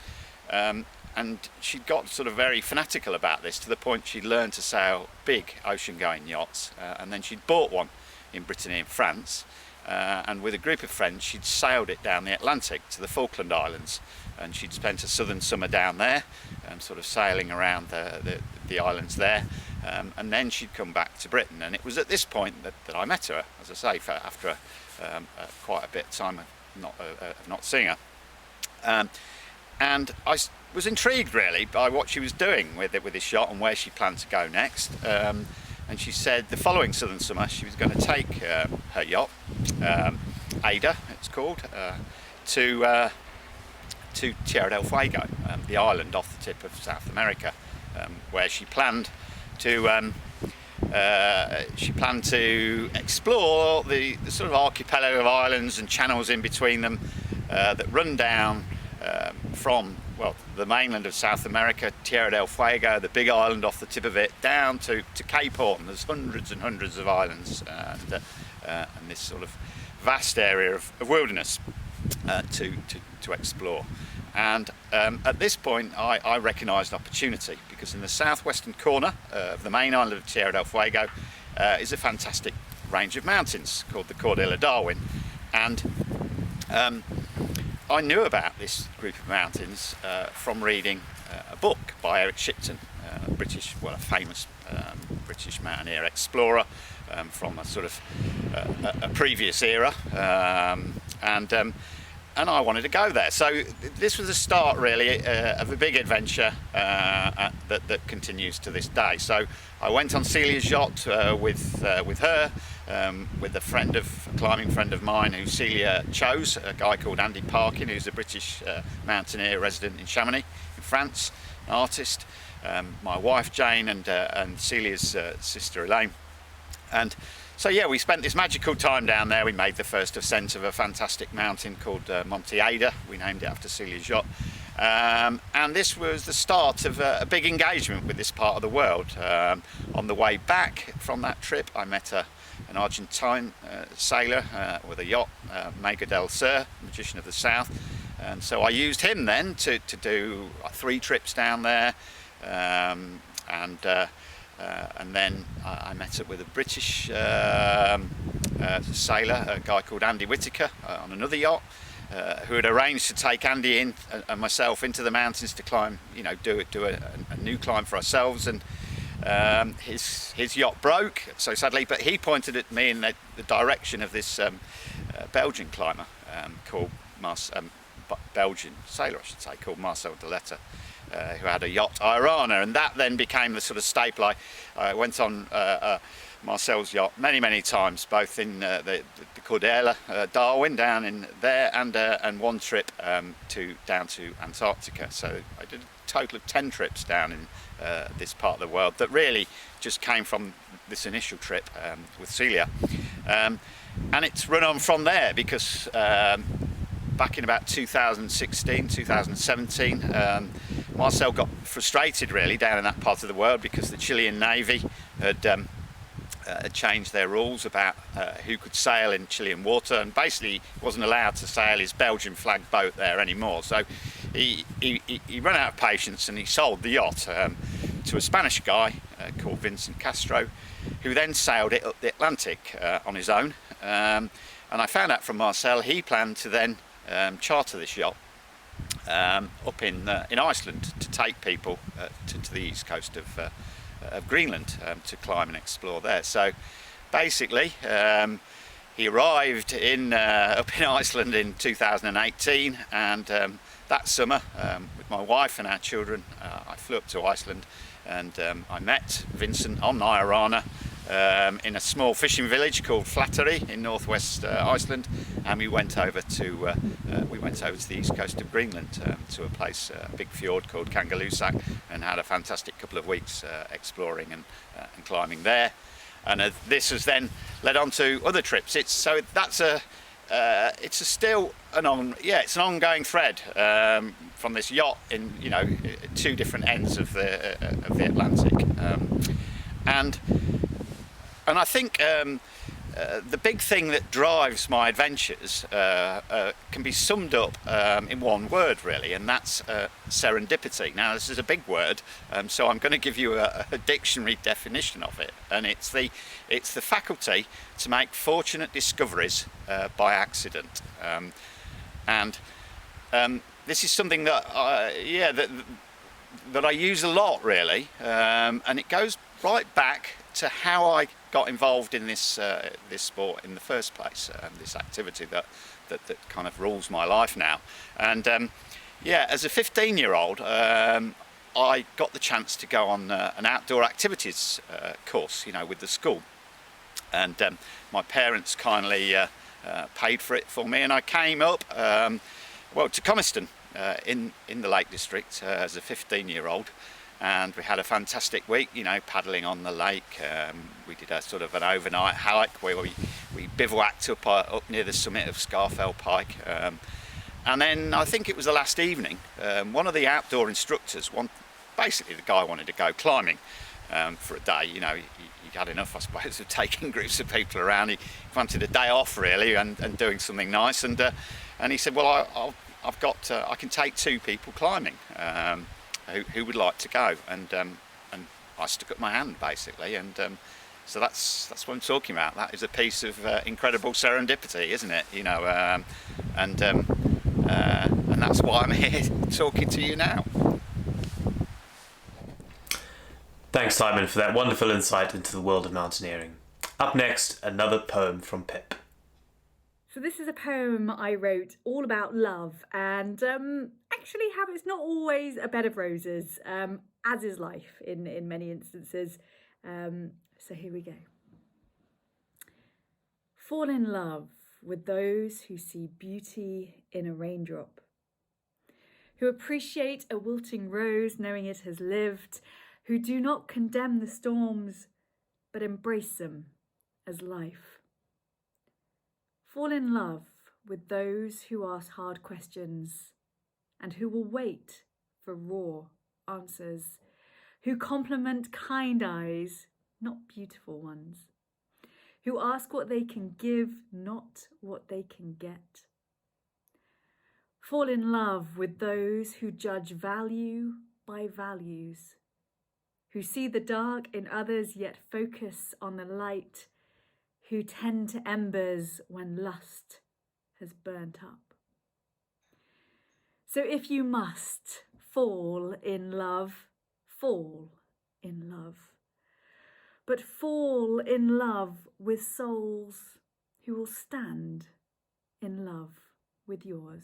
and she'd got sort of very fanatical about this, to the point she'd learned to sail big ocean-going yachts, and then she'd bought one in Brittany and France, and with a group of friends she'd sailed it down the Atlantic to the Falkland Islands, and she'd spent a southern summer down there, sort of sailing around the islands there, and then she'd come back to Britain. And it was at this point that I met her, as I say, after quite a bit of time of not seeing her. And I was intrigued really by what she was doing with this yacht and where she planned to go next. And she said the following southern summer she was going to take her yacht, Ada it's called, to Tierra del Fuego, the island off the tip of South America, where she planned to explore the sort of archipelago of islands and channels in between them that run down from, well, the mainland of South America, Tierra del Fuego, the big island off the tip of it, down to Cape Horn. There's hundreds and hundreds of islands and this sort of vast area of wilderness to explore. And at this point I recognised opportunity, because in the southwestern corner of the main island of Tierra del Fuego is a fantastic range of mountains called the Cordillera Darwin, and I knew about this group of mountains from reading a book by Eric Shipton, a famous British mountaineer explorer from a sort of a previous era, and I wanted to go there. So this was the start really of a big adventure that continues to this day. So I went on Celia's yacht with her, with a climbing friend of mine who Celia chose, a guy called Andy Parkin, who's a British mountaineer resident in Chamonix in France, an artist, my wife Jane, and Celia's sister Elaine. And so yeah, we spent this magical time down there. We made the first ascent of a fantastic mountain called Monte Ada. We named it after Celia's yacht. And this was the start of a big engagement with this part of the world. On the way back from that trip, I met an Argentine sailor with a yacht, Mega del Sur, Magician of the South. And so I used him then to do 3 trips down there. And then I met up with a British sailor, a guy called Andy Whitaker, on another yacht, who had arranged to take Andy and myself into the mountains to climb, do a new climb for ourselves. And his yacht broke, so sadly, but he pointed at me in the direction of this Belgian climber called Belgian sailor, I should say, called Mohammed Dhalech, who had a yacht, Irana, and that then became the sort of staple. I went on Marcel's yacht many times, both in the Cordillera Darwin down in there, and one trip down to Antarctica. So I did a total of 10 trips down in this part of the world that really just came from this initial trip with Celia, and it's run on from there, because back in about 2016, 2017, Marcel got frustrated really down in that part of the world, because the Chilean Navy had changed their rules about who could sail in Chilean water, and basically wasn't allowed to sail his Belgian flag boat there anymore. So he ran out of patience, and he sold the yacht to a Spanish guy called Vincent Castro, who then sailed it up the Atlantic on his own. And I found out from Marcel he planned to then charter this yacht up in Iceland to take people to the east coast of Greenland to climb and explore there. So basically he arrived up in Iceland in 2018, and that summer with my wife and our children I flew up to Iceland, and I met Vincent on Irana, in a small fishing village called Flattery in northwest Iceland, and we went over to the east coast of Greenland to a place, a big fjord called Kangerlussuaq, and had a fantastic couple of weeks exploring and climbing there. And this has then led on to other trips. It's an ongoing thread from this yacht in two different ends of the Atlantic, and I think the big thing that drives my adventures can be summed up in one word, really, and that's serendipity. Now, this is a big word, so I'm going to give you a dictionary definition of it, and it's the faculty to make fortunate discoveries by accident. This is something that I use a lot, really, and it goes right back to how I got involved in this sport in the first place, this activity that kind of rules my life now. And as a 15-year-old, I got the chance to go on an outdoor activities course, with the school, and my parents kindly paid for it for me, and I came up to Coniston in the Lake District as a 15-year-old. And we had a fantastic week, paddling on the lake. We did a sort of an overnight hike where we bivouacked up near the summit of Scafell Pike. And then I think it was the last evening, one of the outdoor instructors, basically the guy wanted to go climbing for a day. He had enough, I suppose, of taking groups of people around. He wanted a day off, really, and doing something nice. And he said, well, I can take 2 people climbing. Who would like to go, and I stuck up my hand, basically, and so that's what I'm talking about. That is a piece of incredible serendipity, isn't it? And that's why I'm here talking to you now. Thanks, Simon, for that wonderful insight into the world of mountaineering. Up next, another poem from Pip. So this is a poem I wrote all about love, and actually how it's not always a bed of roses, as is life in many instances. So here we go. Fall in love with those who see beauty in a raindrop, who appreciate a wilting rose knowing it has lived, who do not condemn the storms but embrace them as life. Fall in love with those who ask hard questions and who will wait for raw answers, who compliment kind eyes, not beautiful ones, who ask what they can give, not what they can get. Fall in love with those who judge value by values, who see the dark in others yet focus on the light, who tend to embers when lust has burnt up. So if you must fall in love, fall in love. But fall in love with souls who will stand in love with yours.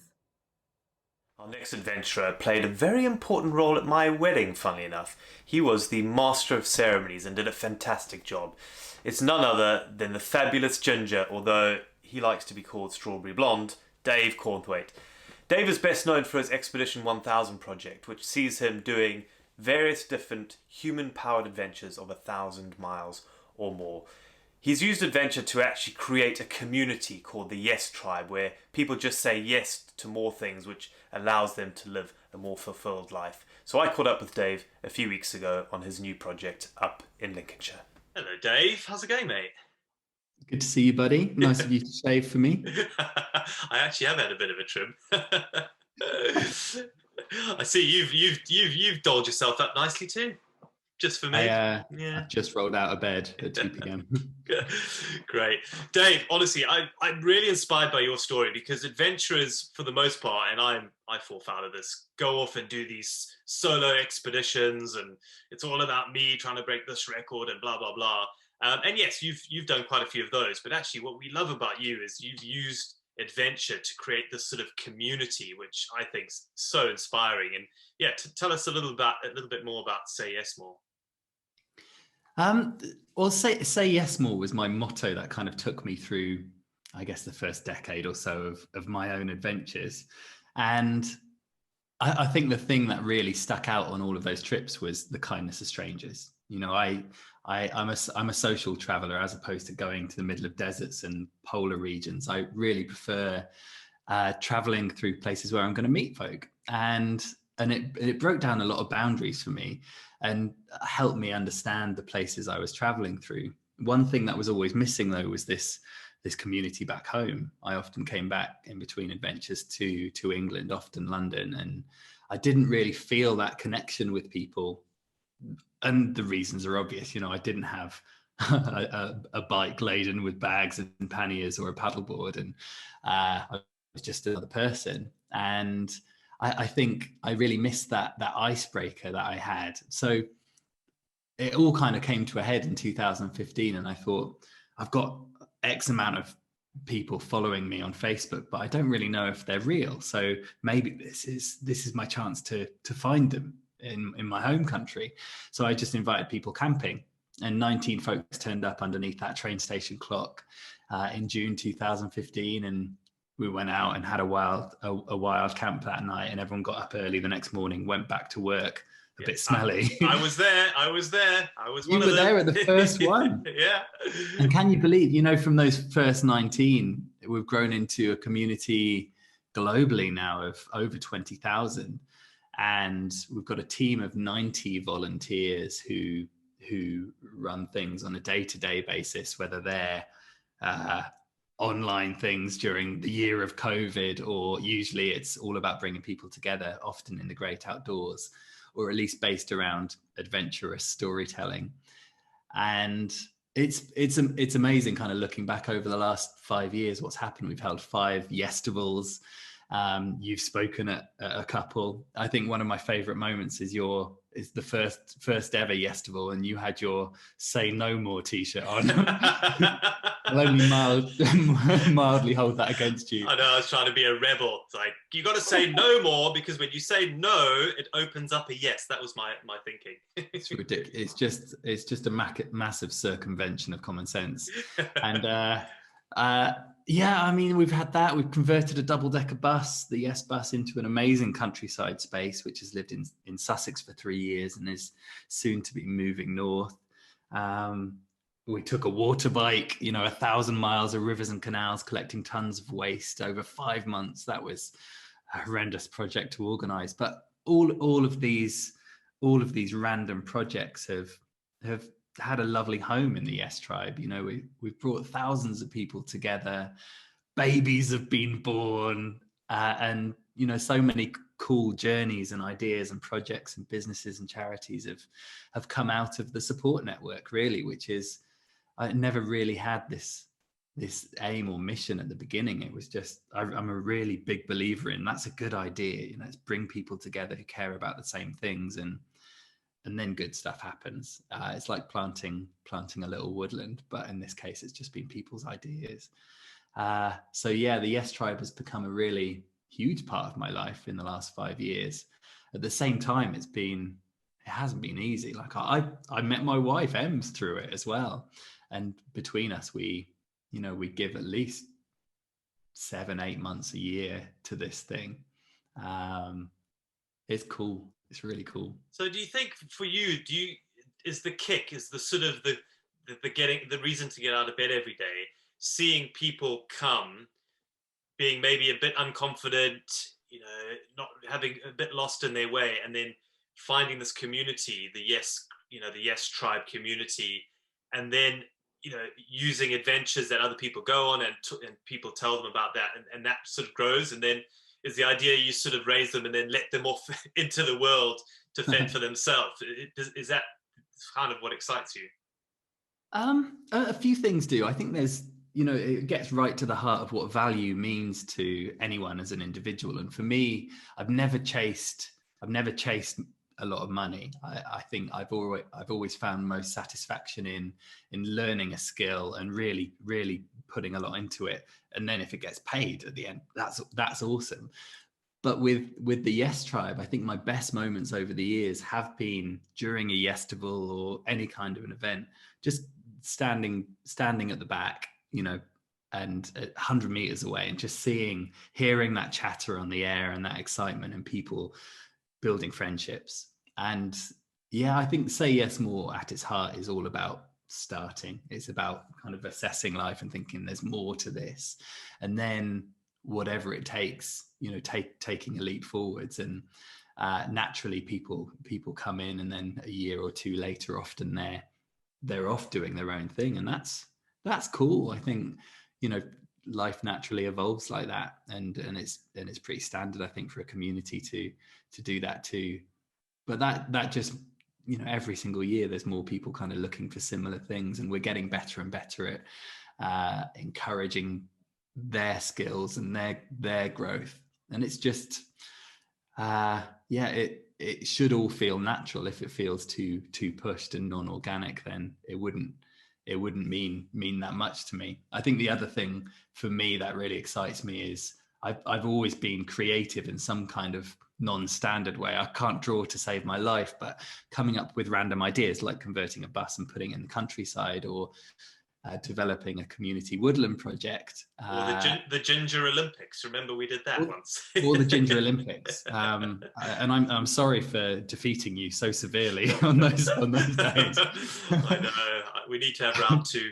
Our next adventurer played a very important role at my wedding, funnily enough. He was the master of ceremonies and did a fantastic job. It's none other than the fabulous ginger, although he likes to be called Strawberry Blonde, Dave Cornthwaite. Dave is best known for his Expedition 1000 project, which sees him doing various different human-powered adventures of 1,000 miles or more. He's used adventure to actually create a community called the Yes Tribe, where people just say yes to more things, which allows them to live a more fulfilled life. So I caught up with Dave a few weeks ago on his new project up in Lincolnshire. Hello, Dave. How's it going, mate? Good to see you, buddy. Nice of you to shave for me. I actually have had a bit of a trim. I see you've dolled yourself up nicely too. Just for me. I just rolled out of bed at 2 p.m. Great. Dave, honestly, I'm really inspired by your story, because adventurers, for the most part, and I fall foul of this, go off and do these solo expeditions, and it's all about me trying to break this record and blah, blah, blah. And yes, you've done quite a few of those, but actually what we love about you is you've used adventure to create this sort of community, which I think is so inspiring. And yeah, to tell us a little bit more about Say Yes More. Well, say yes more was my motto that kind of took me through, I guess, the first decade or so of my own adventures. And I think the thing that really stuck out on all of those trips was the kindness of strangers. You know, I'm a social traveler as opposed to going to the middle of deserts and polar regions. I really prefer traveling through places where I'm going to meet folk, and it broke down a lot of boundaries for me and helped me understand the places I was traveling through. One thing that was always missing though was this community back home. I often came back in between adventures to England, often London, and I didn't really feel that connection with people. And the reasons are obvious. You know, I didn't have a bike laden with bags and panniers or a paddleboard, and I was just another person. And I think I really missed that icebreaker that I had. So it all kind of came to a head in 2015, and I thought, I've got X amount of people following me on Facebook, but I don't really know if they're real. So maybe this is my chance to find them in my home country. So I just invited people camping, and 19 folks turned up underneath that train station clock in June 2015, and we went out and had a wild camp that night, and everyone got up early the next morning, went back to work a bit smelly. I was there. I was You were there at the first one. Yeah. And can you believe, you know, from those first 19, we've grown into a community globally now of over 20,000. And we've got a team of 90 volunteers who run things on a day-to-day basis, whether they're online things during the year of COVID, or usually it's all about bringing people together, often in the great outdoors, or at least based around adventurous storytelling. And it's amazing kind of looking back over the last 5 years, what's happened. We've held 5 Yestivals. You've spoken at a couple. I think one of my favorite moments is the first ever Yestival, and you had your "Say No More" t-shirt on. I'll only mildly hold that against you. I know, I was trying to be a rebel. It's like, you got to say no more, because when you say no, it opens up a yes. That was my thinking. It's ridiculous. It's just a massive circumvention of common sense. And yeah, I mean, we've had that. We've converted a double-decker bus, the Yes Bus, into an amazing countryside space, which has lived in Sussex for 3 years and is soon to be moving north. We took a water bike, 1,000 miles of rivers and canals, collecting tons of waste over 5 months. That was a horrendous project to organize. But all of these random projects have had a lovely home in the Yes Tribe. We've brought thousands of people together. Babies have been born, and so many cool journeys and ideas and projects and businesses and charities have come out of the support network, really, which is, I never really had this aim or mission at the beginning. It was just, I'm a really big believer in that's a good idea. Let's bring people together who care about the same things, and then good stuff happens. It's like planting a little woodland, but in this case, it's just been people's ideas. So yeah, the Yes Tribe has become a really huge part of my life in the last 5 years. At the same time, it hasn't been easy. Like I met my wife Ems through it as well, and between us, we give at least 7-8 months a year to this thing. It's cool. It's really cool. So do you think for you, is the kick, is the sort of the reason to get out of bed every day, seeing people come, being maybe a bit unconfident, not having a bit lost in their way, and then finding this community, the Yes Tribe community, and then, using adventures that other people go on and people tell them about that, and that sort of grows, and then is the idea you sort of raise them and then let them off into the world to fend for themselves? Is that kind of what excites you? A few things do. I think there's, it gets right to the heart of what value means to anyone as an individual. And for me, I've never chased a lot of money. I think I've always found most satisfaction in learning a skill and really, really putting a lot into it. And then if it gets paid at the end, that's awesome. But with the Yes Tribe, I think my best moments over the years have been during a Yestival or any kind of an event, just standing at the back, you know, and 100 meters away, and just hearing that chatter on the air and that excitement and people building friendships. And yeah, I think Say Yes More at its heart is all about starting. It's about kind of assessing life and thinking there's more to this, and then whatever it takes, you know, taking a leap forwards. And naturally people come in, and then a year or two later, often they're off doing their own thing, and that's cool. I think, you know, life naturally evolves like that, and it's pretty standard, I think, for a community to do that too. But that just, you know, every single year there's more people kind of looking for similar things, and we're getting better and better at encouraging their skills and their growth. And it's just it should all feel natural. If it feels too pushed and non-organic, then it wouldn't mean that much to me. I think the other thing for me that really excites me is I've always been creative in some kind of non-standard way. I can't draw to save my life, but coming up with random ideas like converting a bus and putting it in the countryside, or developing a community woodland project. Or the Ginger Olympics. Remember, we did that once. Or the Ginger Olympics. And I'm sorry for defeating you so severely on those days. I know. We need to have round two.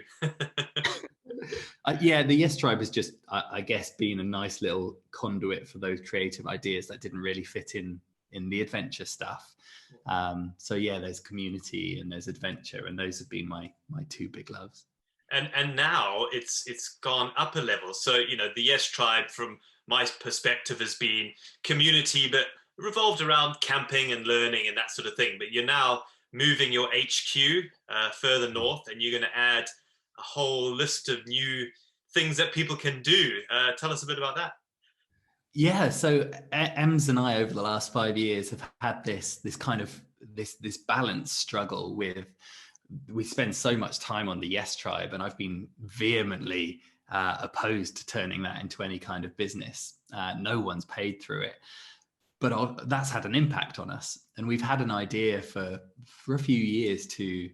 Yeah, the Yes Tribe has just, I guess, been a nice little conduit for those creative ideas that didn't really fit in the adventure stuff. So yeah, there's community and there's adventure, and those have been my two big loves. And now it's gone up a level. So, you know, the Yes Tribe, from my perspective, has been community, but revolved around camping and learning and that sort of thing. But you're now moving your HQ further north, and you're going to add a whole list of new things that people can do. Tell us a bit about that. Yeah, so Ems and I over the last 5 years have had this kind of this balance struggle with. We spend so much time on the Yes Tribe, and I've been vehemently opposed to turning that into any kind of business. No one's paid through it, but that's had an impact on us. And we've had an idea for a few years to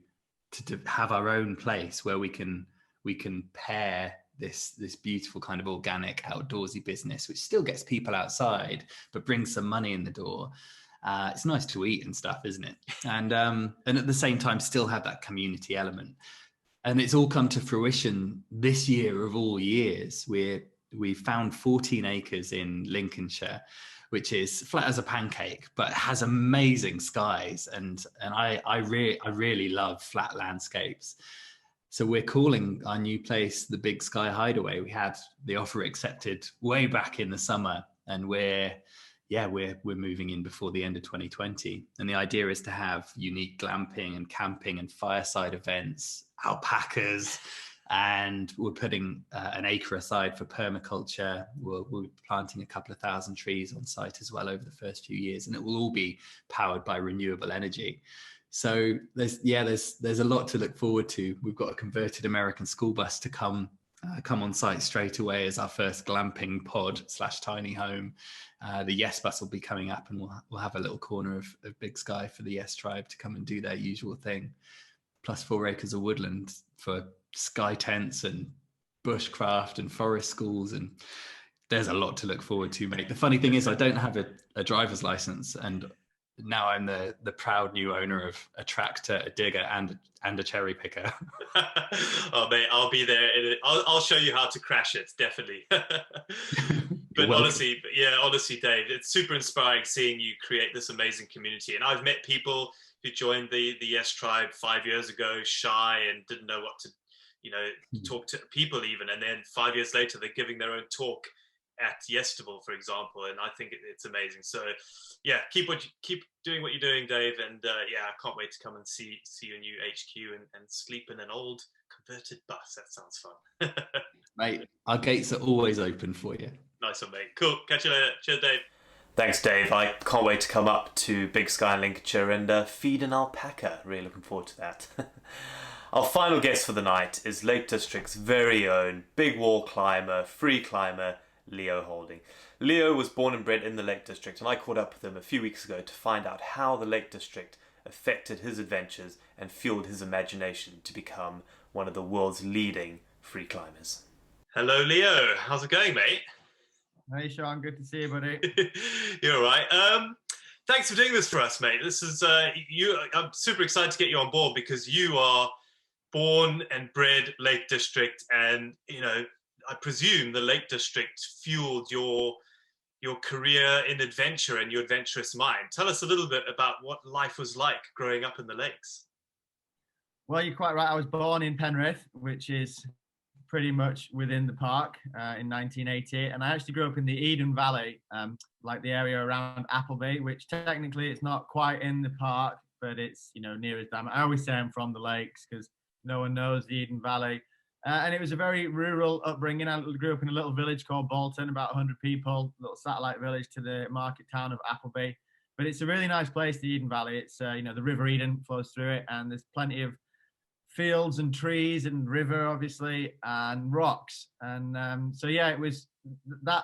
have our own place where we can pair this beautiful kind of organic outdoorsy business, which still gets people outside but brings some money in the door. It's nice to eat and stuff, isn't it? And at the same time still have that community element. And it's all come to fruition this year of all years. We found 14 acres in Lincolnshire, which is flat as a pancake, but has amazing skies. And I really love flat landscapes. So we're calling our new place the Big Sky Hideaway. We had the offer accepted way back in the summer, and we're moving in before the end of 2020. And the idea is to have unique glamping and camping and fireside events, alpacas, and we're putting an acre aside for permaculture. We'll be planting a couple of thousand trees on site as well over the first few years, and it will all be powered by renewable energy. So there's a lot to look forward to. We've got a converted American school bus to come on site straight away as our first glamping pod / tiny home. The Yes Bus will be coming up, and we'll have a little corner of Big Sky for the Yes Tribe to come and do their usual thing. Plus 4 acres of woodland for sky tents and bushcraft and forest schools. And there's a lot to look forward to, mate. The funny thing is I don't have a driver's license, and now I'm the proud new owner of a tractor, a digger, and a cherry picker. Oh, mate, I'll be there. I'll show you how to crash it, definitely. But honestly, Dave, it's super inspiring seeing you create this amazing community. And I've met people who joined the Yes Tribe 5 years ago, shy and didn't know what to, talk to people even. And then 5 years later, they're giving their own talk at Yestival, for example. And I think it's amazing. So yeah, keep doing what you're doing, Dave. And I can't wait to come and see your new HQ and sleep in an old converted bus. That sounds fun. Mate, our gates are always open for you. Nice one, mate. Cool. Catch you later. Cheers, Dave. Thanks, Dave. I can't wait to come up to Big Sky in Lincolnshire and feed an alpaca. Really looking forward to that. Our final guest for the night is Lake District's very own big wall climber, free climber, Leo Houlding. Leo was born and bred in the Lake District, and I caught up with him a few weeks ago to find out how the Lake District affected his adventures and fueled his imagination to become one of the world's leading free climbers. Hello, Leo. How's it going, mate? Hey, Sean. Good to see you, buddy. You're all right. Thanks for doing this for us, mate. This is I'm super excited to get you on board because you are born and bred Lake District, and I presume the Lake District fueled your career in adventure and your adventurous mind. Tell us a little bit about what life was like growing up in the lakes. Well, you're quite right. I was born in Penrith, which is pretty much within the park in 1980. And I actually grew up in the Eden Valley, like the area around Appleby, which technically it's not quite in the park, but it's, near as damn. I always say I'm from the lakes because no one knows the Eden Valley. And it was a very rural upbringing. I grew up in a little village called Bolton, about 100 people, little satellite village to the market town of Appleby. But it's a really nice place, the Eden Valley. It's, the River Eden flows through it, and there's plenty of fields and trees and river, obviously, and rocks. And it was that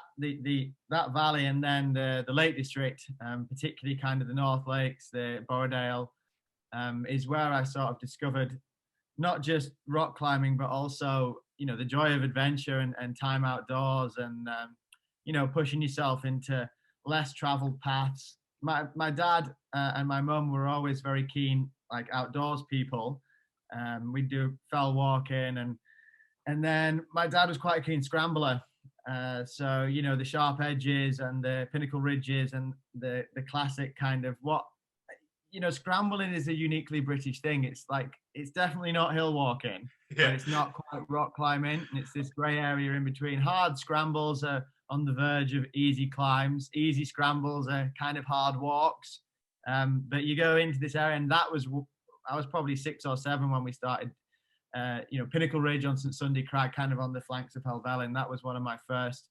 that valley, and then the Lake District, particularly kind of the North Lakes, the Borrowdale, is where I sort of discovered not just rock climbing, but also, the joy of adventure and time outdoors and, pushing yourself into less traveled paths. My dad and my mum were always very keen, like outdoors people. We do fell walking and then my dad was quite a keen scrambler. So, the sharp edges and the pinnacle ridges and the classic kind of scrambling is a uniquely British thing. It's definitely not hill walking, but it's not quite rock climbing. And it's this grey area in between. Hard scrambles are on the verge of easy climbs. Easy scrambles are kind of hard walks. But you go into this area, and I was probably 6 or 7 when we started, Pinnacle Ridge on St Sunday Crag, kind of on the flanks of Helvellyn. That was one of my first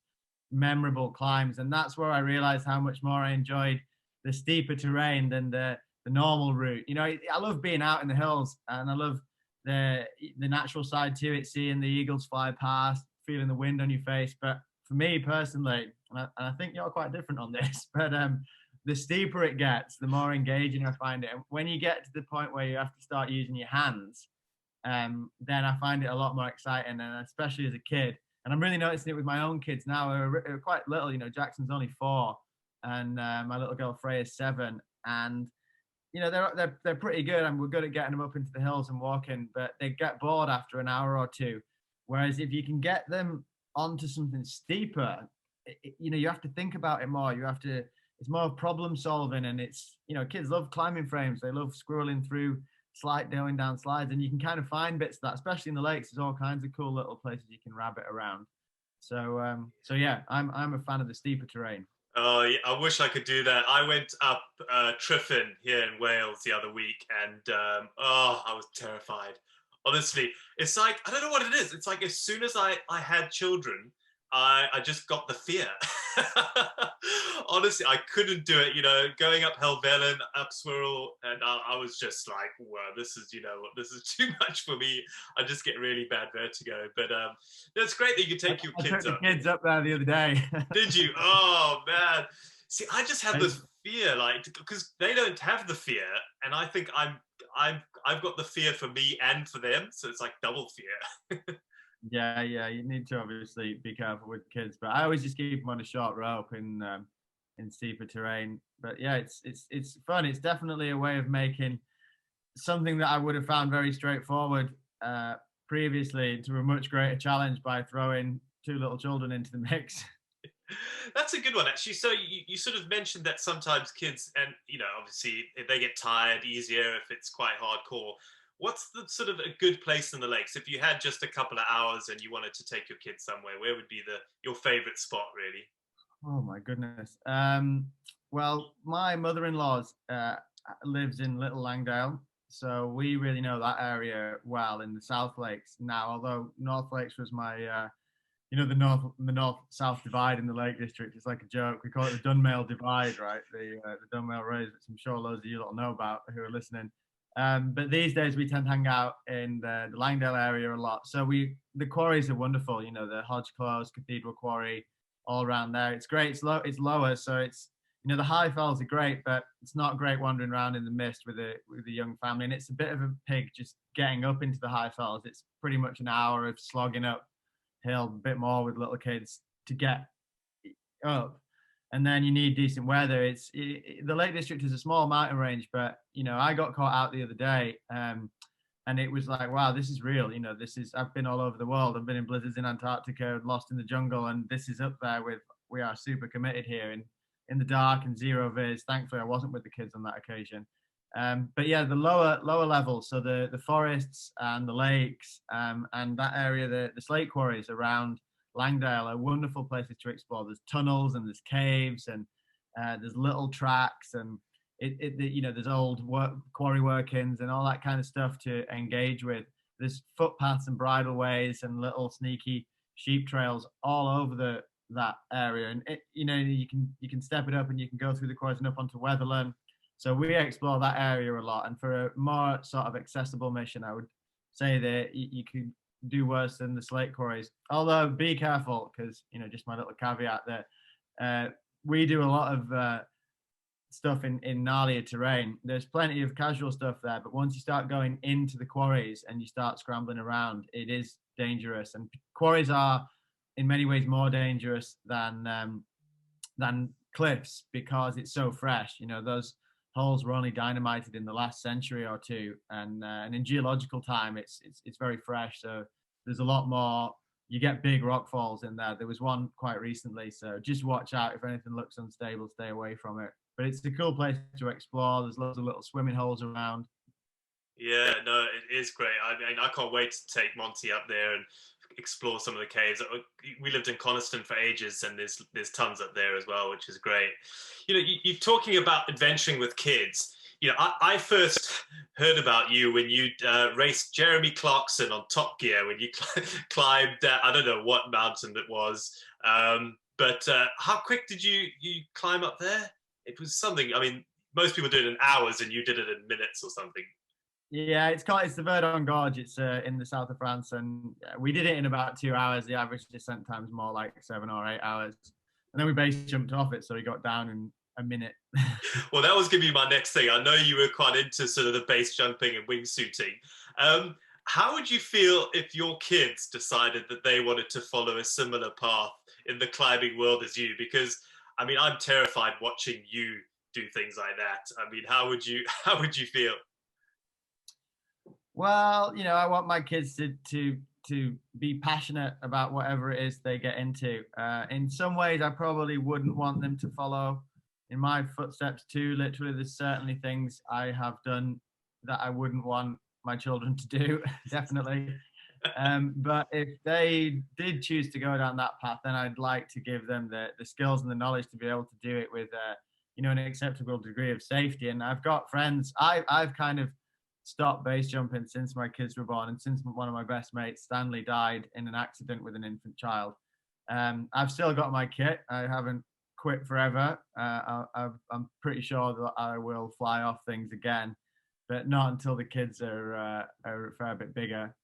memorable climbs. And that's where I realized how much more I enjoyed the steeper terrain than the normal route. I love being out in the hills, and I love the natural side to it, seeing the eagles fly past, feeling the wind on your face. But for me personally, and I think you're quite different on this, but the steeper it gets, the more engaging I find it. And when you get to the point where you have to start using your hands, then I find it a lot more exciting, and especially as a kid. And I'm really noticing it with my own kids now. They're quite little. Jackson's only 4, and my little girl Freya's 7, and they're pretty good, and we're good at getting them up into the hills and walking, but they get bored after an hour or two. Whereas if you can get them onto something steeper, you have to think about it more. It's more problem solving, and it's, kids love climbing frames. They love squirreling through going down slides, and you can kind of find bits of that, especially in the lakes. There's all kinds of cool little places you can rabbit around. So yeah, I'm a fan of the steeper terrain. Oh, yeah, I wish I could do that. I went up Tryfan here in Wales the other week, and I was terrified. Honestly, it's like, I don't know what it is. It's like as soon as I had children, I just got the fear. Honestly, I couldn't do it. Going up Helvellyn, up Swirl, and I was just like, "Wow, this is too much for me." I just get really bad vertigo. But it's great that you take your kids up. I took the kids up there the other day. Did you? Oh man! See, I just have this fear, because they don't have the fear, and I think I've got the fear for me and for them, so it's like double fear. Yeah, you need to obviously be careful with kids, but I always just keep them on a short rope in steeper terrain. But yeah, it's fun. It's definitely a way of making something that I would have found very straightforward previously into a much greater challenge by throwing 2 little children into the mix. That's a good one, actually. So you sort of mentioned that sometimes kids, and obviously they get tired easier if it's quite hardcore. What's the sort of a good place in the lakes? If you had just a couple of hours and you wanted to take your kids somewhere, where would be your favorite spot, really? Oh my goodness. Well, my mother-in-law's lives in Little Langdale, so we really know that area well in the South Lakes now. Although North Lakes was my, the north-south divide in the Lake District. It's like a joke. We call it the Dunmail Divide, right? The Dunmail Raise, which I'm sure loads of you will know about who are listening. But these days we tend to hang out in the Langdale area a lot. So the quarries are wonderful, the Hodge Close, Cathedral Quarry, all around there. It's great. It's lower, so it's, you know, the high fells are great, but it's not great wandering around in the mist with a young family. And it's a bit of a pig just getting up into the high fells. It's pretty much an hour of slogging up hill, a bit more with little kids to get up. And then you need decent weather. The Lake District is a small mountain range, but, you know, I got caught out the other day, and it was like, wow, this is real. You know, I've been all over the world. I've been in blizzards in Antarctica, lost in the jungle, and this is up there with, we are super committed here in the dark and zero viz. Thankfully, I wasn't with the kids on that occasion. But yeah, the lower levels, so the forests and the lakes, and that area, the slate quarries around Langdale are wonderful places to explore. There's tunnels and there's caves and there's little tracks, and you know, there's old quarry workings and all that kind of stuff to engage with. There's footpaths and bridleways and little sneaky sheep trails all over that area, and you know, you can step it up and you can go through the quarries and up onto Weatherland. So we explore that area a lot, and for a more sort of accessible mission, I would say that you could do worse than the slate quarries. Although be careful, because, you know, just my little caveat there, we do a lot of stuff in gnarlier terrain. There's plenty of casual stuff there, but once you start going into the quarries and you start scrambling around, it is dangerous. And quarries are in many ways more dangerous than cliffs, because it's so fresh. You know, those holes were only dynamited in the last century or two, and in geological time it's very fresh, so there's a lot more. You get big rock falls in there. There was one quite recently, so just watch out. If anything looks unstable, stay away from it. But it's a cool place to explore. There's lots of little swimming holes around. Yeah, no, it is great. I mean, I can't wait to take Monty up there and explore some of the caves. We lived in Coniston for ages, and there's tons up there as well, which is great. You know, you're talking about adventuring with kids. You know, I first heard about you when you raced Jeremy Clarkson on Top Gear, when you climbed, I don't know what mountain it was, but how quick did you climb up there? It was something, I mean, most people do it in hours, and you did it in minutes or something. Yeah, it's the Verdon Gorge. It's in the south of France, and we did it in about 2 hours. The average descent time is more like 7 or 8 hours, and then we base jumped off it, so we got down in a minute. Well, that was going to be my next thing. I know you were quite into sort of the base jumping and wingsuiting. How would you feel if your kids decided that they wanted to follow a similar path in the climbing world as you? Because, I mean, I'm terrified watching you do things like that. I mean, how would you feel? Well, you know, I want my kids to be passionate about whatever it is they get into. In some ways, I probably wouldn't want them to follow in my footsteps too. Literally, there's certainly things I have done that I wouldn't want my children to do, definitely. But if they did choose to go down that path, then I'd like to give them the skills and the knowledge to be able to do it with, you know, an acceptable degree of safety. And I've got friends, I've kind of stopped base jumping since my kids were born, and since one of my best mates, Stanley, died in an accident with an infant child. I've still got my kit. I haven't quit forever. I'm pretty sure that I will fly off things again, but not until the kids are a fair bit bigger.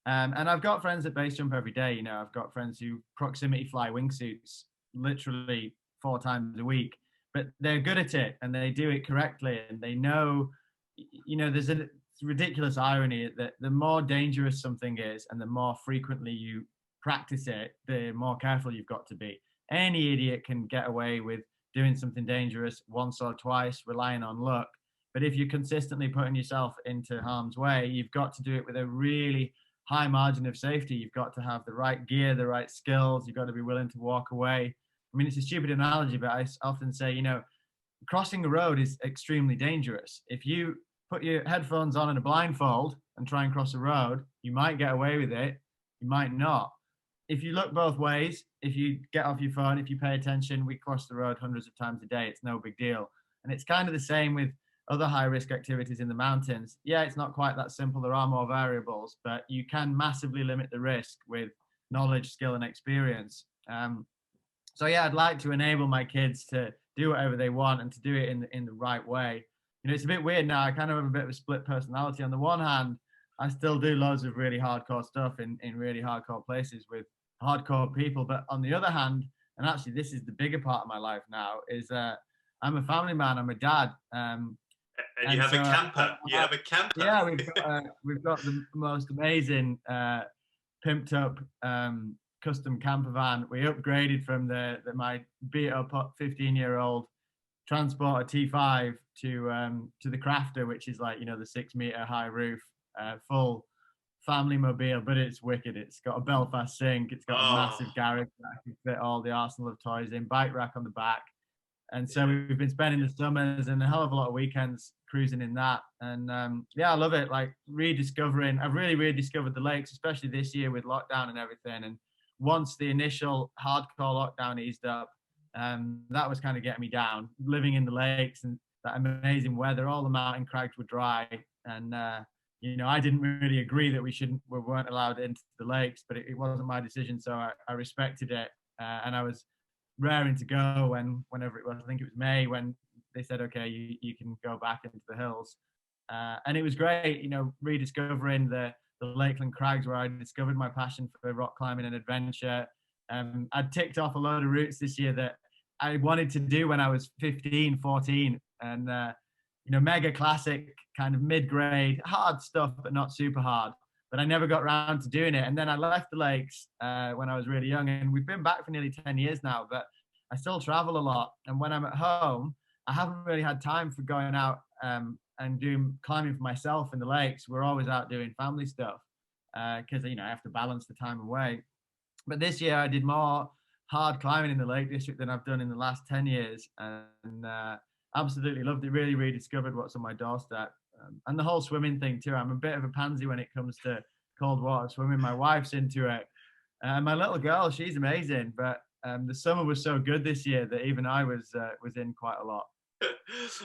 And I've got friends that base jump every day. You know, I've got friends who proximity fly wingsuits literally 4 times a week, but they're good at it and they do it correctly, and they know, you know, there's a ridiculous irony that the more dangerous something is and the more frequently you practice it, the more careful you've got to be. Any idiot can get away with doing something dangerous once or twice, relying on luck. But if you're consistently putting yourself into harm's way, you've got to do it with a really high margin of safety. You've got to have the right gear, the right skills. You've got to be willing to walk away. I mean, it's a stupid analogy, but I often say, you know, crossing a road is extremely dangerous. If you put your headphones on and a blindfold and try and cross a road, you might get away with it, you might not. If you look both ways, if you get off your phone, if you pay attention, we cross the road hundreds of times a day. It's no big deal. And it's kind of the same with other high-risk activities in the mountains. Yeah, it's not quite that simple. There are more variables, but you can massively limit the risk with knowledge, skill, and experience. So yeah, I'd like to enable my kids to do whatever they want and to do it in the right way. You know, it's a bit weird now. I kind of have a bit of a split personality. On the one hand, I still do loads of really hardcore stuff in really hardcore places with hardcore people. But on the other hand, And actually, this is the bigger part of my life now, is I'm a family man, I'm a dad. And you have a camper. You have a camper. Yeah, we've got the most amazing pimped up custom camper van. We upgraded from my beat up 15-year-old Transporter T5 to the Crafter, which is like, the 6 meter high roof, full family mobile, but it's wicked. It's got a Belfast sink. It's got a massive garage that can fit all the arsenal of toys in, bike rack on the back. And so we've been spending the summers and a hell of a lot of weekends cruising in that. And I love it. Like I've really rediscovered the lakes, especially this year with lockdown and everything. And once the initial hardcore lockdown eased up, that was kind of getting me down. Living in the lakes and that amazing weather, all the mountain crags were dry. And, I didn't really agree that we weren't allowed into the lakes, but it wasn't my decision. So I respected it. And I was raring to go whenever it was, I think it was May, when they said, okay, you can go back into the hills. And it was great, rediscovering the Lakeland Crags, where I discovered my passion for rock climbing and adventure. I'd ticked off a load of routes this year that I wanted to do when I was 15, 14. And, mega classic, kind of mid-grade, hard stuff, but not super hard. But I never got around to doing it. And then I left the lakes when I was really young. And we've been back for nearly 10 years now, but I still travel a lot. And when I'm at home, I haven't really had time for going out and doing climbing for myself in the lakes. We're always out doing family stuff because, I have to balance the time away. But this year I did more hard climbing in the Lake District than I've done in the last 10 years. And absolutely loved it. Really rediscovered what's on my doorstep. And the whole swimming thing too. I'm a bit of a pansy when it comes to cold water swimming. My wife's into it. My little girl, she's amazing. But the summer was so good this year that even I was in quite a lot.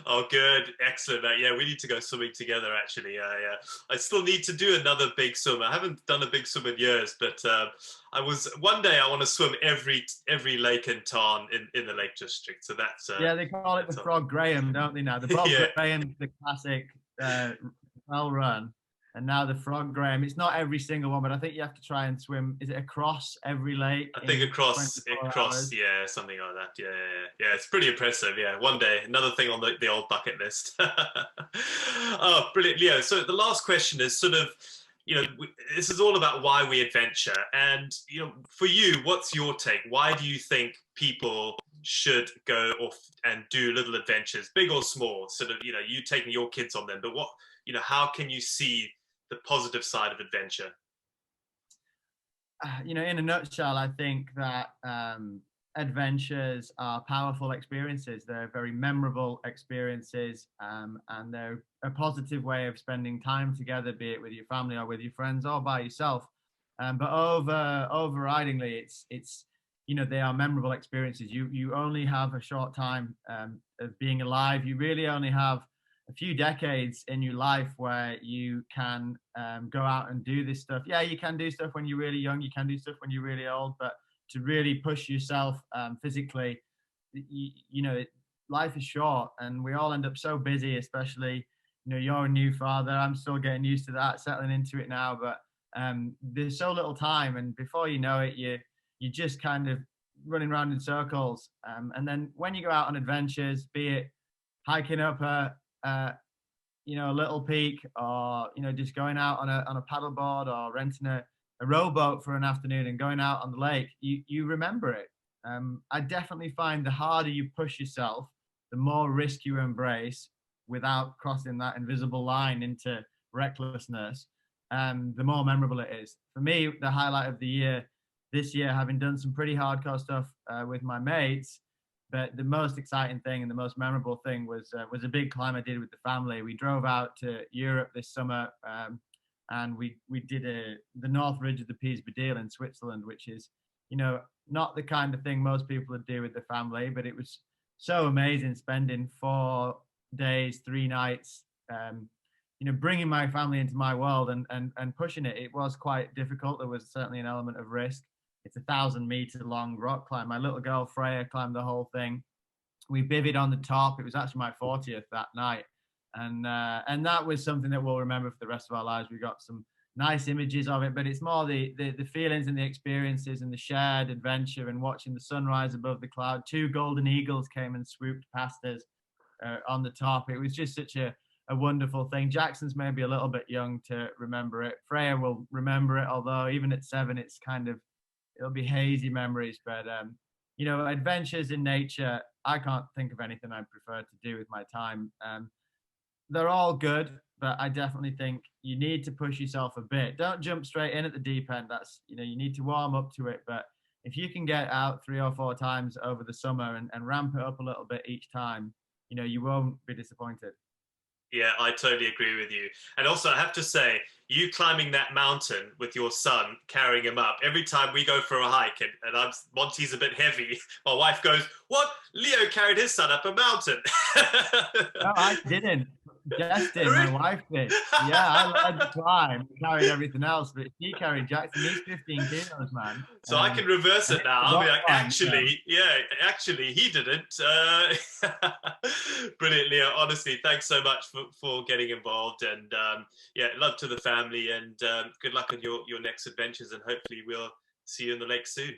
Oh, good. Excellent. Yeah, we need to go swimming together, actually. Yeah. I still need to do another big swim. I haven't done a big swim in years, but one day I want to swim every lake and tarn in the Lake District. So that's... they call it the Frog Graham, don't they now? The Bob Graham, the classic well run. And now the Frog Graham. It's not every single one, but I think you have to try and swim. Is it across every lake? I think across, yeah, something like that. Yeah. It's pretty impressive. Yeah, one day, another thing on the old bucket list. Oh, brilliant, Leo. So the last question is sort of, this is all about why we adventure. And, for you, what's your take? Why do you think people should go off and do little adventures, big or small? Sort of, you taking your kids on them, but what, how can you see the positive side of adventure? In a nutshell, I think that adventures are powerful experiences. They're very memorable experiences, and they're a positive way of spending time together, be it with your family or with your friends or by yourself. But overridingly, it's they are memorable experiences. You only have a short time of being alive. You really only have a few decades in your life where you can go out and do this stuff. Yeah, you can do stuff when you're really young, you can do stuff when you're really old, but to really push yourself physically, life is short and we all end up so busy, especially, you're a new father. I'm still getting used to that, settling into it now, but there's so little time, and before you know it, you're just kind of running around in circles. And then when you go out on adventures, be it hiking up a little peak, or just going out on a paddleboard, or renting a rowboat for an afternoon and going out on the lake, you remember it. I definitely find the harder you push yourself, the more risk you embrace without crossing that invisible line into recklessness, the more memorable it is. For me, the highlight of the year this year, having done some pretty hardcore stuff with my mates, but the most exciting thing and the most memorable thing was a big climb I did with the family. We drove out to Europe this summer, and we did the North Ridge of the Piz Badil in Switzerland, which is, not the kind of thing most people would do with the family, but it was so amazing spending 4 days, 3 nights, bringing my family into my world and pushing it. It was quite difficult. There was certainly an element of risk. It's 1,000-meter long rock climb. My little girl Freya climbed the whole thing. We bivvied on the top. It was actually my 40th that night, and that was something that we'll remember for the rest of our lives. We got some nice images of it, but it's more the feelings and the experiences and the shared adventure and watching the sunrise above the cloud. 2 golden eagles came and swooped past us on the top. It was just such a wonderful thing. Jackson's maybe a little bit young to remember it. Freya will remember it, although even at 7, it's kind of, it'll be hazy memories. But you know, adventures in nature, I can't think of anything I prefer to do with my time. They're all good, but I definitely think you need to push yourself a bit. Don't jump straight in at the deep end. That's, you know, you need to warm up to it. But if you can get out 3 or 4 times over the summer and ramp it up a little bit each time, you know, you won't be disappointed. Yeah, I totally agree with you. And also, I have to say, you climbing that mountain with your son, carrying him up, every time we go for a hike and Monty's a bit heavy, my wife goes, "What? Leo carried his son up a mountain." No, I didn't. Jess did, my wife did. Yeah, I led the climb, carried everything else, but she carried Jackson. He's 15 kilos, man. So I can reverse it now. I'll be like, actually, he didn't. Brilliant, Leo. Honestly, thanks so much for getting involved. And love to the family, and good luck on your next adventures. And hopefully we'll see you in the lake soon.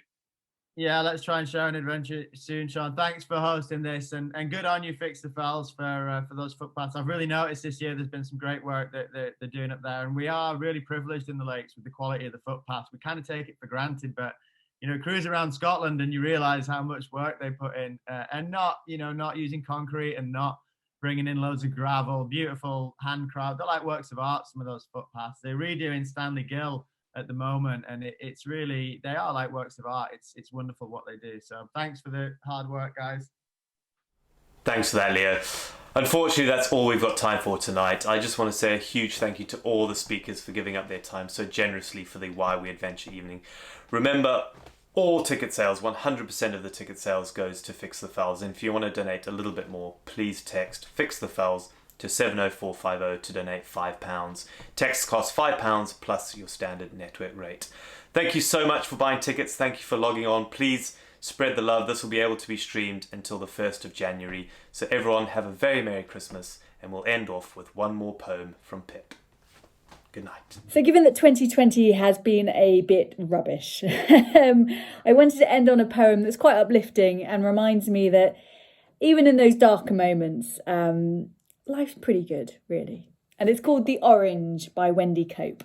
Yeah, let's try and share an adventure soon, Sean. Thanks for hosting this, and good on you, Fix the Fells, for those footpaths. I've really noticed this year there's been some great work that they're doing up there, and we are really privileged in the lakes with the quality of the footpaths. We kind of take it for granted, but you know, cruise around Scotland and you realise how much work they put in, and not using concrete and not bringing in loads of gravel. Beautiful handcraft. They're like works of art. Some of those footpaths. They're redoing Stanley Gill at the moment, and it's really, they are like works of art. It's wonderful what they do. So thanks for the hard work, guys. Thanks for that, Leo. Unfortunately, that's all we've got time for tonight. I just want to say a huge thank you to all the speakers for giving up their time so generously for the Why We Adventure evening. Remember, all ticket sales, 100% of the ticket sales goes to Fix the Fells. And if you want to donate a little bit more, please text Fix the Fells to 70450 to donate £5. Text costs £5 plus your standard network rate. Thank you so much for buying tickets. Thank you for logging on. Please spread the love. This will be able to be streamed until the 1st of January. So everyone have a very Merry Christmas, and we'll end off with one more poem from Pip. Good night. So given that 2020 has been a bit rubbish, I wanted to end on a poem that's quite uplifting and reminds me that even in those darker moments, life's pretty good, really. And it's called The Orange by Wendy Cope.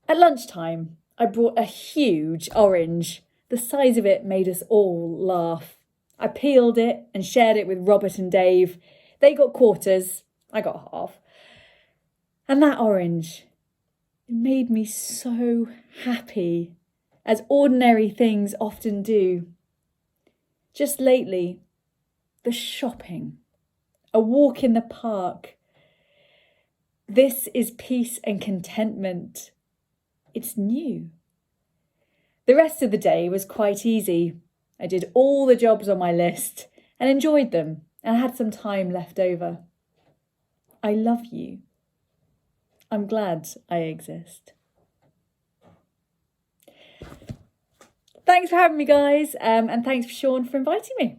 At lunchtime, I brought a huge orange. The size of it made us all laugh. I peeled it and shared it with Robert and Dave. They got quarters, I got half. And that orange, it made me so happy, as ordinary things often do. Just lately, the shopping, a walk in the park. This is peace and contentment. It's new. The rest of the day was quite easy. I did all the jobs on my list and enjoyed them, and had some time left over. I love you. I'm glad I exist. Thanks for having me, guys, and thanks for Sean for inviting me.